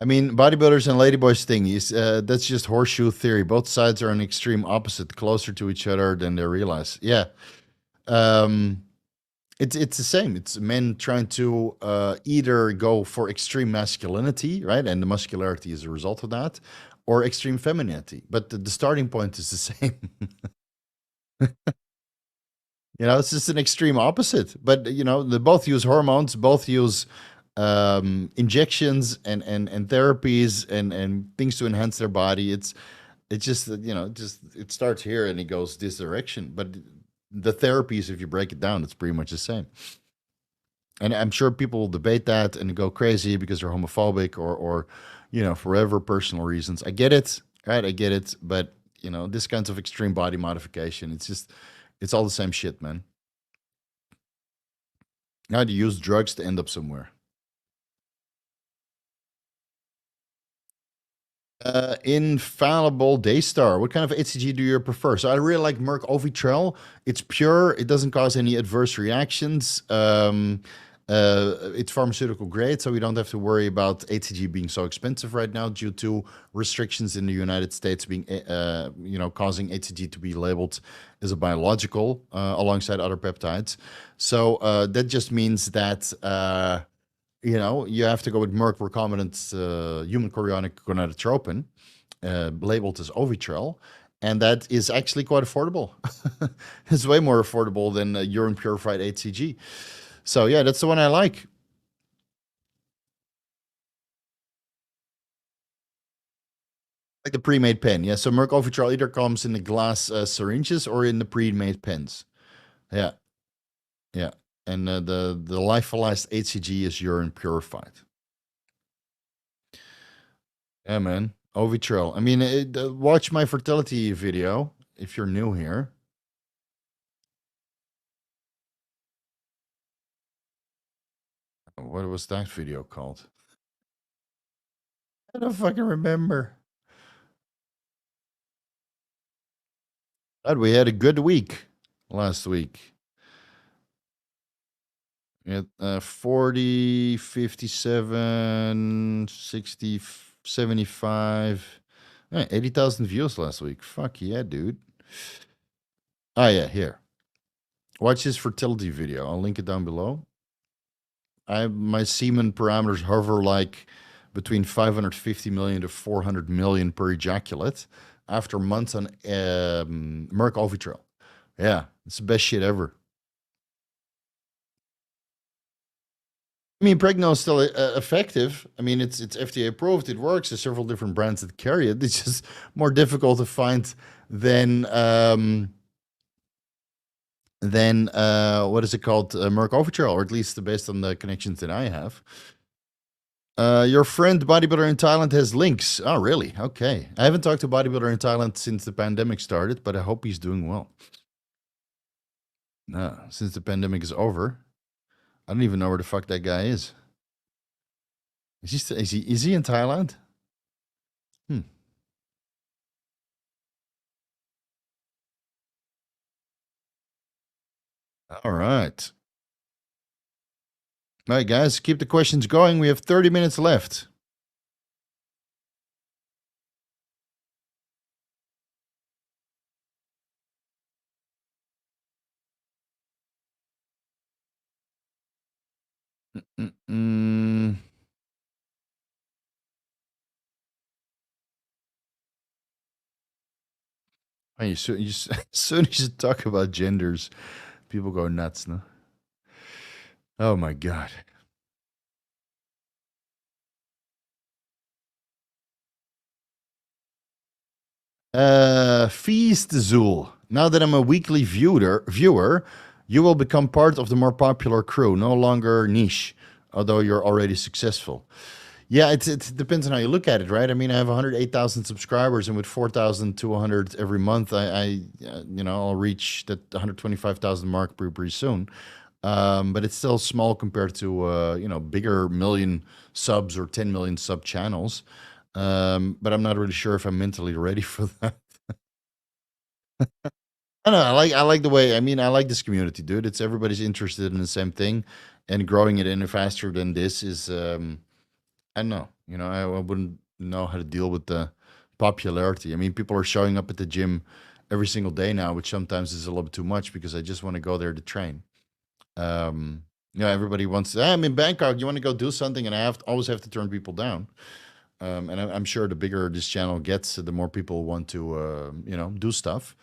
I mean, bodybuilders and ladyboys thing is that's just horseshoe theory. Both sides are an extreme opposite, closer to each other than they realize. Yeah, um, it's the same. It's men trying to either go for extreme masculinity, right, and the muscularity is a result of that, or extreme femininity. But the starting point is the same. You know, it's just an extreme opposite. But you know, they both use hormones, both use injections and therapies and things to enhance their body. It's just that, you know, just it starts here and it goes this direction. But the therapies, if you break it down, it's pretty much the same. And I'm sure people will debate that and go crazy because they're homophobic or you know, for whatever personal reasons. I get it, right? I get it. But you know, this kinds of extreme body modification, it's all the same shit, man. Now to use drugs to end up somewhere. Infallible Daystar. What kind of HCG do you prefer? So I really like Merck Ovitrel. It's pure. It doesn't cause any adverse reactions. It's pharmaceutical grade, so we don't have to worry about HCG being so expensive right now due to restrictions in the United States being, you know, causing HCG to be labeled as a biological alongside other peptides. So that just means that. You know, you have to go with Merck recombinant human chorionic gonadotropin, labeled as Ovitrel, and that is actually quite affordable. It's way more affordable than urine purified HCG. So yeah, that's the one I like. Like the pre-made pen, yeah. So Merck Ovitrel either comes in the glass syringes or in the pre-made pens. Yeah, yeah. And the lyophilized HCG is urine purified. Yeah, man. Ovitrel. I mean, watch my fertility video if you're new here. What was that video called? I don't fucking remember. God, we had a good week last week. We had 40, 57, 60, 75, 80,000 views last week. Fuck yeah, dude. Oh, yeah, here. Watch his fertility video. I'll link it down below. My semen parameters hover like between 550 million to 400 million per ejaculate. after months on Merck Ovitrel. Yeah, it's the best shit ever. I mean, Pregno is still effective. I mean, it's FDA approved. It works. There's several different brands that carry it. It's just more difficult to find than what is it called, Merck Ovitrel, or at least based on the connections that I have. Your friend bodybuilder in Thailand has links. Oh, really? Okay. I haven't talked to bodybuilder in Thailand since the pandemic started, but I hope he's doing well. Since the pandemic is over, I don't even know where the fuck that guy is. Is he in Thailand? Hmm. All right. All right, guys, keep the questions going. We have 30 minutes left. Mm-mm. Oh, as soon as you talk about genders, people go nuts, no? Oh my god. Feast Zool. Now that I'm a weekly viewer, you will become part of the more popular crew, no longer niche, although you're already successful. Yeah, it depends on how you look at it, right? I mean, I have 108,000 subscribers, and with 4,200 every month, I'll reach that 125,000 mark pretty soon. But it's still small compared to bigger million subs or 10 million sub channels. But I'm not really sure if I'm mentally ready for that. I don't know. I like the way. I mean, I like this community, dude. It's everybody's interested in the same thing, and growing it any faster than this is. I don't know. I wouldn't know how to deal with the popularity. I mean, people are showing up at the gym every single day now, which sometimes is a little bit too much because I just want to go there to train. Everybody wants. I'm in Bangkok. You want to go do something, and always have to turn people down. And I'm sure the bigger this channel gets, the more people want to, do stuff.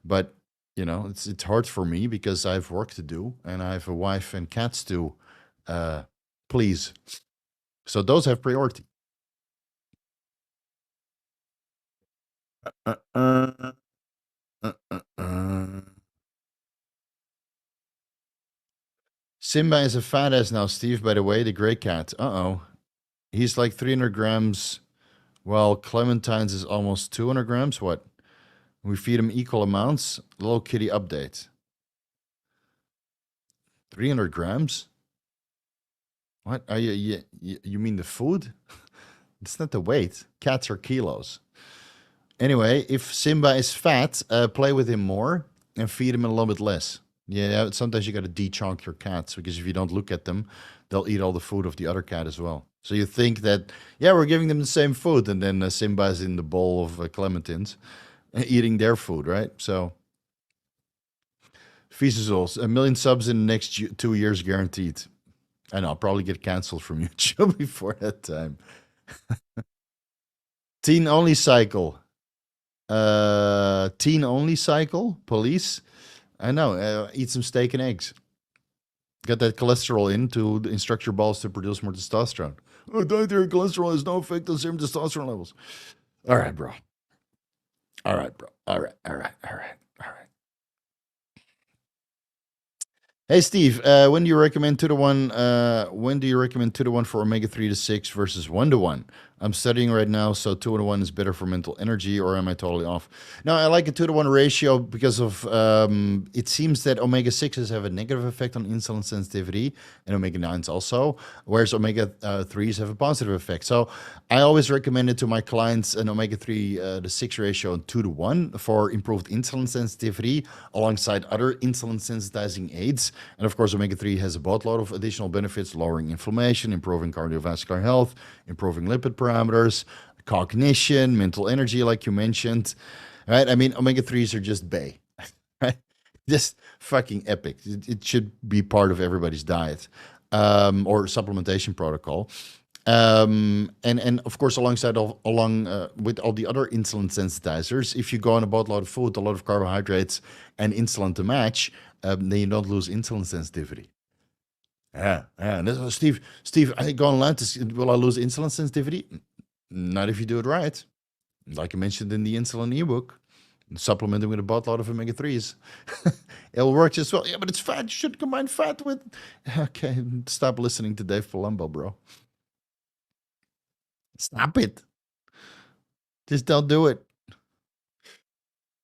But it's hard for me because I have work to do and I have a wife and cats to please. So those have priority. Uh, uh, uh, Simba is a fat ass now, Steve. By the way, the gray cat. He's like 300 grams. While Clementine's is almost 200 grams. What? We feed him equal amounts. Little kitty update. 300 grams? What? Are you mean the food? It's not the weight. Cats are kilos. Anyway, if Simba is fat, play with him more and feed him a little bit less. Yeah, sometimes you got to de-chunk your cats because if you don't look at them, they'll eat all the food of the other cat as well. So you think that, yeah, we're giving them the same food, and then Simba is in the bowl of clementines, eating their food, right? So, Feasazols, 1 million subs in the next 2 years guaranteed. I know, I'll probably get canceled from YouTube before that time. Teen only cycle. Teen only cycle. Police. I know. Eat some steak and eggs. Get that cholesterol in to instruct your balls to produce more testosterone. Dietary cholesterol has no effect on serum testosterone levels. All right, bro. All right, bro. All right. Hey Steve, when do you recommend 2 to 1? When do you recommend 2 to 1 for omega 3 to 6 versus 1 to 1? I'm studying right now, so 2 to 1 is better for mental energy, or am I totally off? No, I like a 2 to 1 ratio because of it seems that omega 6s have a negative effect on insulin sensitivity, and omega 9s also, whereas omega 3s have a positive effect. So I always recommend it to my clients an omega 3 to 6 ratio 2 to 1 for improved insulin sensitivity alongside other insulin sensitizing aids. And of course, omega 3 has a boatload of additional benefits: lowering inflammation, improving cardiovascular health, improving lipid parameters, cognition, mental energy, like you mentioned. Right? I mean, omega 3s are just bae. Right? Just fucking epic. It should be part of everybody's diet or supplementation protocol. And of course, alongside along with all the other insulin sensitizers, if you go on a boatload of food, a lot of carbohydrates, and insulin to match, then you don't lose insulin sensitivity. Yeah, yeah. And Steve, I go online to see, will I lose insulin sensitivity? Not if you do it right. Like I mentioned in the insulin ebook, supplementing with a boatload of omega 3s. It'll work just well. Yeah, but it's fat. You should combine fat with. Okay, stop listening to Dave Palumbo, bro. Stop it. Just don't do it.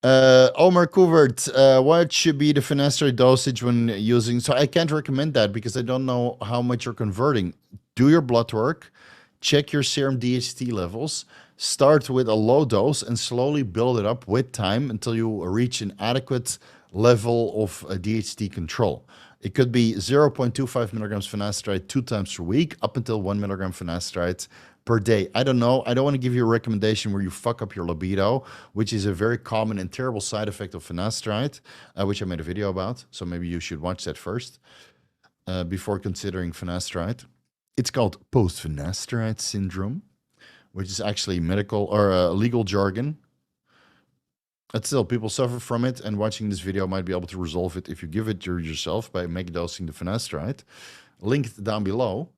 Omar Kuvert, what should be the finasteride dosage when using? So I can't recommend that because I don't know how much you're converting. Do your blood work, check your serum DHT levels, start with a low dose and slowly build it up with time until you reach an adequate level of DHT control. It could be 0.25 milligrams finasteride 2 times per week up until 1 milligram finasteride per day. I don't know. I don't want to give you a recommendation where you fuck up your libido, which is a very common and terrible side effect of finasteride, which I made a video about. So maybe you should watch that first before considering finasteride. It's called post-finasteride syndrome, which is actually medical or legal jargon. But still, people suffer from it, and watching this video might be able to resolve it if you give it yourself by megadosing the finasteride. Linked down below.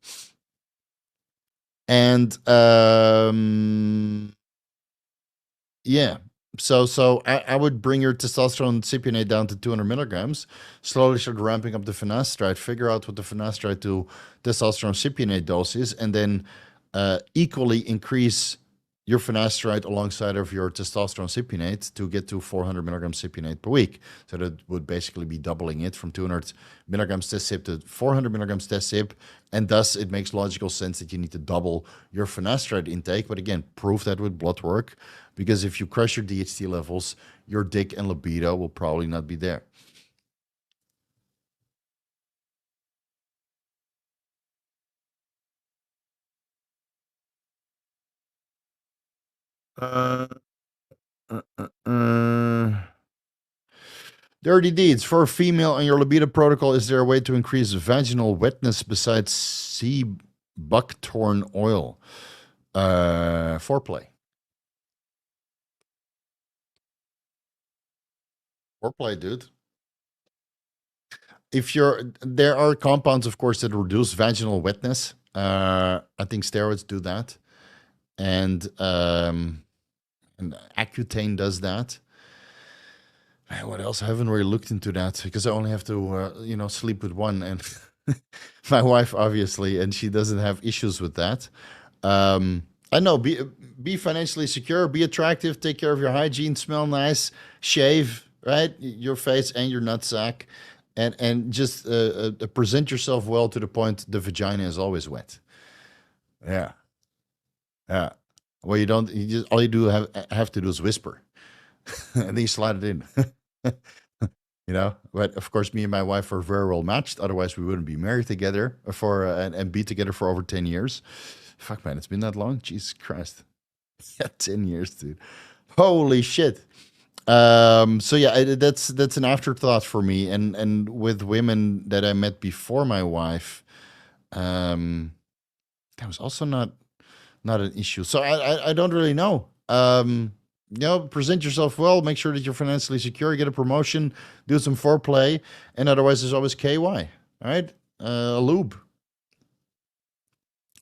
And yeah, so I would bring your testosterone cypionate down to 200 milligrams, slowly start ramping up the finasteride, figure out what the finasteride to testosterone cypionate dose is, and then equally increase your finasteride alongside of your testosterone cypionate to get to 400 milligrams cypionate per week. So that would basically be doubling it from 200 milligrams test-cyp to 400 milligrams test-cyp, and thus it makes logical sense that you need to double your finasteride intake. But again, prove that with blood work, because if you crush your DHT levels, your dick and libido will probably not be there. Uh, Dirty deeds. For a female on your libido protocol, is there a way to increase vaginal wetness besides sea buckthorn oil? Foreplay. Foreplay, dude. If there are compounds, of course, that reduce vaginal wetness. I think steroids do that, and Accutane does that. What else? I haven't really looked into that because I only have to, sleep with one, and my wife obviously, and she doesn't have issues with that. I know. Be financially secure, be attractive, take care of your hygiene, smell nice, shave right your face and your nutsack, and just present yourself well to the point the vagina is always wet. Yeah, yeah. Well, you don't. You just all you do have to do is whisper, and then you slide it in. But of course, me and my wife are very well matched. Otherwise, we wouldn't be married together for and be together for over 10 years. Fuck, man, it's been that long. Jesus Christ, yeah, 10 years, dude. Holy shit. So yeah, that's an afterthought for me. And with women that I met before my wife, that was also not an issue. So I don't really know. Present yourself well, make sure that you're financially secure, get a promotion, do some foreplay, and otherwise there's always KY, all right? A lube.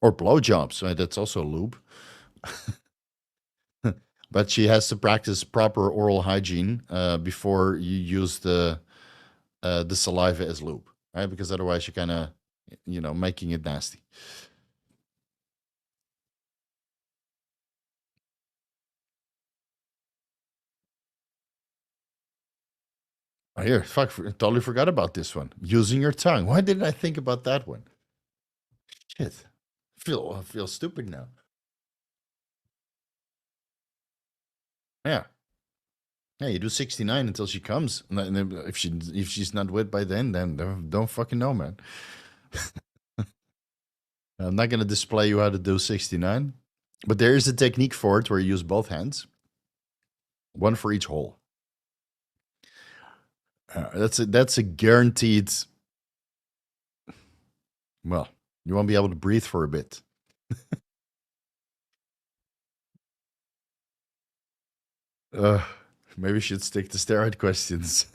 Or blowjobs, right? That's also a lube. But she has to practice proper oral hygiene before you use the saliva as lube, right? Because otherwise you're kind of, making it nasty. Oh, here, fuck, totally forgot about this one. Using your tongue. Why didn't I think about that one? Shit. I feel stupid now. Yeah. Yeah, you do 69 until she comes. And then if she's not wet by then don't fucking know, man. I'm not gonna display you how to do 69, but there is a technique for it where you use both hands, one for each hole. That's a guaranteed. Well, you won't be able to breathe for a bit. Uh, maybe we should stick to steroid questions.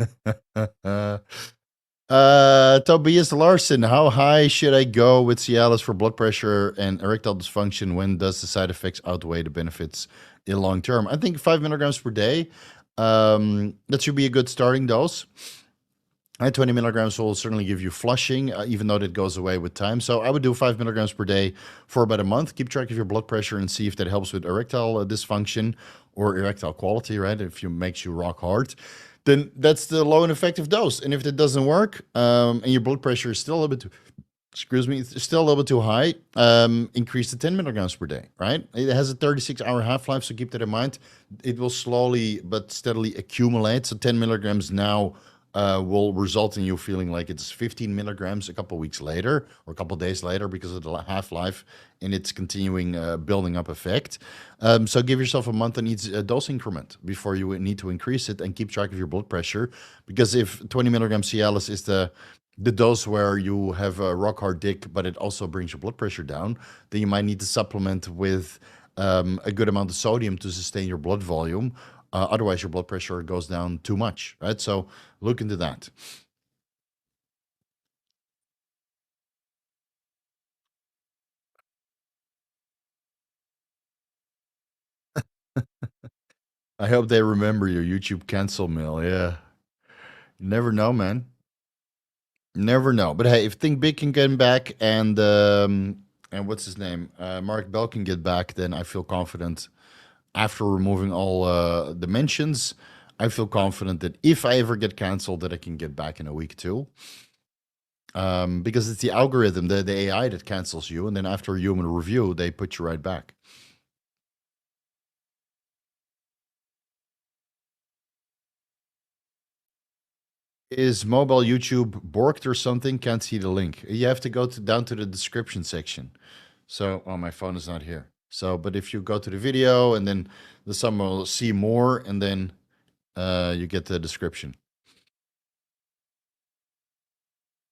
Tobias Larson, how high should I go with Cialis for blood pressure and erectile dysfunction? When does the side effects outweigh the benefits in long term? I think 5 milligrams per day. That should be a good starting dose. And 20 milligrams will certainly give you flushing, even though that goes away with time. So I would do 5 milligrams per day for about a month. Keep track of your blood pressure and see if that helps with erectile dysfunction or erectile quality, right? If it makes you rock hard, then that's the low and effective dose. And if that doesn't work, and your blood pressure is still a little bit too, excuse me, it's still a little bit too high, increase to 10 milligrams per day, right? It has a 36-hour half-life, so keep that in mind. It will slowly but steadily accumulate. So 10 milligrams now will result in you feeling like it's 15 milligrams a couple weeks later or a couple days later because of the half-life and its continuing building up effect. So give yourself a month and needs a dose increment before you need to increase it, and keep track of your blood pressure, because if 20 milligrams Cialis is the dose where you have a rock hard dick, but it also brings your blood pressure down, then you might need to supplement with a good amount of sodium to sustain your blood volume. Otherwise, your blood pressure goes down too much, right? So look into that. I hope they remember your YouTube cancel mail. Yeah. You never know, man. Never know. But hey, if Think Big can get back and what's his name? Mark Bell can get back, then I feel confident after removing all the mentions. I feel confident that if I ever get canceled, that I can get back in a week too. Because it's the algorithm, the AI that cancels you, and then after a human review, they put you right back. Is mobile YouTube borked or something? Can't see the link. You have to go down to the description section. So, oh, my phone is not here. So, but if you go to the video and then the someone will see more, and then you get the description.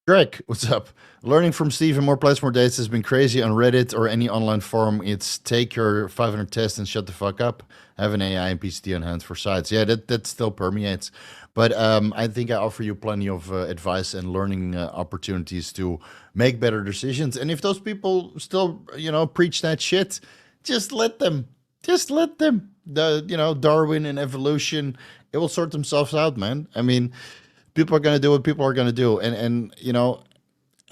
Greg, what's up? Learning from Steve in more place, more dates has been crazy on Reddit or any online forum. It's take your 500 tests and shut the fuck up. Have an AI and PCT on hand for sites. Yeah, that still permeates. But I think I offer you plenty of advice and learning opportunities to make better decisions. And if those people still, preach that shit, just let them. Just let them. Darwin and evolution, it will sort themselves out, man. I mean, people are going to do what people are going to do. And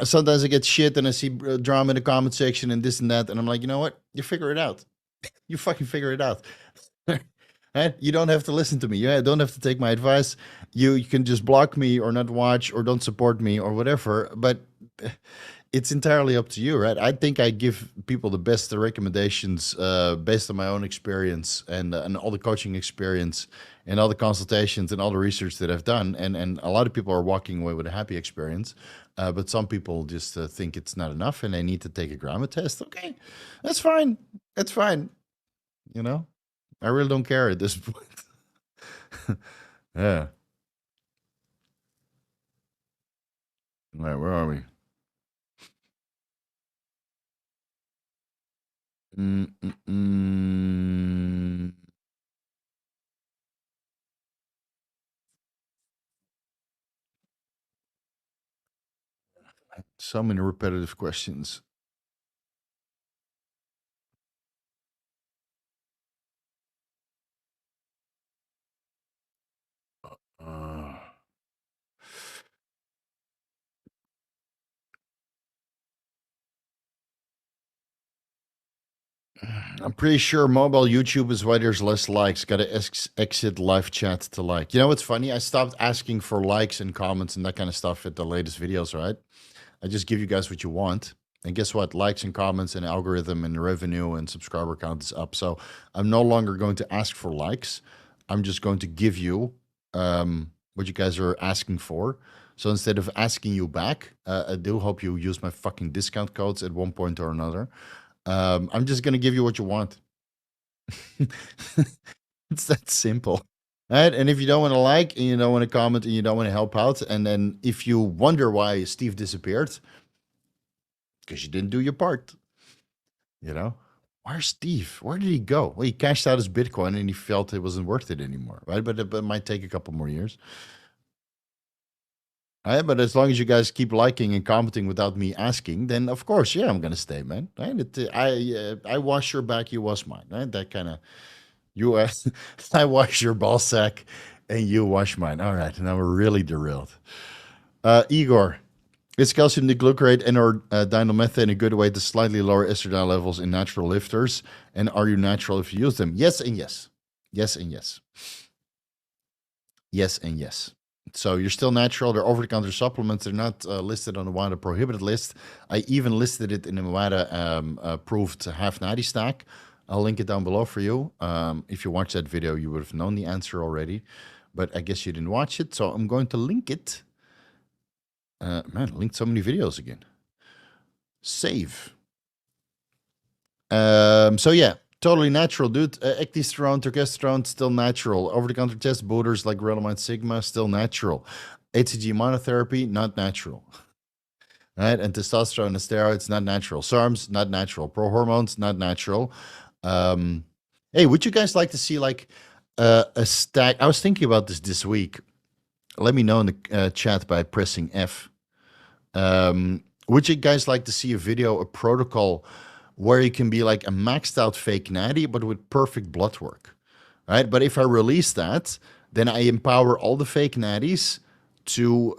sometimes I get shit and I see drama in the comment section and this and that. And I'm like, you know what? You figure it out. You fucking figure it out. Right? You don't have to listen to me. You don't have to take my advice. You can just block me or not watch or don't support me or whatever. But it's entirely up to you, right? I think I give people the best recommendations based on my own experience and all the coaching experience and all the consultations and all the research that I've done. And a lot of people are walking away with a happy experience, but some people just think it's not enough and they need to take a grammar test. Okay, that's fine. That's fine. You know, I really don't care at this point. Yeah. All right, where are we? Mm-mm-mm. So many repetitive questions. Uh, I'm pretty sure mobile YouTube is why there's less likes. Got to exit live chat to like. You know what's funny? I stopped asking for likes and comments and that kind of stuff at the latest videos, right? I just give you guys what you want. And guess what? Likes and comments and algorithm and revenue and subscriber count is up. So I'm no longer going to ask for likes. I'm just going to give you what you guys are asking for. So instead of asking you back, I do hope you use my fucking discount codes at one point or another. I'm just going to give you what you want. It's that simple. Right? And if you don't want to like and you don't want to comment and you don't want to help out, and then if you wonder why Steve disappeared, because you didn't do your part. You know, where's Steve? Where did he go? Well, he cashed out his Bitcoin and he felt it wasn't worth it anymore, right? But it might take a couple more years. Right? But as long as you guys keep liking and commenting without me asking, then of course, yeah, I'm gonna stay, man. Right? I wash your back, you wash mine. Right? That kind of you. I wash your ball sack, and you wash mine. All right, now we're really derailed. Igor, is calcium diglucarate and or dinomethane a good way to slightly lower estradiol levels in natural lifters? And are you natural if you use them? Yes and yes. Yes and yes. Yes and yes. So you're still natural. They're over-the-counter supplements. They're not listed on the WADA prohibited list. I even listed it in the WADA approved half natty stack. I'll link it down below for you. If you watched that video, you would have known the answer already. But I guess you didn't watch it, so I'm going to link it. Man, I linked so many videos again. Save. So yeah, totally natural, dude. Ecdysterone, testosterone, still natural. Over-the-counter test booters like Relamine Sigma, still natural. HCG monotherapy, not natural. Right? And testosterone and steroids, not natural. SARMs, not natural. Pro-hormones, not natural. Hey, would you guys like to see like a stack? I was thinking about this week. Let me know in the chat by pressing F. Would you guys like to see a video, a protocol where you can be like a maxed out fake natty, but with perfect blood work, right? But if I release that, then I empower all the fake natties to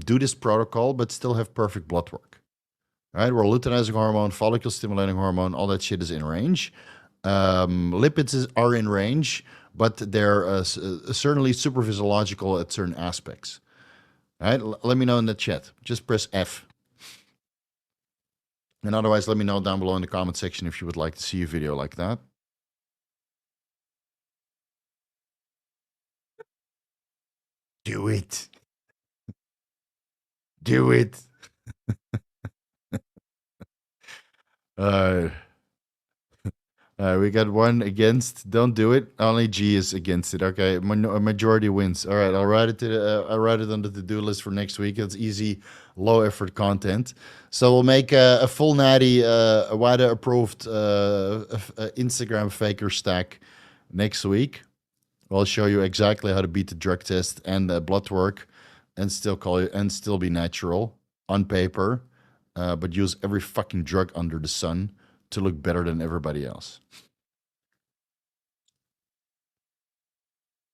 do this protocol, but still have perfect blood work, right? Where luteinizing hormone, follicle stimulating hormone, all that shit is in range. Lipids are in range, but they're certainly superphysiological at certain aspects. All right, let me know in the chat. Just press F. And otherwise, let me know down below in the comment section if you would like to see a video like that. Do it. Do it. We got one against. Don't do it. Only G is against it. Okay, a majority wins. All right, I'll write it I'll write it on the to-do list for next week. It's easy, low effort content. So we'll make a full natty, a WADA approved Instagram faker stack next week. We'll show you exactly how to beat the drug test and the blood work, and still be natural on paper, but use every fucking drug under the sun to look better than everybody else.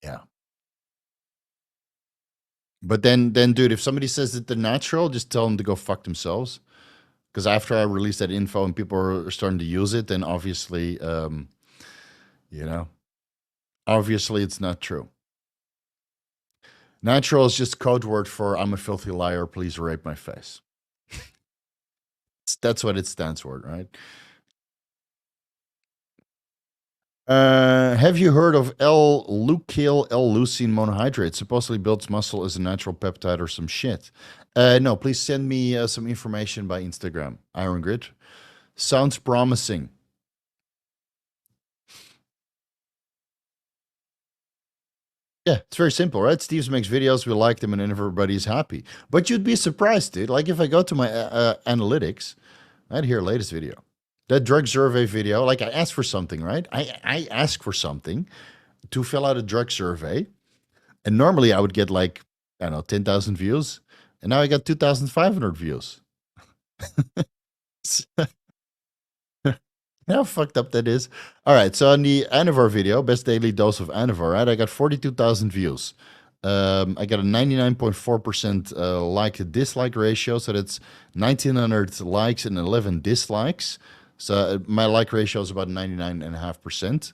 Yeah. But then, dude, if somebody says that they're natural, just tell them to go fuck themselves. Because after I release that info and people are starting to use it, then obviously, obviously it's not true. Natural is just code word for I'm a filthy liar. Please rape my face. That's what it stands for, right? Have you heard of L-leucyl L-leucine monohydrate? Supposedly builds muscle as a natural peptide or some shit. No, please send me some information by Instagram. Iron Grid. Sounds promising. Yeah, it's very simple, right? Steve's makes videos, we like them, and then everybody's happy. But you'd be surprised, dude. Like if I go to my analytics, right here, latest video. That drug survey video, like I asked for something, right? I ask for something to fill out a drug survey. And normally I would get like, I don't know, 10,000 views. And now I got 2,500 views. How fucked up that is. All right, so on the Anavar video, best daily dose of Anavar, right? I got 42,000 views. I got a 99.4% like to dislike ratio, so that's 1,900 likes and 11 dislikes. So my like ratio is about 99.5%,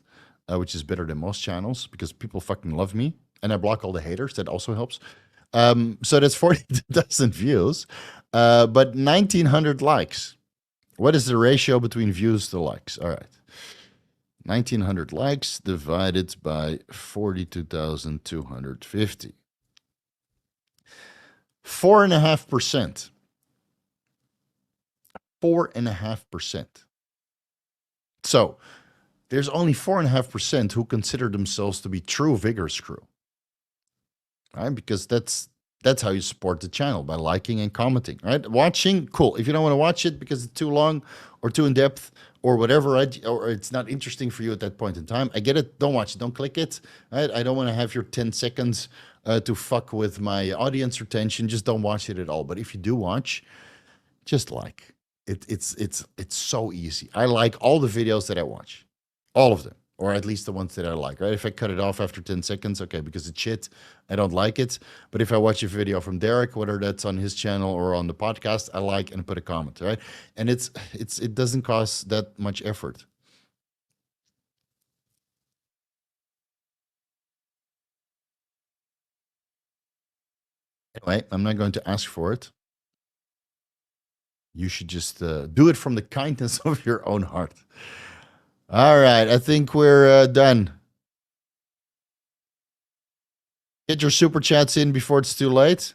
which is better than most channels because people fucking love me. And I block all the haters. That also helps. So that's 42,000 views, but 1,900 likes. What is the ratio between views to likes? All right. 1,900 likes divided by 42,250. 4.5%. 4.5%. So there's only 4.5% who consider themselves to be true Vigorous Crew. Right? Because that's how you support the channel, by liking and commenting, right? Watching, cool. If you don't want to watch it because it's too long or too in depth or whatever, or it's not interesting for you at that point in time, I get it. Don't watch it. Don't click it. Right? I don't want to have your 10 seconds to fuck with my audience retention. Just don't watch it at all. But if you do watch, just like it. It's so easy. I like all the videos that I watch, all of them, or at least the ones that I like. Right? If I cut it off after 10 seconds, okay, because it's shit, I don't like it. But if I watch a video from Derek, whether that's on his channel or on the podcast, I like and put a comment. Right? And it doesn't cost that much effort. Anyway, I'm not going to ask for it. You should just do it from the kindness of your own heart. All right, I think we're done. Get your super chats in before it's too late.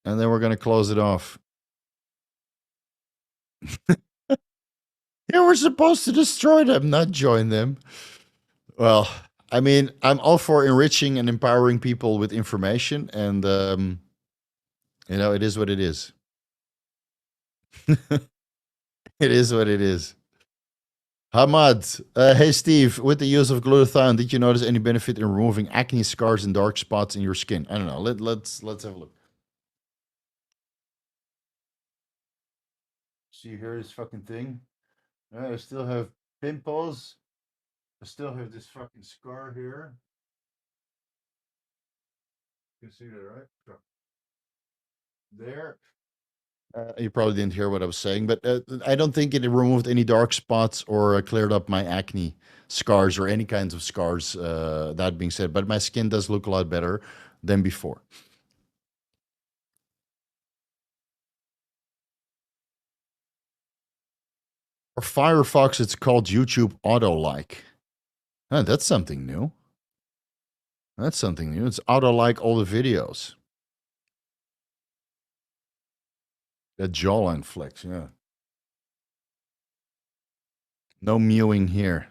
And then we're going to close it off. Yeah, we're supposed to destroy them, not join them. Well, I mean, I'm all for enriching and empowering people with information. And, it is what it is. It is what it is. Hamad, hey Steve, with the use of glutathione, did you notice any benefit in removing acne, scars, and dark spots in your skin? I don't know. Let's have a look. See here, this fucking thing. I still have pimples. I still have this fucking scar here. You can see that, right? There. You probably didn't hear what I was saying, but I don't think it removed any dark spots or cleared up my acne scars or any kinds of scars. That being said, but my skin does look a lot better than before. For Firefox, it's called YouTube Auto Like. That's something new. That's something new. It's auto like all the videos. That jawline flex, yeah. No mewing here.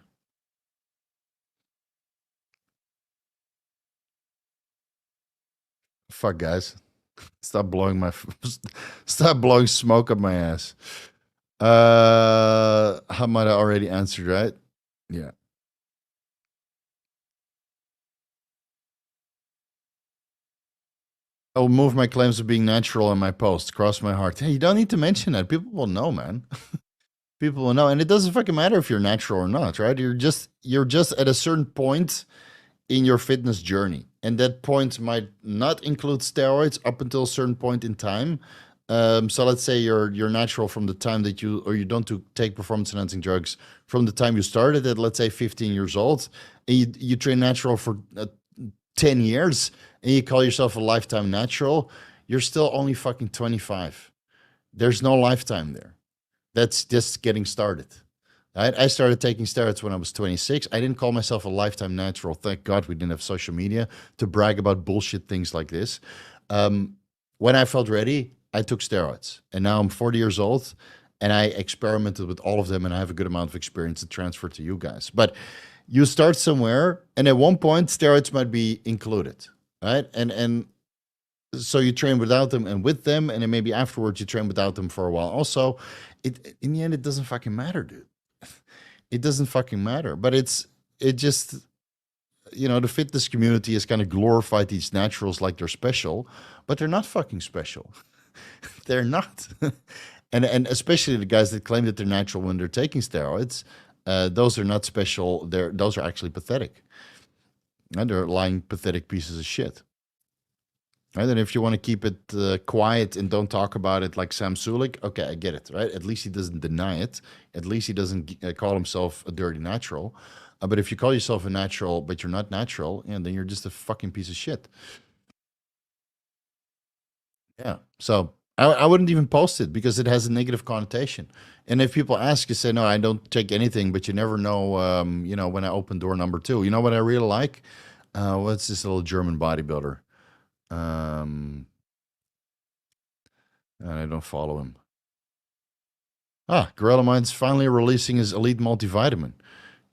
Fuck, guys. Stop blowing stop blowing smoke up my ass. Hamada already answered, right? Yeah. I will move my claims of being natural in my post. Cross my heart. Hey, you don't need to mention that. People will know, man. People will know, and it doesn't fucking matter if you're natural or not, right? You're just at a certain point in your fitness journey, and that point might not include steroids up until a certain point in time. So let's say you're natural from the time that you don't take performance enhancing drugs from the time you started at, let's say, 15 years old, and you train natural for 10 years, and you call yourself a lifetime natural. You're still only fucking 25. There's no lifetime there. That's just getting started. I started taking steroids when I was 26. I didn't call myself a lifetime natural. Thank God we didn't have social media to brag about bullshit things like this. When I felt ready, I took steroids. And now I'm 40 years old, and I experimented with all of them, and I have a good amount of experience to transfer to you guys. But you start somewhere, and at one point, steroids might be included, right? And so you train without them and with them, and then maybe afterwards you train without them for a while. Also, in the end, it doesn't fucking matter, dude. It doesn't fucking matter. But it just, the fitness community has kind of glorified these naturals like they're special, but they're not fucking special. They're not. and especially the guys that claim that they're natural when they're taking steroids, those are not special. Those are actually pathetic. And they're lying, pathetic pieces of shit. Right? And if you want to keep it quiet and don't talk about it like Sam Sulik, okay, I get it, right? At least he doesn't deny it. At least he doesn't call himself a dirty natural. But if you call yourself a natural, but you're not natural, then you're just a fucking piece of shit. Yeah. So I wouldn't even post it because it has a negative connotation. And if people ask, you say, no, I don't take anything, but you never know, when I open door number 2. You know what I really like? What's this little German bodybuilder? And I don't follow him. Gorilla Mind's finally releasing his Elite Multivitamin.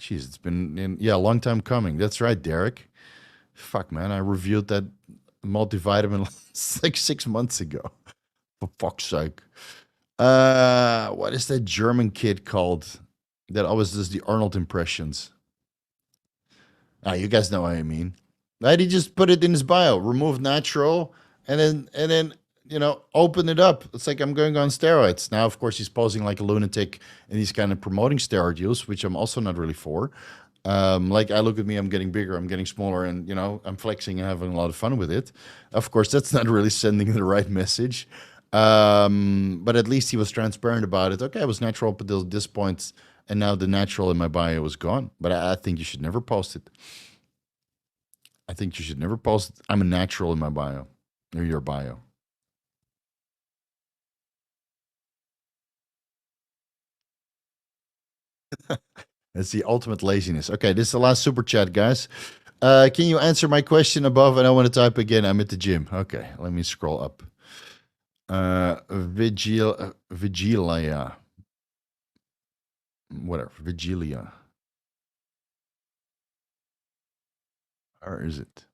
Jeez, it's been a long time coming. That's right, Derek. Fuck, man, I reviewed that multivitamin like 6 months ago. For fuck's sake. What is that German kid called that always does the Arnold impressions? Ah, you guys know what I mean. Right? He just put it in his bio, remove natural, and then open it up. It's like I'm going on steroids. Now, of course, he's posing like a lunatic and he's kind of promoting steroid use, which I'm also not really for. Like I look at me, I'm getting bigger, I'm getting smaller, and I'm flexing and having a lot of fun with it. Of course, that's not really sending the right message. But at least he was transparent about it. Okay, I was natural up until this point, and now the natural in my bio was gone. But I think you should never post it. I think you should never post. I'm a natural in my bio or your bio. That's the ultimate laziness. Okay, this is the last super chat, guys. Can you answer my question above? And I want to type again. I'm at the gym. Okay, let me scroll up. Vigilia. Whatever. Vigilia. Or is it?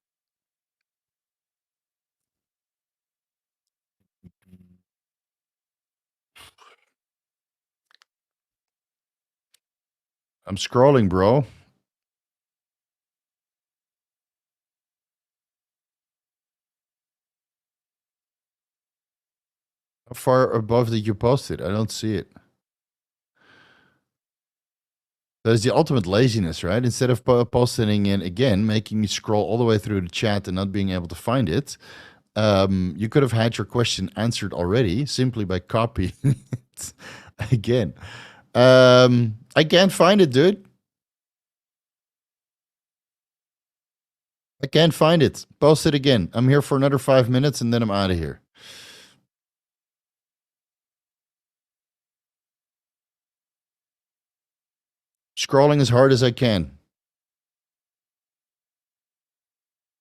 I'm scrolling, bro. How far above did you post it? I don't see it. That's the ultimate laziness, right? Instead of posting it again, making me scroll all the way through the chat and not being able to find it, you could have had your question answered already simply by copying it again. I can't find it, dude. I can't find it. Post it again. I'm here for another 5 minutes and then I'm out of here. Scrolling as hard as I can.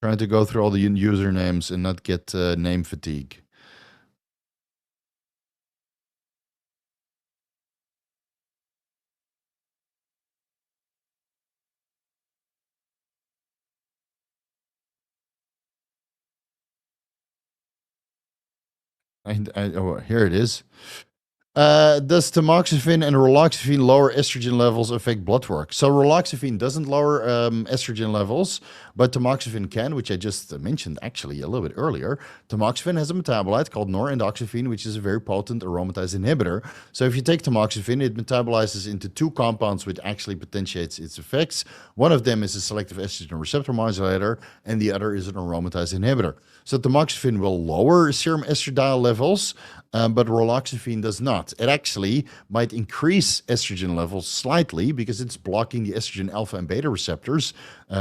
Trying to go through all the usernames and not get name fatigue. Oh, here it is. Does tamoxifen and raloxifene lower estrogen levels affect blood work? So raloxifene doesn't lower estrogen levels, but tamoxifen can, which I just mentioned actually a little bit earlier. Tamoxifen has a metabolite called norendoxaphene, which is a very potent aromatase inhibitor. So if you take tamoxifen, it metabolizes into two compounds, which actually potentiates its effects. One of them is a selective estrogen receptor modulator, and the other is an aromatase inhibitor. So tamoxifen will lower serum estradiol levels, but raloxifene does not. It actually might increase estrogen levels slightly because it's blocking the estrogen alpha and beta receptors,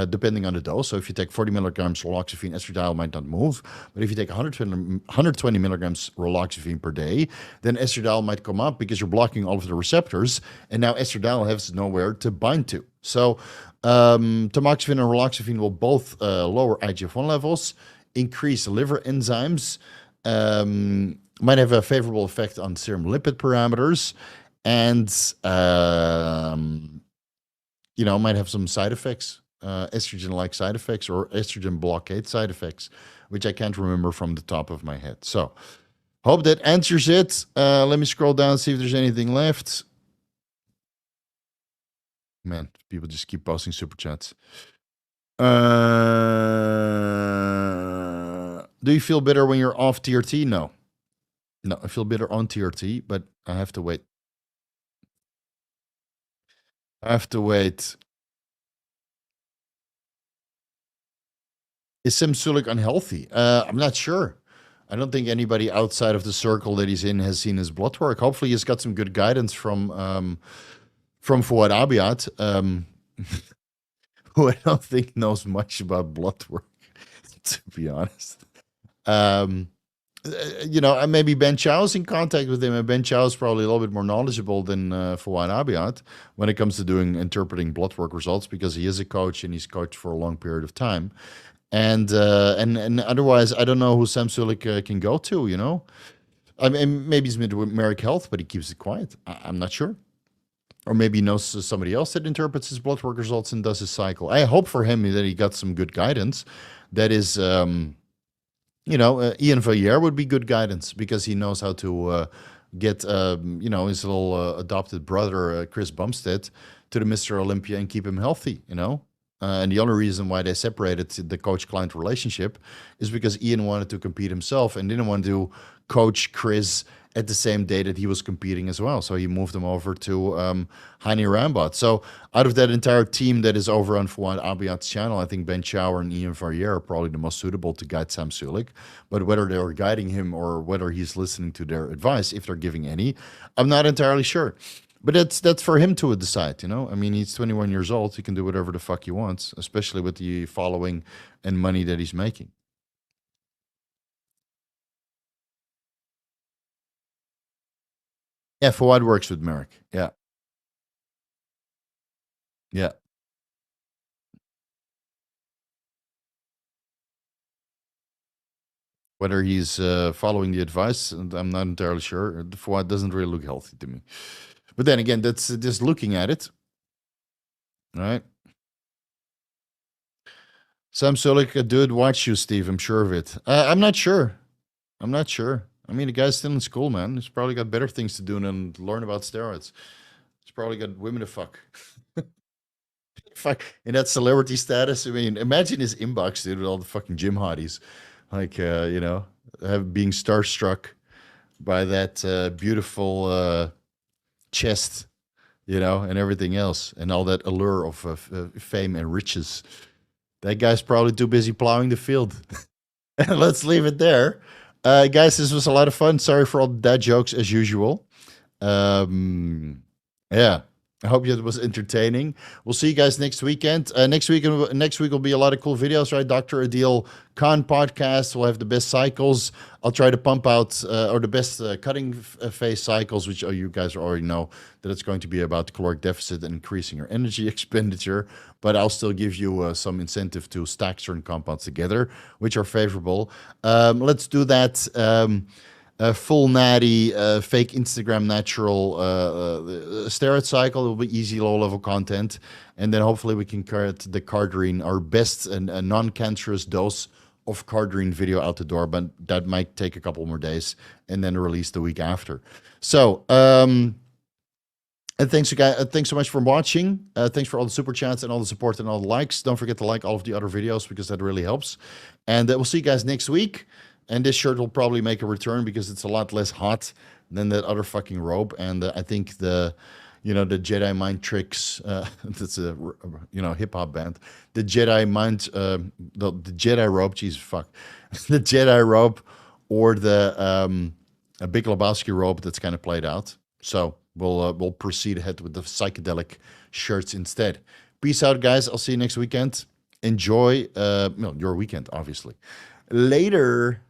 depending on the dose. So if you take 40 milligrams raloxifene, estradiol might not move. But if you take 120 milligrams raloxifene per day, then estradiol might come up because you're blocking all of the receptors. And now estradiol has nowhere to bind to. So tamoxifen and raloxifene will both lower IGF-1 levels, increase liver enzymes, might have a favorable effect on serum lipid parameters, and might have some side effects, estrogen-like side effects or estrogen blockade side effects, which I can't remember from the top of my head. So, hope that answers it. Let me scroll down, see if there's anything left. Man, people just keep posting super chats. Do you feel better when you're off TRT? No. No, I feel better on TRT, but I have to wait. I have to wait. Is Sim Sulik unhealthy? I'm not sure. I don't think anybody outside of the circle that he's in has seen his blood work. Hopefully, he's got some good guidance from Fouad Abiat, who I don't think knows much about blood work, to be honest. Maybe Ben Chow's in contact with him, and Ben Chow's probably a little bit more knowledgeable than Fouad Abiat when it comes to interpreting blood work results, because he is a coach and he's coached for a long period of time. And otherwise, I don't know who Sam Sulik can go to. I mean, maybe he's with Merrick Health, but he keeps it quiet. I'm not sure. Or maybe he knows somebody else that interprets his blood work results and does his cycle. I hope for him that he got some good guidance. That is, Ian Valliere would be good guidance because he knows how to get his little adopted brother Chris Bumstead to the Mr. Olympia and keep him healthy. And the only reason why they separated the coach-client relationship is because Ian wanted to compete himself and didn't want to coach Chris at the same day that he was competing as well. So he moved him over to Heine Rambot. So out of that entire team that is over on Fouad Abiat's channel, I think Ben Chauer and Ian Verrier are probably the most suitable to guide Sam Sulek. But whether they're guiding him or whether he's listening to their advice, if they're giving any, I'm not entirely sure. But that's for him to decide, I mean, he's 21 years old. He can do whatever the fuck he wants, especially with the following and money that he's making. Yeah, Fouad works with Merrick. Yeah. Yeah. Whether he's following the advice, I'm not entirely sure. The Fouad doesn't really look healthy to me. But then again, that's just looking at it. All right. Sam Sulek, dude, watch you, Steve. I'm sure of it. I'm not sure. I'm not sure. I mean, the guy's still in school, man. He's probably got better things to do than learn about steroids. He's probably got women to fuck. Fuck in that celebrity status. I mean, imagine his inbox, dude, with all the fucking gym hotties, like being starstruck by that beautiful chest, and everything else, and all that allure of fame and riches. That guy's probably too busy plowing the field. And let's leave it there. Guys, this was a lot of fun. Sorry for all the dad jokes as usual. Yeah. I hope it was entertaining. We'll see you guys next weekend. Next week will be a lot of cool videos, right? Dr. Adil Khan podcast. We'll have the best cycles. I'll try to pump out or the best cutting phase cycles, which you guys already know that it's going to be about caloric deficit and increasing your energy expenditure. But I'll still give you some incentive to stack certain compounds together, which are favorable. Let's do that. Full natty, fake Instagram natural steroid cycle. It will be easy, low-level content. And then hopefully we can cut the Cardrine, our best and non-cancerous dose of Cardrine video out the door. But that might take a couple more days and then release the week after. So, and thanks, you guys. Thanks so much for watching. Thanks for all the super chats and all the support and all the likes. Don't forget to like all of the other videos because that really helps. And we'll see you guys next week. And this shirt will probably make a return because it's a lot less hot than that other fucking robe. And I think the Jedi Mind Tricks, that's a hip hop band. The Jedi Mind, the Jedi robe, Jesus fuck, the Jedi robe, or the Big Lebowski robe that's kind of played out. So we'll proceed ahead with the psychedelic shirts instead. Peace out, guys. I'll see you next weekend. Enjoy your weekend, obviously. Later.